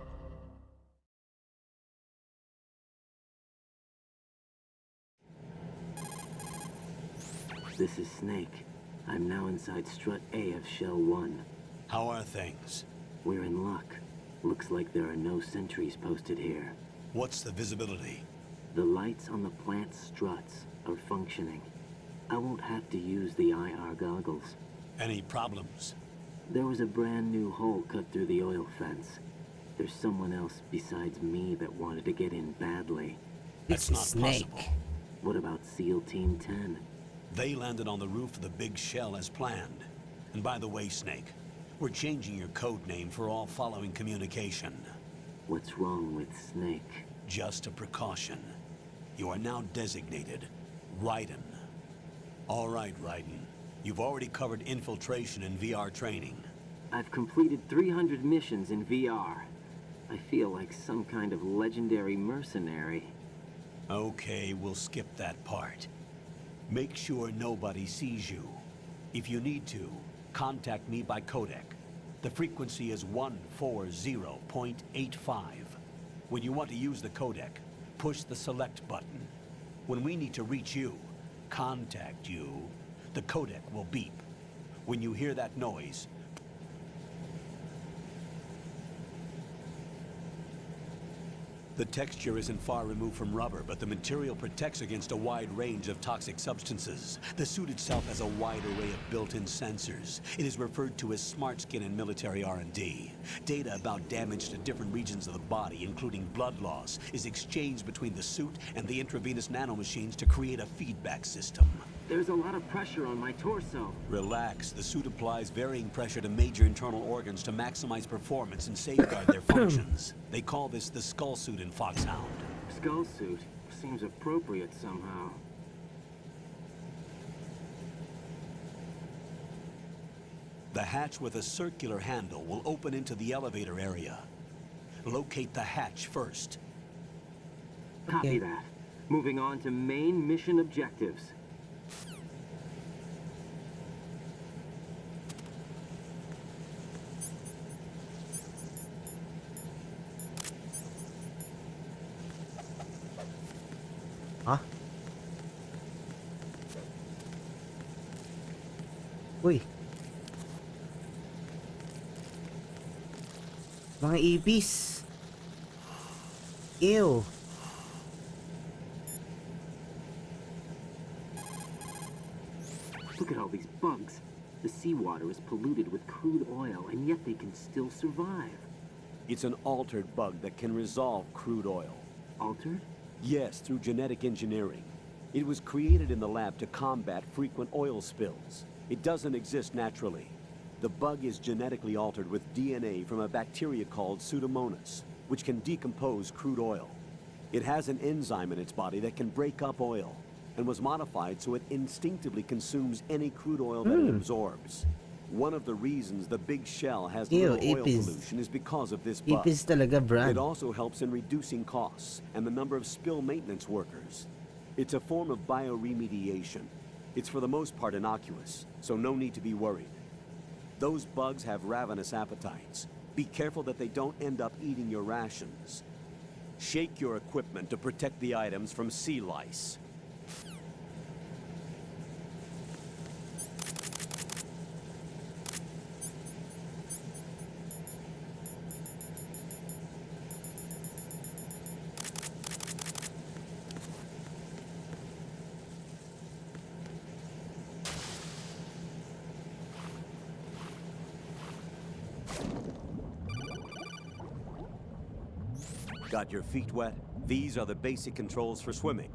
This is Snake. I'm now inside Strut A of Shell 1. How are things? We're in luck. Looks like there are no sentries posted here. What's the visibility? The lights on the plant's struts are functioning. I won't have to use the IR goggles. Any problems? There was a brand new hole cut through the oil fence. There's someone else besides me that wanted to get in badly. That's not possible. What about SEAL Team 10? They landed on the roof of the Big Shell as planned. And by the way, Snake, we're changing your code name for all following communication. What's wrong with Snake? Just a precaution. You are now designated Raiden. All right, Raiden. You've already covered infiltration and VR training. I've completed 300 missions in VR. I feel like some kind of legendary mercenary. Okay, we'll skip that part. Make sure nobody sees you. If you need to, contact me by codec. The frequency is 140.85. When you want to use the codec, push the select button. When we need to reach you, contact you, the codec will beep. When you hear that noise, The texture isn't far removed from rubber, but the material protects against a wide range of toxic substances. The suit itself has a wide array of built-in sensors. It is referred to as smart skin in military R&D. Data about damage to different regions of the body, including blood loss, is exchanged between the suit and the intravenous nanomachines to create a feedback system. There's a lot of pressure on my torso. Relax. The suit applies varying pressure to major internal organs to maximize performance and safeguard their functions. They call this the skull suit in Foxhound. Skull suit seems appropriate somehow. The hatch with a circular handle will open into the elevator area. Locate the hatch first. Copy that. Moving on to main mission objectives. Ha? Uy. Mga ipis. Ew. Look at all these bugs. The seawater is polluted with crude oil, and yet they can still survive. It's an altered bug that can resolve crude oil. Altered? Yes, through genetic engineering. It was created in the lab to combat frequent oil spills. It doesn't exist naturally. The bug is genetically altered with DNA from a bacteria called Pseudomonas, which can decompose crude oil. It has an enzyme in its body that can break up oil, and was modified so it instinctively consumes any crude oil that it absorbs. One of the reasons the big shell has little oil pollution is because of this bug. Ipis talaga, Brad. It also helps in reducing costs and the number of spill maintenance workers. It's a form of bioremediation. It's for the most part innocuous, so no need to be worried. Those bugs have ravenous appetites. Be careful that they don't end up eating your rations. Shake your equipment to protect the items from sea lice. Got your feet wet? These are the basic controls for swimming.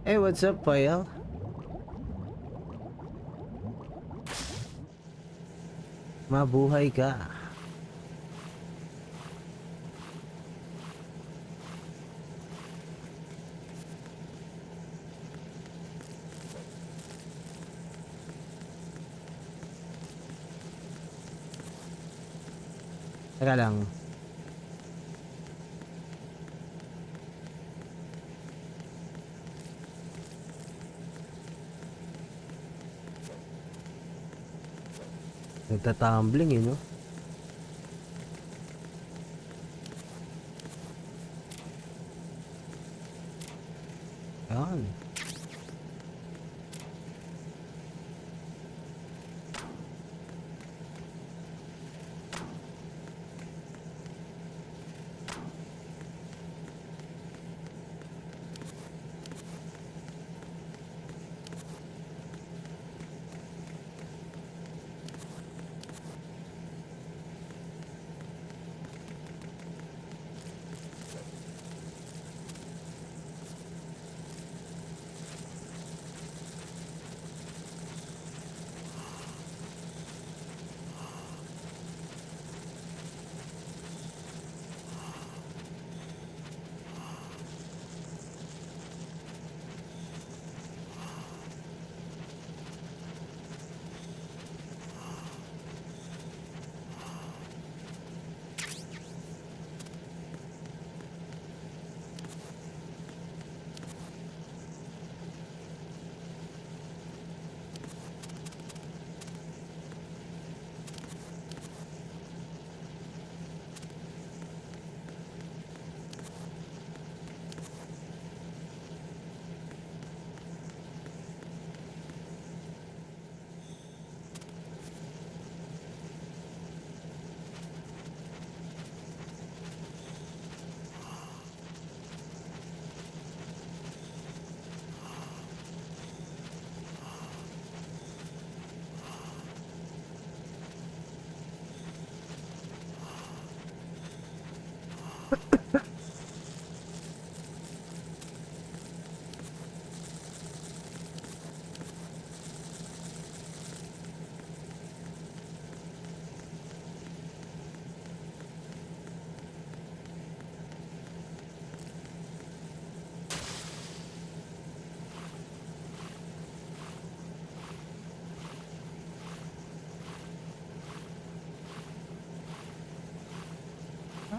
Hey, what's up, Payal? Mabuhay ka. Teka lang. Nagtatumbling eh, no? Yan.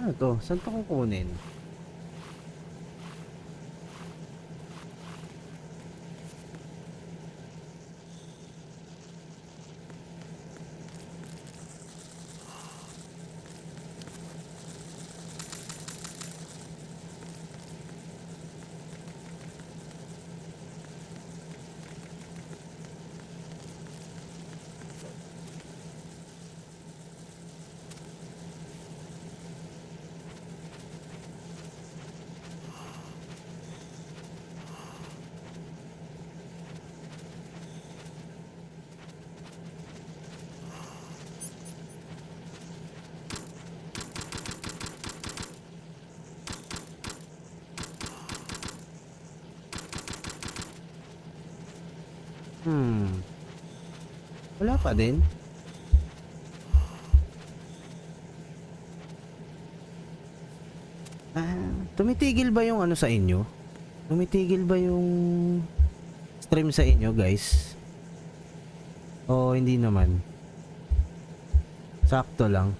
Ano to? Saan to kukunin? Wala pa din. Tumitigil ba yung ano sa inyo? Tumitigil ba yung stream sa inyo, guys? O hindi naman? Sakto lang.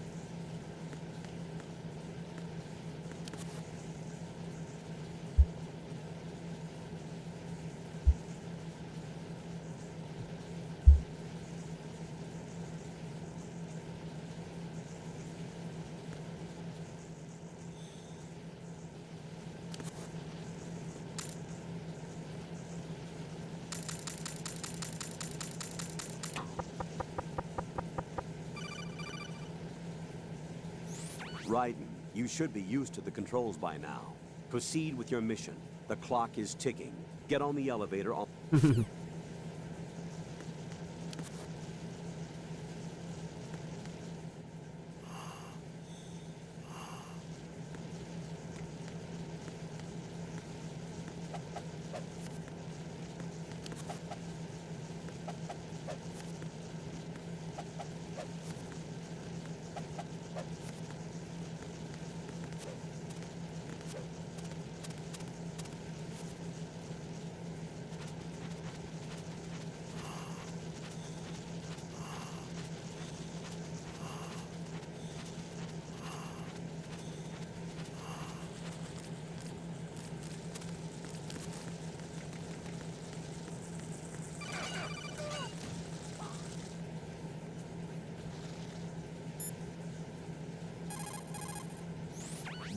Raiden, you should be used to the controls by now. Proceed with your mission. The clock is ticking. Get on the elevator.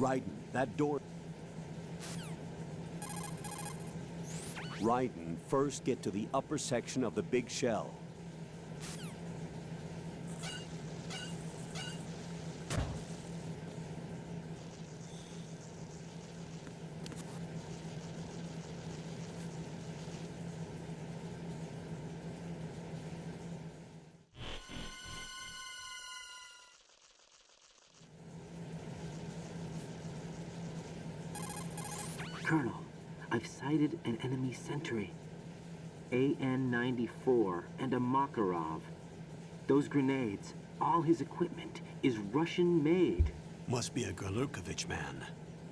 Raiden, that door... Raiden, first get to the upper section of the big shell. Colonel, I've sighted an enemy sentry. AN-94 and a Makarov. Those grenades, all his equipment, is Russian-made. Must be a Gorlukovich man.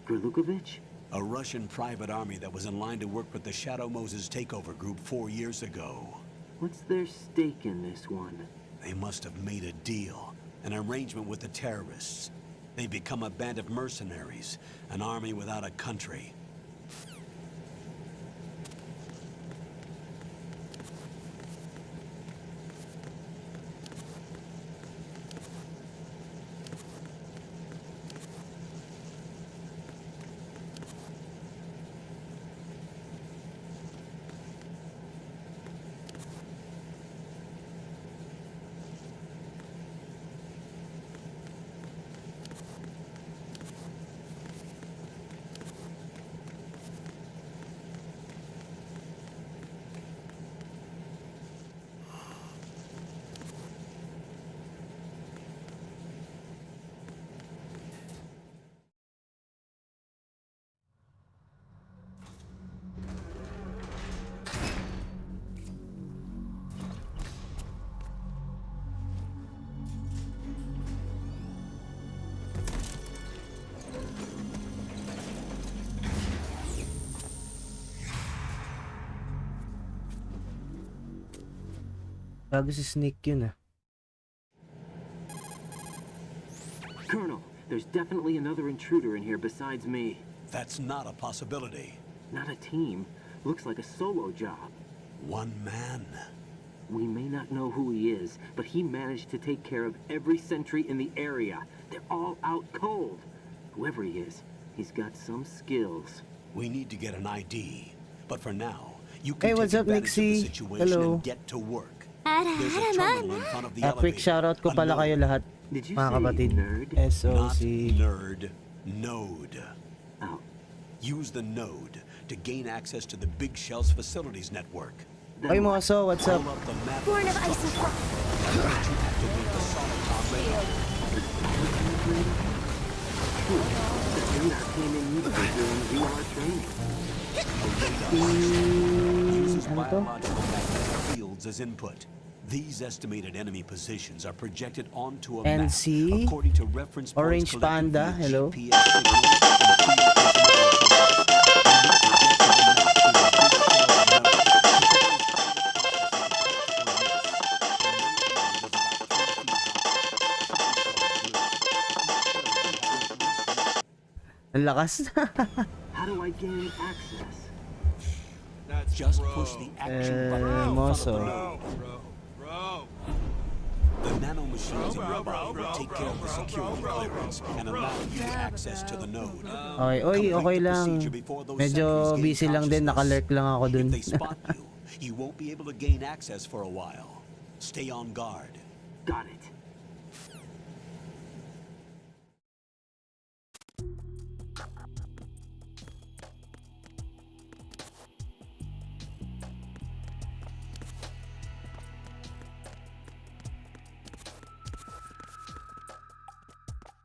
Gorlukovich? A Russian private army that was in line to work with the Shadow Moses takeover group 4 years ago. What's their stake in this one? They must have made a deal, an arrangement with the terrorists. They become a band of mercenaries, an army without a country. Bago si Snake yun ah. Colonel, there's There's definitely another intruder in here besides me. That's not a possibility. Not a team. Looks like a solo job. One man. We may not know who he is, but he managed to take care of every sentry in the area. They're all out cold. Whoever he is, he's got some skills. We need to get an ID. But for now, you Hey, can what's take up, advantage of the Nixie? situation Hello. and get to work. There's a terminal in front of the Quick elevator. shoutout ko pala kayo lahat. Did you Mga say kapatid. nerd? SOC. Not nerd, node. Oh. Use the node to gain access to the Big Shell's facilities network. Oy, Moso, what's up? Pull up the map Born of ice and frost. and let you activate the Soliton radar. The radar came in useful during VR training. Uses biological magnetic fields as input. These estimated enemy positions are projected onto a map NC, according to reference points Orange collected Panda, via hello. GPS signals and field Ang lakas. How do I gain access? Just push the action button in front of the Moso. node. The nanomachines in your body will take care of the security clearance and allow you access to the node. Okay, oy, okay lang. Medyo busy lang din, nakalurk lang ako dun. If they spot you, you won't be able to gain access for a while. Stay on guard. Got it.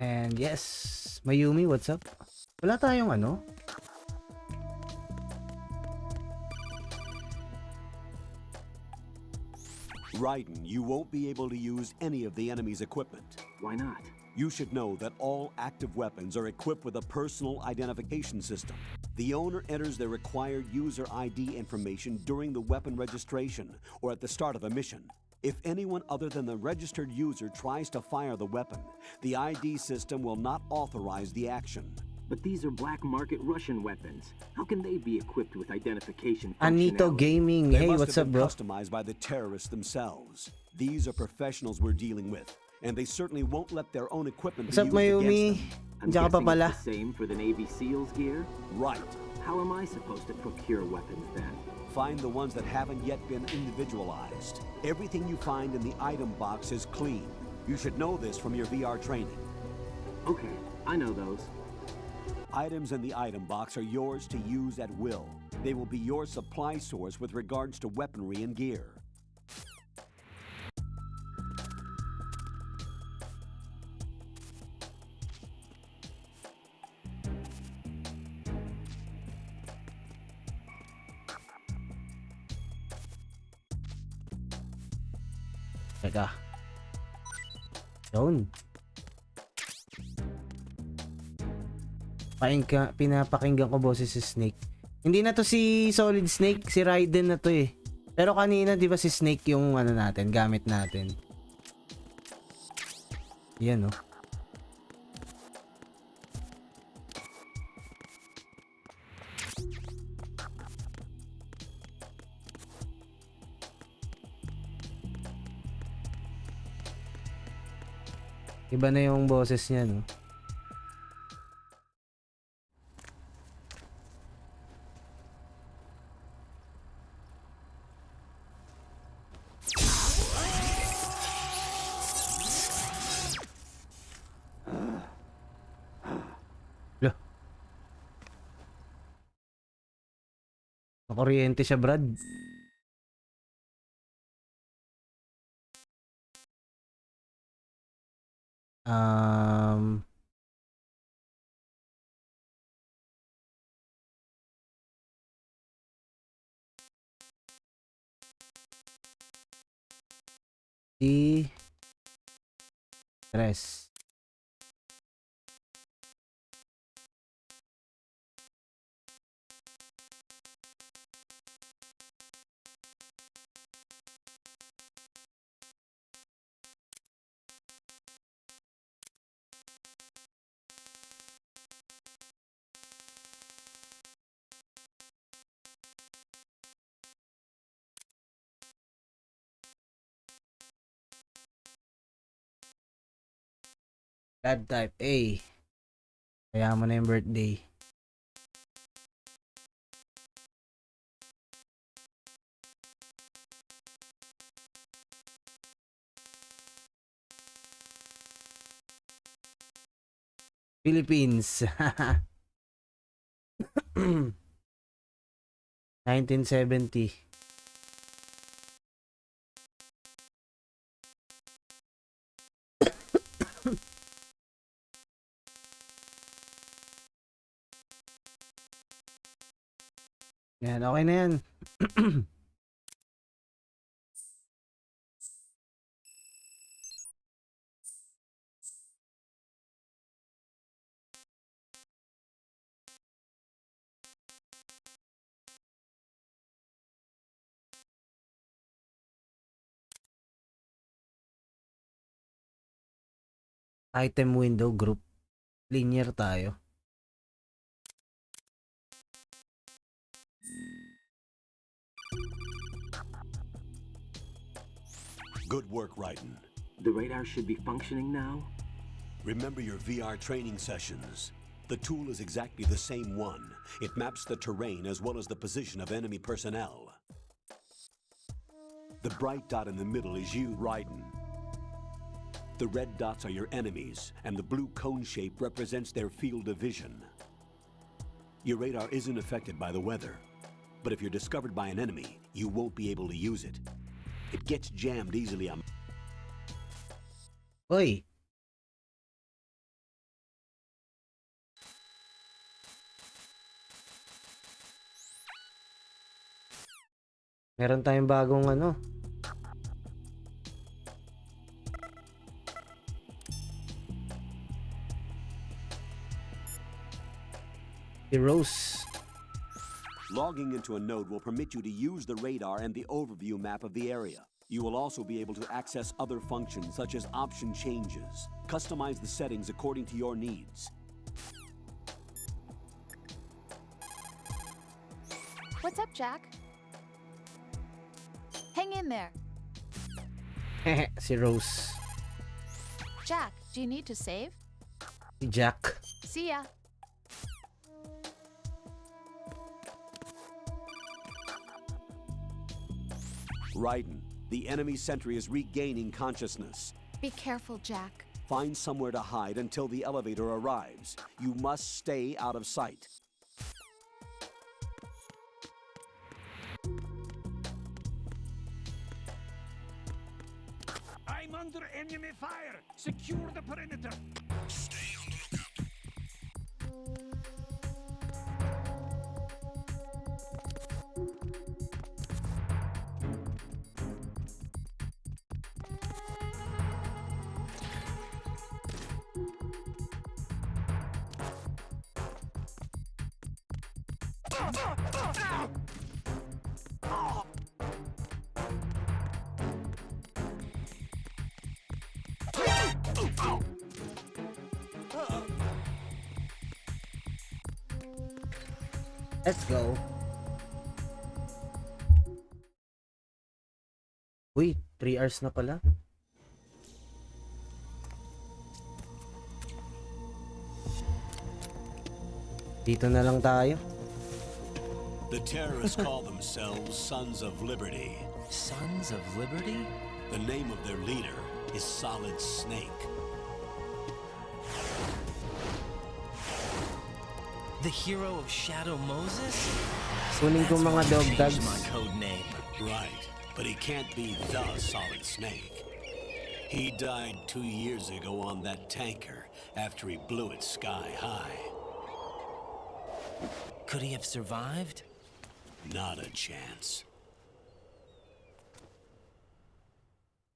And yes, Mayumi, what's up? Wala tayong ano? Raiden, you won't be able to use any of the enemy's equipment. Why not? You should know that all active weapons are equipped with a personal identification system. The owner enters their required user ID information during the weapon registration or at the start of a mission. If anyone other than the registered user tries to fire the weapon, the ID system will not authorize the action. But these are black market Russian weapons. How can they be equipped with identification Anito functionality? Gaming. They Hey, must what's have up, been bro? customized by the terrorists themselves. These are professionals we're dealing with, and they certainly won't let their own equipment What's be up, used against Mayumi? them. I'm Diyan ka pa guessing pala. it's the same for the Navy SEALs gear? Right. How am I supposed to procure weapons then? Find the ones that haven't yet been individualized. Everything you find in the item box is clean. You should know this from your VR training. Okay, I know those. Items in the item box are yours to use at will. They will be your supply source with regards to weaponry and gear. Teka. Yun. Pinapakinggan ko boses si Snake. Hindi na to si Solid Snake, si Raiden na to eh. Pero kanina di ba si Snake yung ano natin, gamit natin. Yan oh. Iba na yung boses niya, no? Lah. Nakuryente siya, Brad. Um, si Tres. Blood type A. Kaya mo na yung birthday. Philippines. 1970. Yan, okay na yan. Item window group. Linear tayo. Good work, Raiden. The radar should be functioning now. Remember your VR training sessions. The tool is exactly the same one. It maps the terrain as well as the position of enemy personnel. The bright dot in the middle is you, Raiden. The red dots are your enemies, and the blue cone shape represents their field of vision. Your radar isn't affected by the weather, but if you're discovered by an enemy, you won't be able to use it. It gets jammed easily on... Oy! Meron tayong bagong ano. Heroes. Logging into a node will permit you to use the radar and the overview map of the area. You will also be able to access other functions such as option changes. Customize the settings according to your needs. What's up, Jack? Hang in there. Si Rose. Jack, do you need to save? Si Jack. See ya. Raiden, the enemy sentry is regaining consciousness. Be careful, Jack. Find somewhere to hide until the elevator arrives. You must stay out of sight. I'm under enemy fire. Secure the perimeter. Stay on the lookout. Let's go. Uy, 3 hours na pala. Dito na lang tayo. The terrorists call themselves Sons of Liberty. Sons of Liberty? The name of their leader is Solid Snake. The hero of Shadow Moses? Kunin ko mga dog tags. My code name. Right, but he can't be the Solid Snake. He died 2 years ago on that tanker after he blew it sky high. Could he have survived? Not a chance.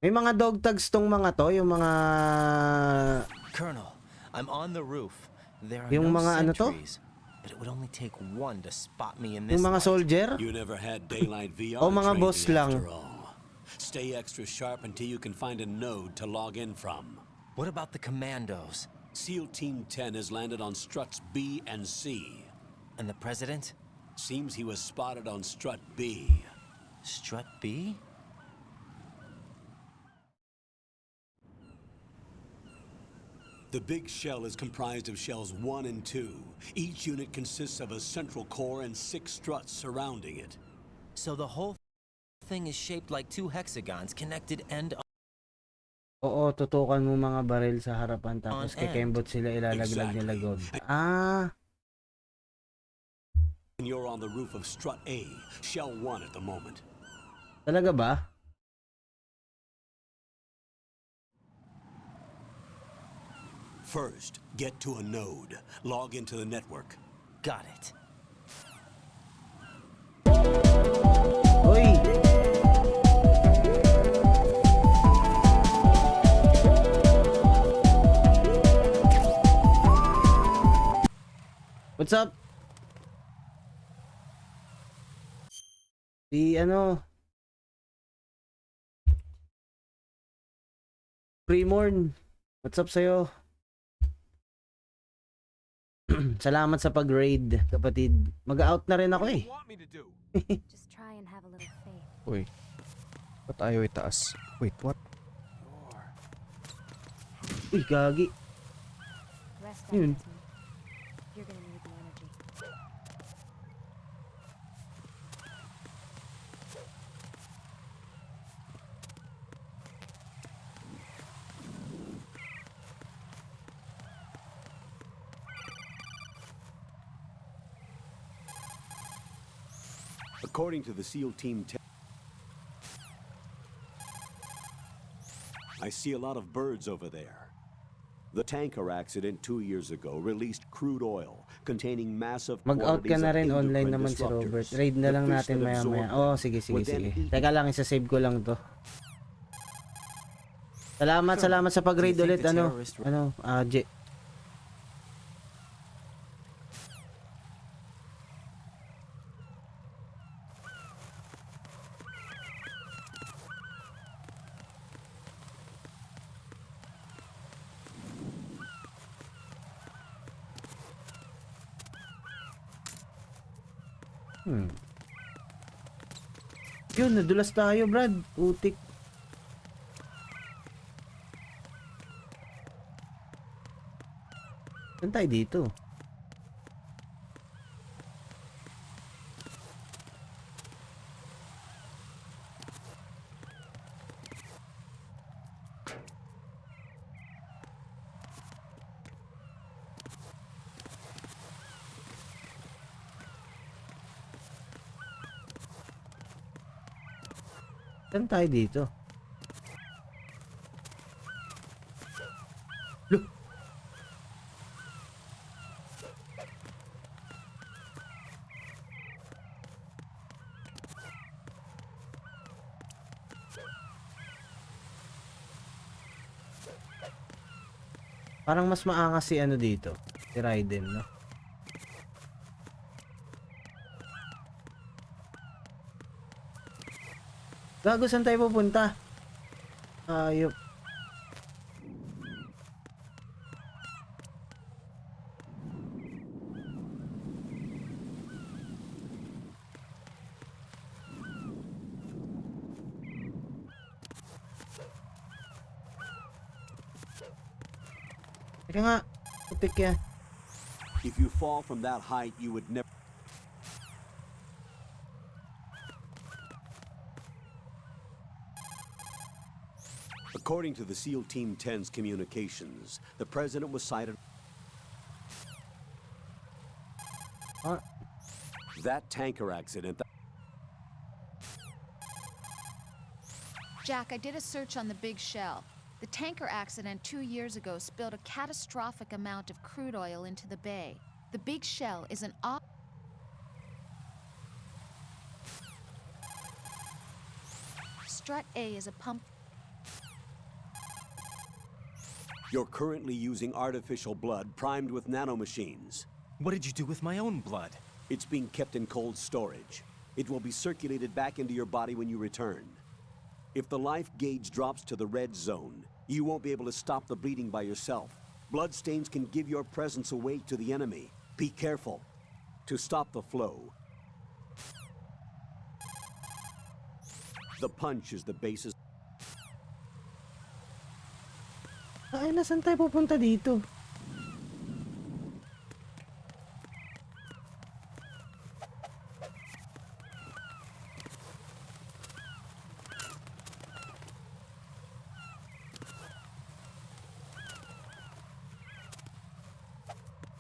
May mga dog tags tong mga to, yung mga... Colonel, I'm on the roof. There are Yung no mga ano to? sentries, but it would only take one to spot me in this Yung mga light. soldier? You never had daylight VR O mga training boss lang. after all. Stay extra sharp until you can find a node to log in from. What about the commandos? SEAL Team 10 has landed on struts B and C. And the president? Seems he was spotted on strut B. Strut B? The big shell is comprised of shells 1 and 2. Each unit consists of a central core and 6 struts surrounding it. So the whole thing is shaped like 2 hexagons connected end on. Oo, tutukan mo mga baril sa harapan tapos kikembot sila, ilalaglag nila gold. Ah! You're on the roof of strut A, shell 1 at the moment. Talaga ba? First, get to a node. Log into the network. Got it. Hoy! What's up? Pre-morn. What's up sa'yo? Salamat sa pag-raid, kapatid. Mag-out na rin ako eh. Just try and have a little faith. Uy. Ba't ayaw itaas? Wait, what? Uy, gagi. Rest Yun. up, you're gonna need the energy. According to the SEAL Team 10, I see a lot of birds over there. The tanker accident 2 years ago released crude oil containing massive Mag-out ka quantities na of rin, online endocrine naman si Robert. disruptors. Raid na The lang fish natin that maya-maya. absorb Oh, them sige. would then eat Teka lang, isa-save ko lang to. Salamat sa pag-raid ulit. J. Yun, nadulas tayo, Brad. Putik. Saan tayo dito? Saan tayo dito? Look! Parang mas maangas si ano dito, si Raiden, no? Gago, saan tayo pupunta? Ayop. Teka nga, putik yan. If you fall from that height, you would never. According to the SEAL Team 10's communications, the president was cited. That tanker accident. Jack, I did a search on the Big Shell. The tanker accident 2 years ago spilled a catastrophic amount of crude oil into the bay. The Big Shell is an Strut A is a pump. You're currently using artificial blood primed with nanomachines. What did you do with my own blood? It's being kept in cold storage. It will be circulated back into your body when you return. If the life gauge drops to the red zone, you won't be able to stop the bleeding by yourself. Bloodstains can give your presence away to the enemy. Be careful. To stop the flow, the punch is the basis. Ay, nasan tayo pupunta dito?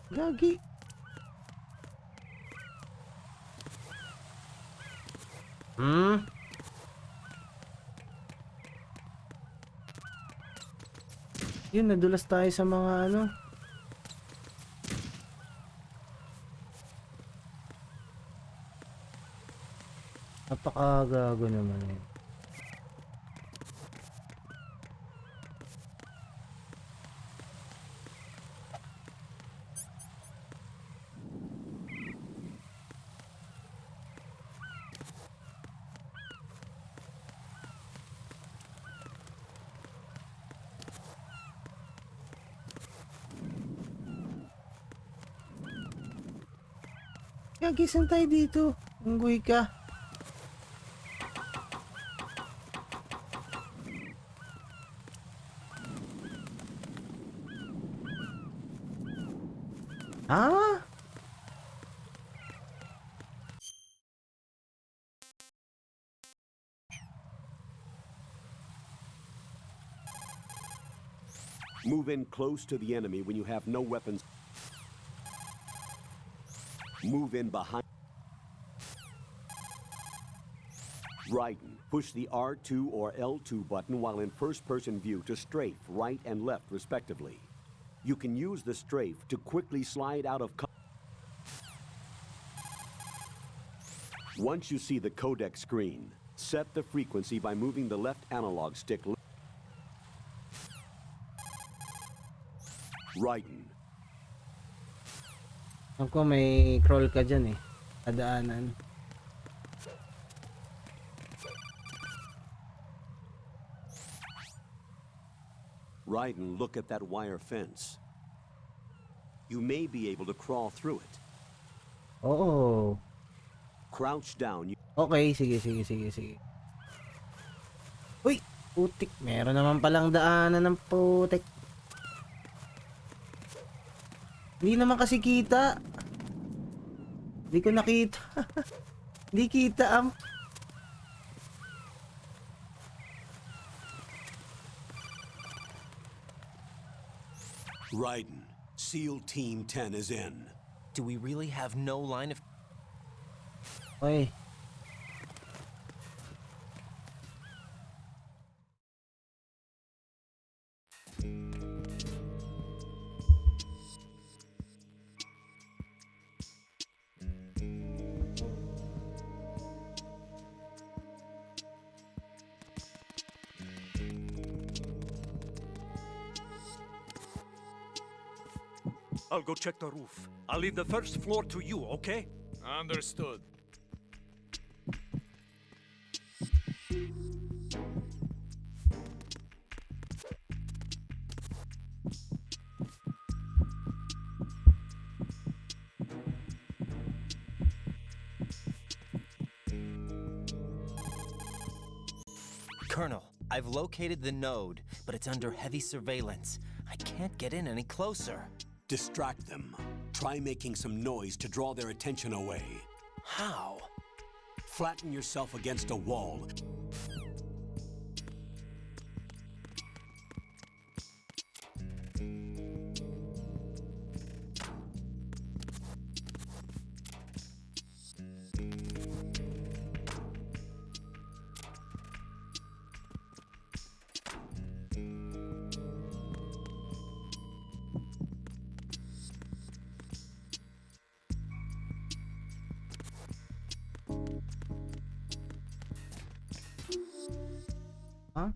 Gagi. Yun, nadulas tayo sa mga ano. Napakagago naman yun. Gagisan tayo dito. Unggoy ka. Ah? Move in close to the enemy when you have no weapons. Move in behind. Raiden, push the R2 or L2 button while in first-person view to strafe right and left, respectively. You can use the strafe to quickly slide out of cover. Once you see the codec screen, set the frequency by moving the left analog stick. Raiden. Ako may crawl ka dyan eh. Kadaanan. Raiden, look at that wire fence. You may be able to crawl through it. Oo. Crouch down. Okay, sige. Uy, putik. Meron naman palang daanan ng putik. Hindi naman kasi kita. Hindi ko nakita. Hindi kita Raiden, SEAL Team 10 is in. Do we really have no line of... Oy. I'll go check the roof. I'll leave the first floor to you, okay? Understood. Colonel, I've located the node, but it's under heavy surveillance. I can't get in any closer. Distract them. Try making some noise to draw their attention away. How? Flatten yourself against a wall. Huh?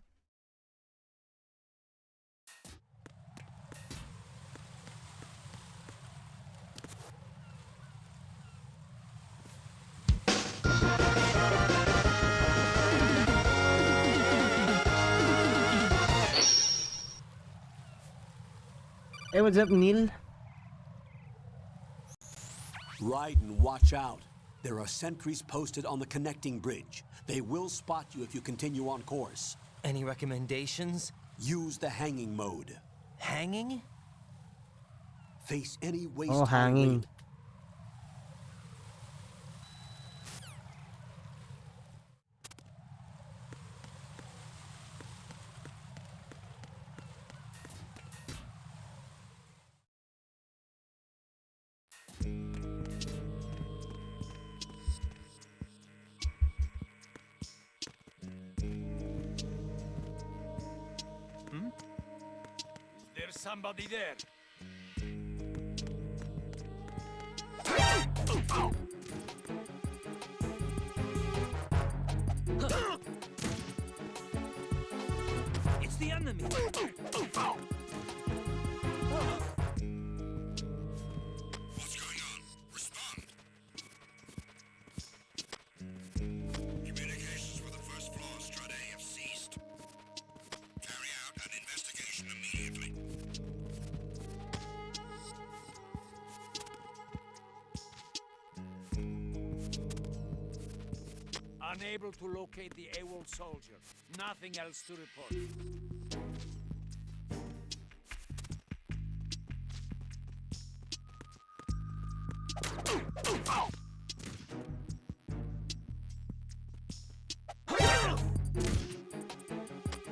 Hey, what's up, Neil? Raiden, watch out. There are sentries posted on the connecting bridge. They will spot you if you continue on course. Any recommendations? Use the hanging mode. Hanging? Face any Oh, waist-high hanging. ring. There's somebody there. It's the enemy. What's going on? Respond. Communications with the first floor Strade have ceased. Carry out an investigation immediately. Unable to locate the AWOL soldier. Nothing else to report.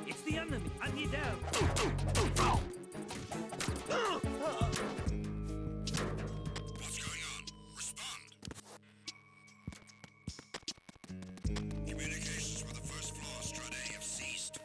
It's the enemy. I need help. What's going on? Respond. Communications with the first floor Strade have ceased.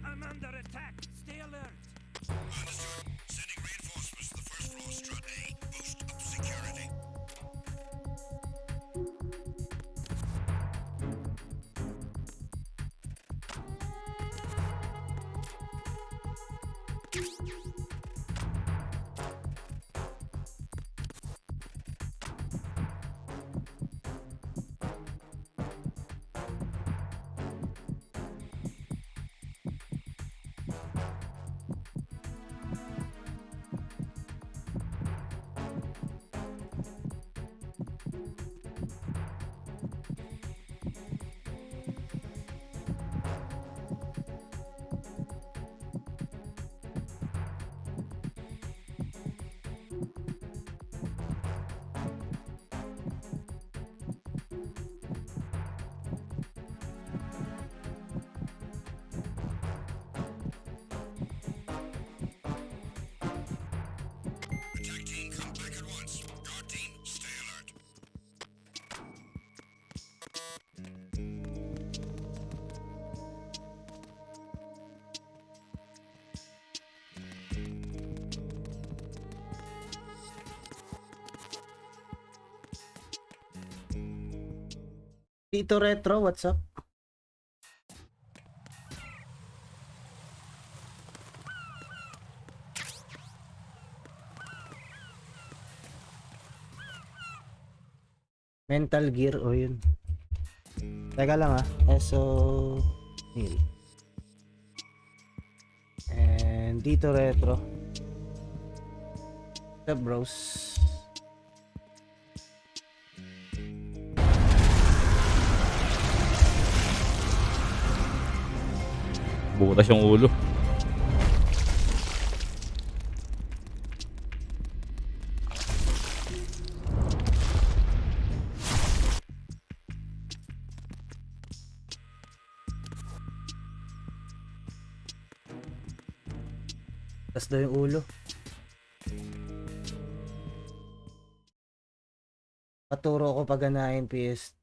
I'm under attack. Stay alert. Understood. Sending reinforcements to the first floor Strade. Boost up security. Attack team, come back at once. Guard team, stay alert. Tito Retro, what's up? Mental Gear, o yun. Teka lang SO Neil. And Tito Retro. What's up, bros? Butas yung ulo. Tas daw yung ulo. Paturo ko paganahin PS.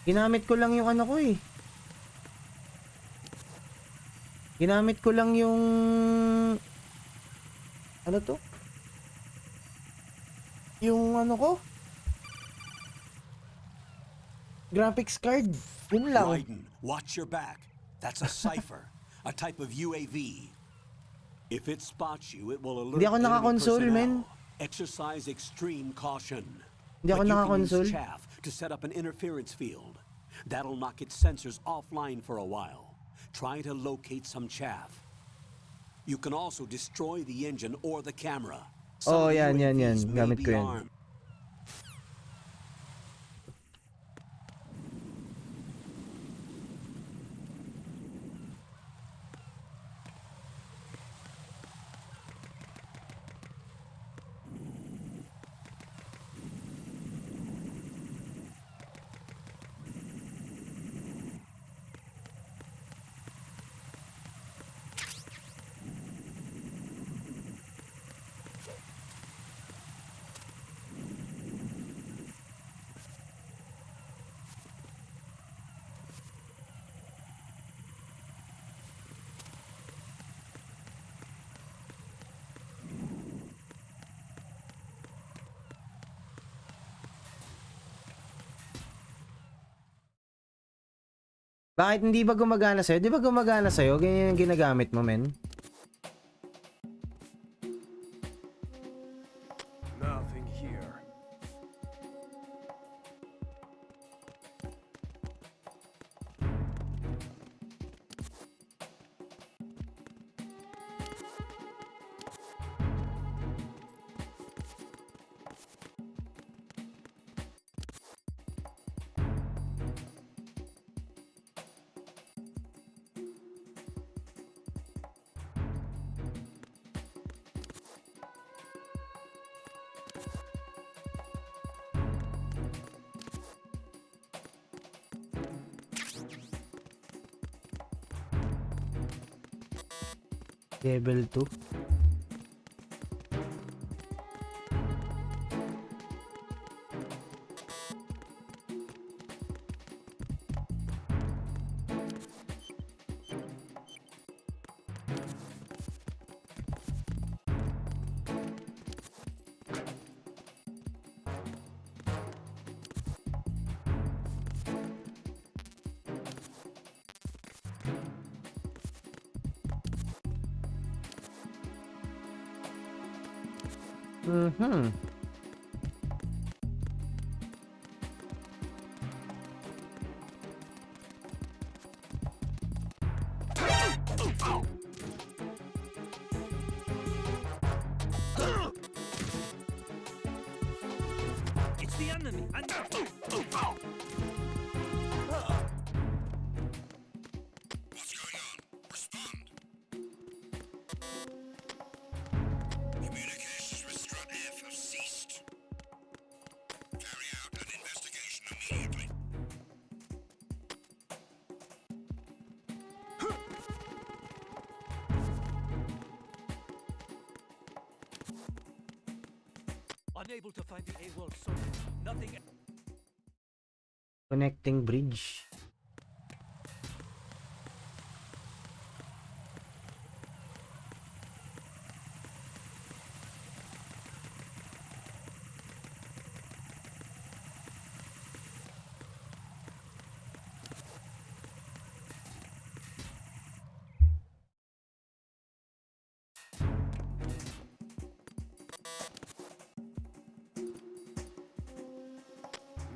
Ginamit ko lang yung ano ko eh. Ginamit ko lang yung ano to? Yung ano ko? Graphics card. Yun lang. Raiden, watch your back. That's a cipher, a type of UAV. If it spots you, it will alert Hindi ako enemy naka-console, personnel. men. Exercise extreme caution. Hindi ako But you can naka-console. use chaff to set up an interference field. That'll knock its sensors offline for a while. Try to locate some chaff. You can also destroy the engine or the camera. Oh, Some yan. UAVs may Gamit be ko yan. armed. Bakit hindi ba gumagana sa'yo? Di ba gumagana sa'yo? Ganyan yung ginagamit mo, men. Nothing here. Level 2. Mhm. It's the enemy. What's going on? Respond. Communications with Strut F have ceased. Carry out an investigation immediately. Unable to find the AWOL circuit. Nothing. Connecting bridge.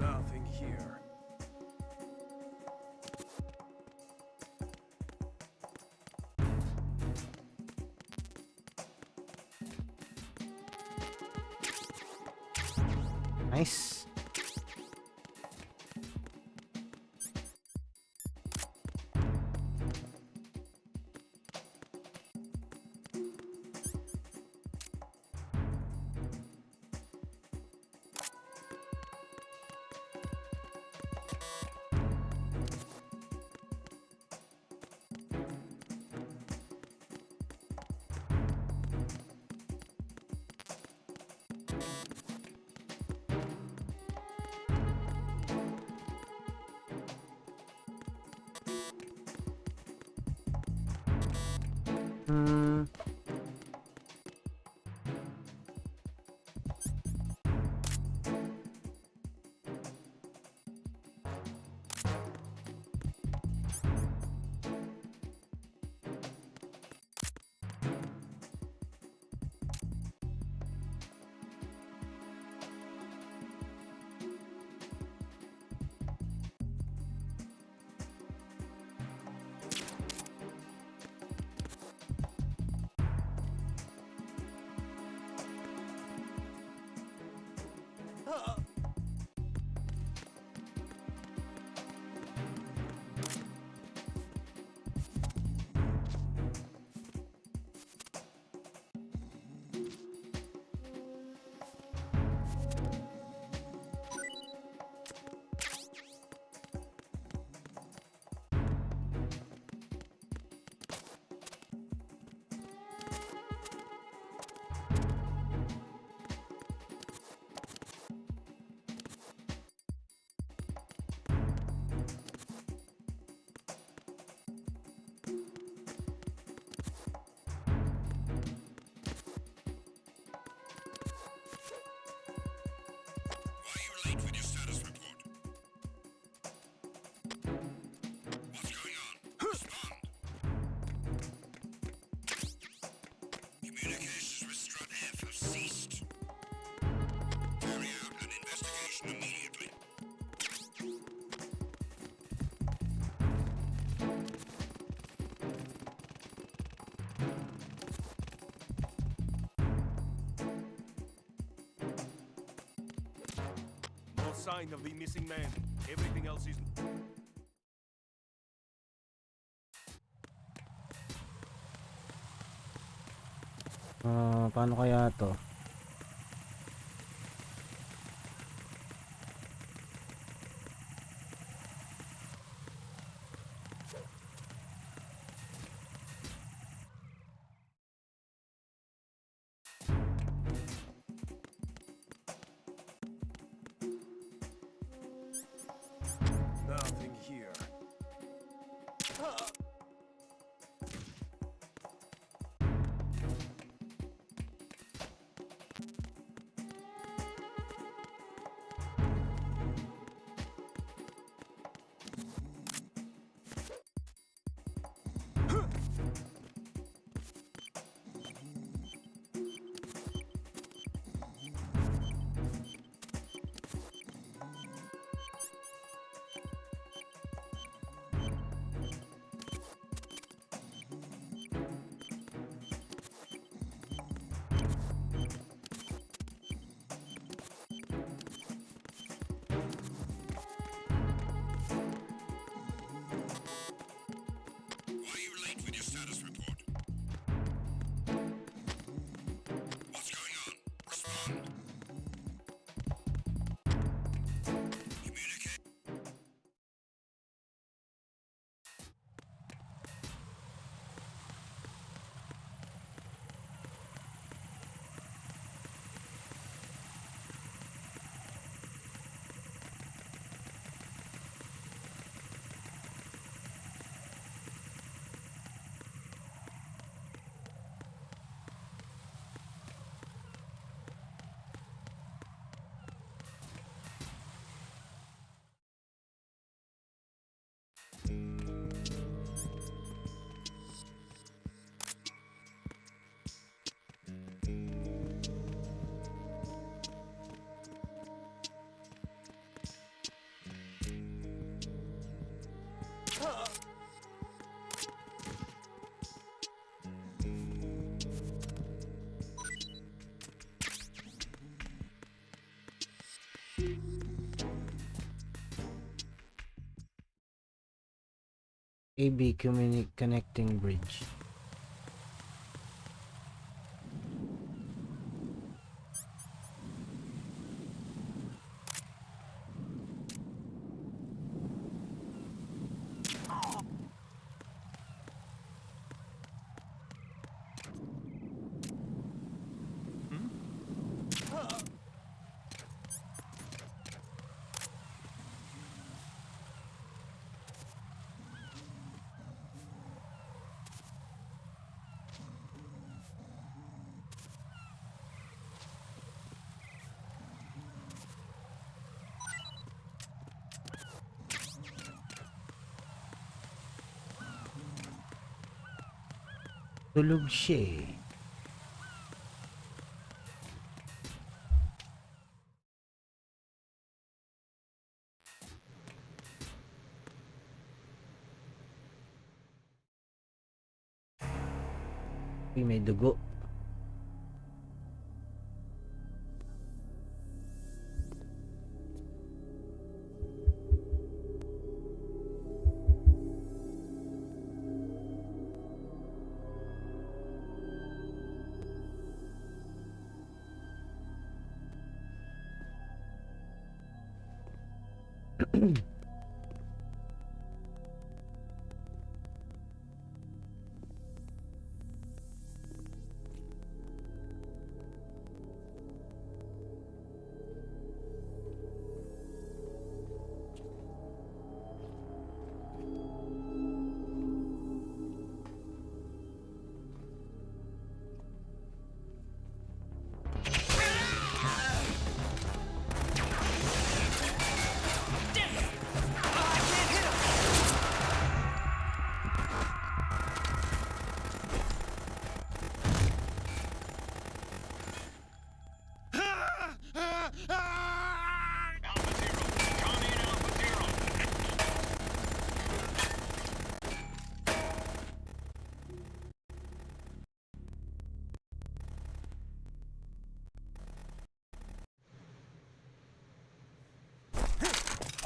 Nothing here. Nice. No sign of the missing man. Everything else is... Paano kaya to? Nothing here. AB connecting bridge. Tulog siya eh. Uy, may dugo.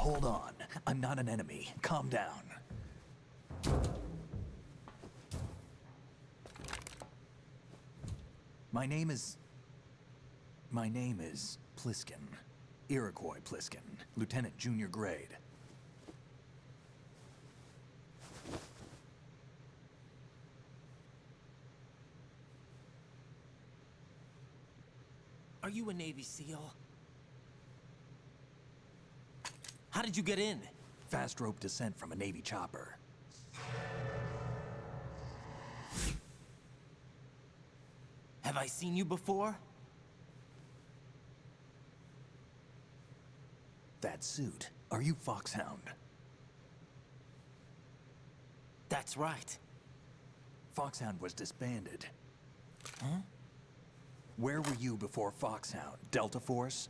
Hold on. I'm not an enemy. Calm down. My name is Pliskin. Iroquois Pliskin. Lieutenant Junior Grade. Are you a Navy SEAL? How did you get in? Fast rope descent from a Navy chopper. Have I seen you before? That suit. Are you Foxhound? That's right. Foxhound was disbanded. Huh? Where were you before Foxhound? Delta Force?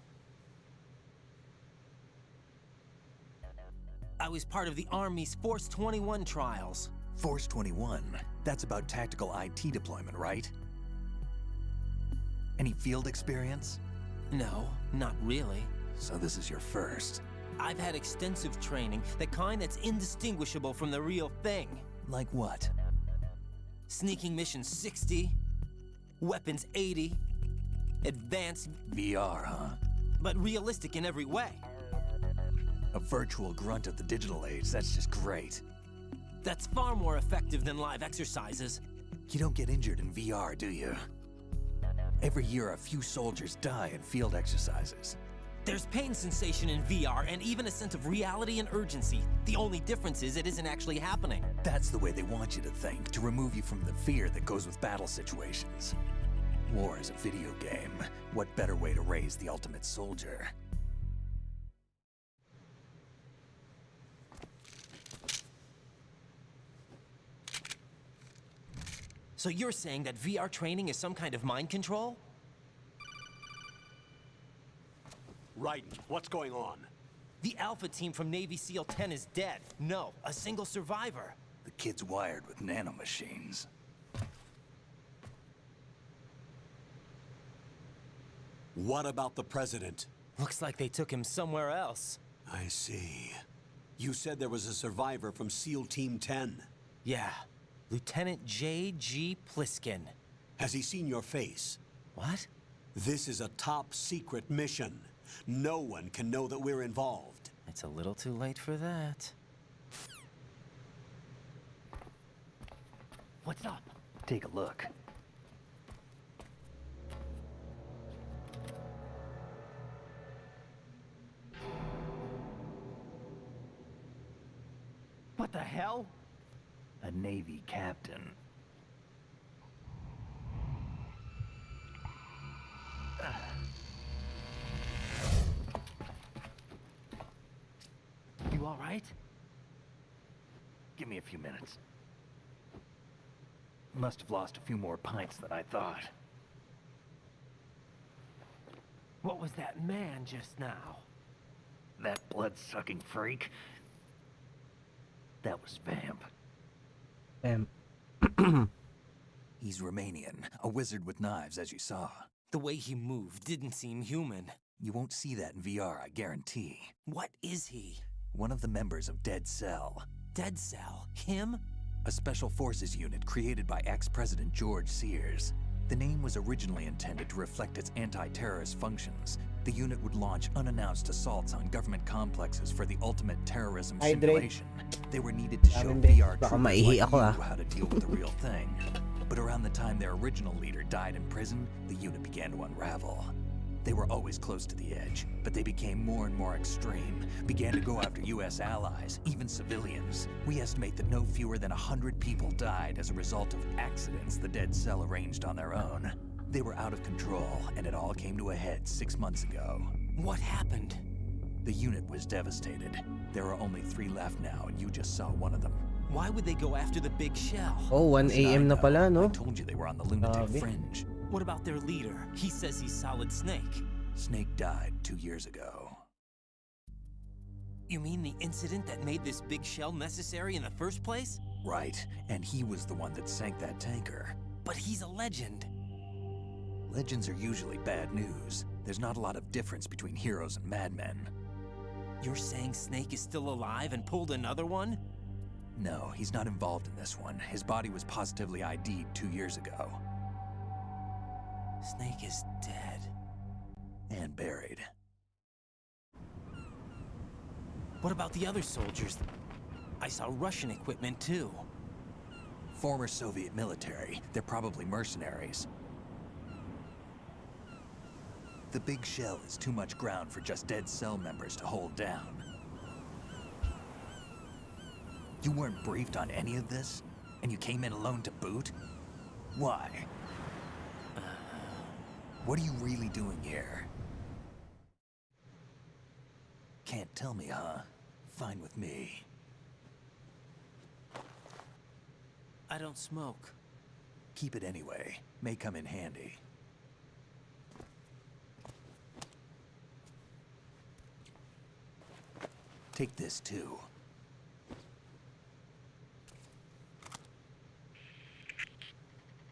I was part of the Army's Force 21 trials. Force 21? That's about tactical IT deployment, right? Any field experience? No, not really. So this is your first. I've had extensive training, the kind that's indistinguishable from the real thing. Like what? Sneaking mission 60, weapons 80, advanced... VR, huh? But realistic in every way. A virtual grunt of the digital age, that's just great. That's far more effective than live exercises. You don't get injured in VR, do you? Every year, a few soldiers die in field exercises. There's pain sensation in VR and even a sense of reality and urgency. The only difference is it isn't actually happening. That's the way they want you to think, to remove you from the fear that goes with battle situations. War is a video game. What better way to raise the ultimate soldier? So you're saying that VR training is some kind of mind control? Right. What's going on? The Alpha team from Navy SEAL 10 is dead. No, a single survivor. The kid's wired with nanomachines. What about the president? Looks like they took him somewhere else. I see. You said there was a survivor from SEAL Team 10. Yeah. Lieutenant J.G. Pliskin. Has he seen your face? What? This is a top secret mission. No one can know that we're involved. It's a little too late for that. What's up? Take a look. What the hell? A Navy captain. You all right? Give me a few minutes. Must have lost a few more pints than I thought. What was that man just now? That blood-sucking freak? That was Vamp. Vamp. He's Romanian, a wizard with knives, as you saw. The way he moved didn't seem human. You won't see that in VR, I guarantee. What is he? One of the members of Dead Cell. Dead Cell? Him? A special forces unit created by ex-President George Sears. The name was originally intended to reflect its anti-terrorist functions. The unit would launch unannounced assaults on government complexes for the ultimate terrorism simulation. They were needed to show VR troopers like you how to deal with the real thing. But around the time their original leader died in prison, the unit began to unravel. They were always close to the edge, but they became more and more extreme, began to go after US allies, even civilians. We estimate that no fewer than 100 people died as a result of accidents the Dead Cell arranged on their own. They were out of control, and it all came to a head 6 months ago. What happened? The unit was devastated. There are only 3 left now, and you just saw one of them. Why would they go after the big shell? Oh, 1 AM na pala, no? I told you they were on the lunatic fringe. What about their leader? He says he's Solid Snake. Snake died 2 years ago. You mean the incident that made this big shell necessary in the first place? Right, and he was the one that sank that tanker. But he's a legend. Legends are usually bad news. There's not a lot of difference between heroes and madmen. You're saying Snake is still alive and pulled another one? No, he's not involved in this one. His body was positively ID'd 2 years ago. Snake is dead. And buried. What about the other soldiers? I saw Russian equipment too. Former Soviet military. They're probably mercenaries. The big shell is too much ground for just Dead Cell members to hold down. You weren't briefed on any of this? And you came in alone to boot? Why? What are you really doing here? Can't tell me, huh? Fine with me. I don't smoke. Keep it anyway. May come in handy. Take this too.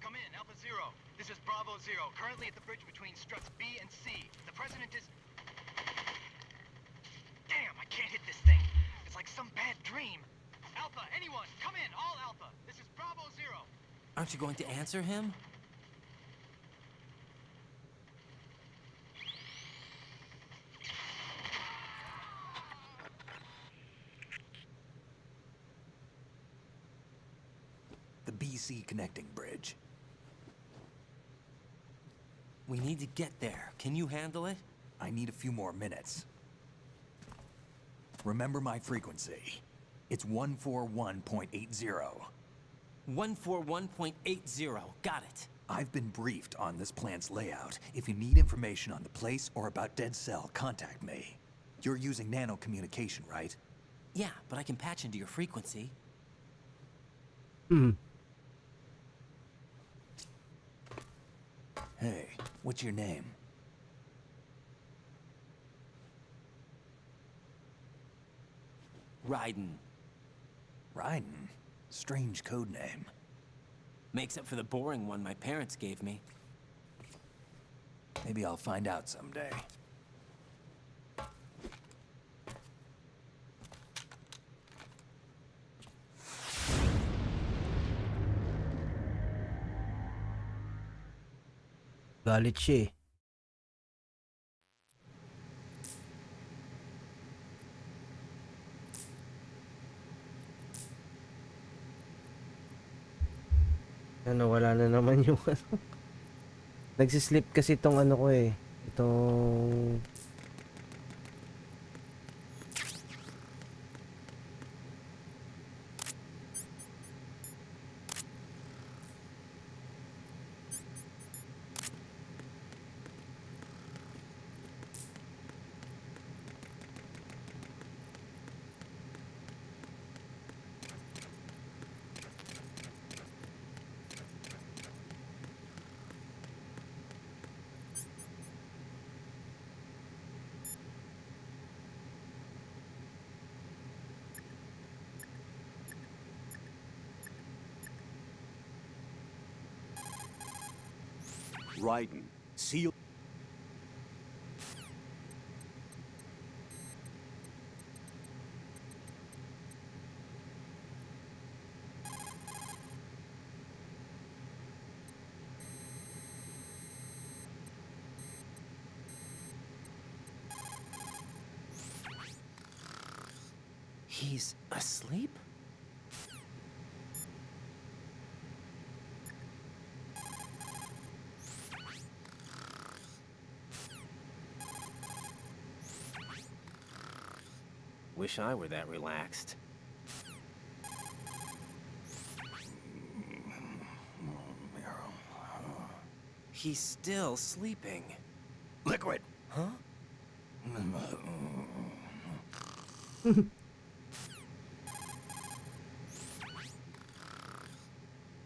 Come in, Alpha Zero. This is Bravo Zero, currently at the bridge between struts B and C. The president is... Damn, I can't hit this thing. It's like some bad dream. Alpha, anyone, come in, all Alpha. This is Bravo Zero. Aren't you going to answer him? The BC connecting bridge. We need to get there. Can you handle it? I need a few more minutes. Remember my frequency. It's 141.80. 141.80. Got it. I've been briefed on this plant's layout. If you need information on the place or about Dead Cell, contact me. You're using nano communication, right? Yeah, but I can patch into your frequency. Hey, what's your name? Raiden. Raiden? Strange code name. Makes up for the boring one my parents gave me. Maybe I'll find out someday. Galit siya eh. Ano, wala na naman yung ano. Nagsislip kasi itong ano ko eh. Itong... Raiden, seal. He's asleep? Wish I were that relaxed. He's still sleeping. Liquid! Huh?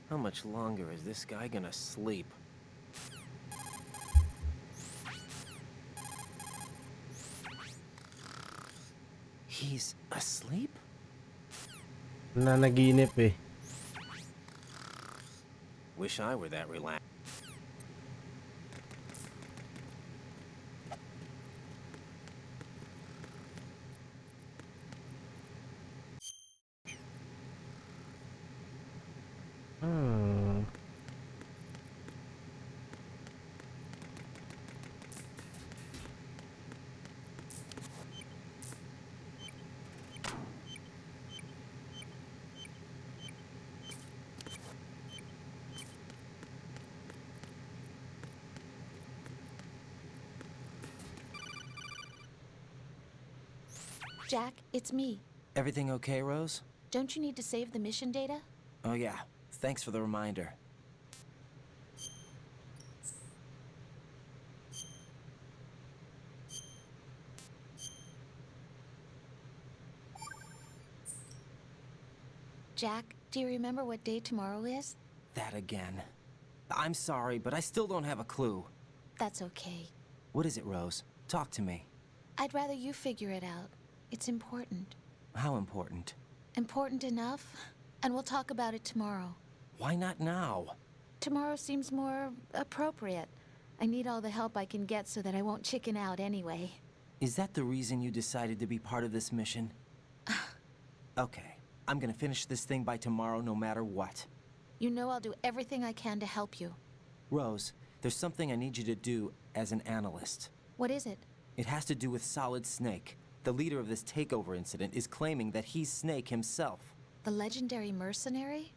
How much longer is this guy gonna sleep? He's asleep? Nanaginip eh. Wish I were that relaxed. Hmm. Jack, it's me. Everything okay, Rose? Don't you need to save the mission data? Oh yeah, thanks for the reminder. Jack, do you remember what day tomorrow is? That again. I'm sorry, but I still don't have a clue. That's okay. What is it, Rose? Talk to me. I'd rather you figure it out. It's important. How important? Important enough? And we'll talk about it tomorrow. Why not now? Tomorrow seems more appropriate. I need all the help I can get so that I won't chicken out anyway. Is that the reason you decided to be part of this mission? Okay, I'm gonna finish this thing by tomorrow no matter what. You know I'll do everything I can to help you. Rose, there's something I need you to do as an analyst. What is it? It has to do with Solid Snake. The leader of this takeover incident is claiming that he's Snake himself. The legendary mercenary?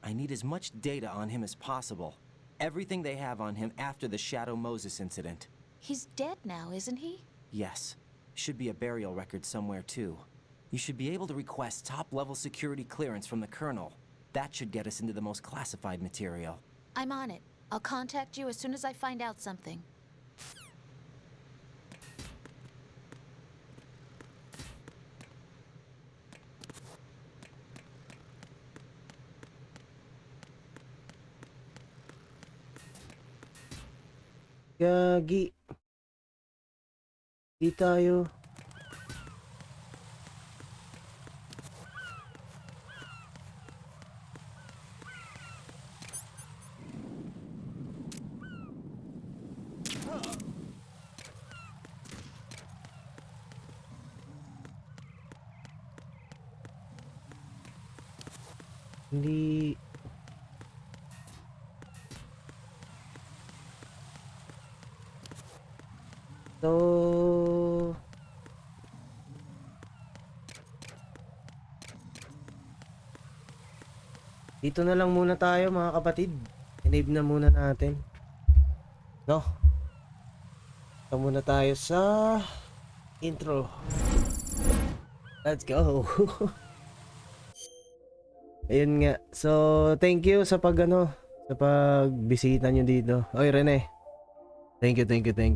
I need as much data on him as possible. Everything they have on him after the Shadow Moses incident. He's dead now, isn't he? Yes. Should be a burial record somewhere, too. You should be able to request top-level security clearance from the Colonel. That should get us into the most classified material. I'm on it. I'll contact you as soon as I find out something. Gagi. Di tayo. Hindi. So, dito na lang muna tayo mga kapatid. Enable na muna natin. No? Ito muna tayo sa intro. Let's go. Ayun nga. So, thank you sa sa pagbisita nyo dito. Oy, Rene. Thank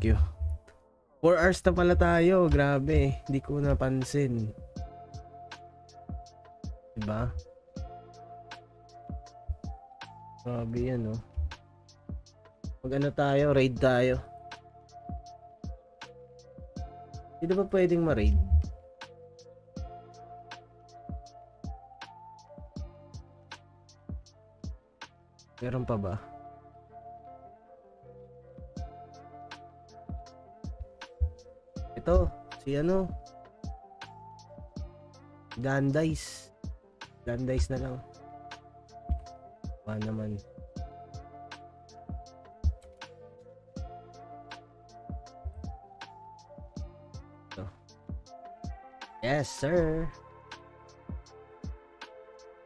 you. 4 hours na pala tayo. Grabe. Hindi ko napansin. Diba? Grabe yan, no? Pag tayo, raid tayo. Hindi ba pwedeng ma-raid? Meron pa ba? to. Si ano? Dandice. Dandice na lang. Wala naman. So. Yes, sir.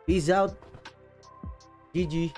Peace out. GG.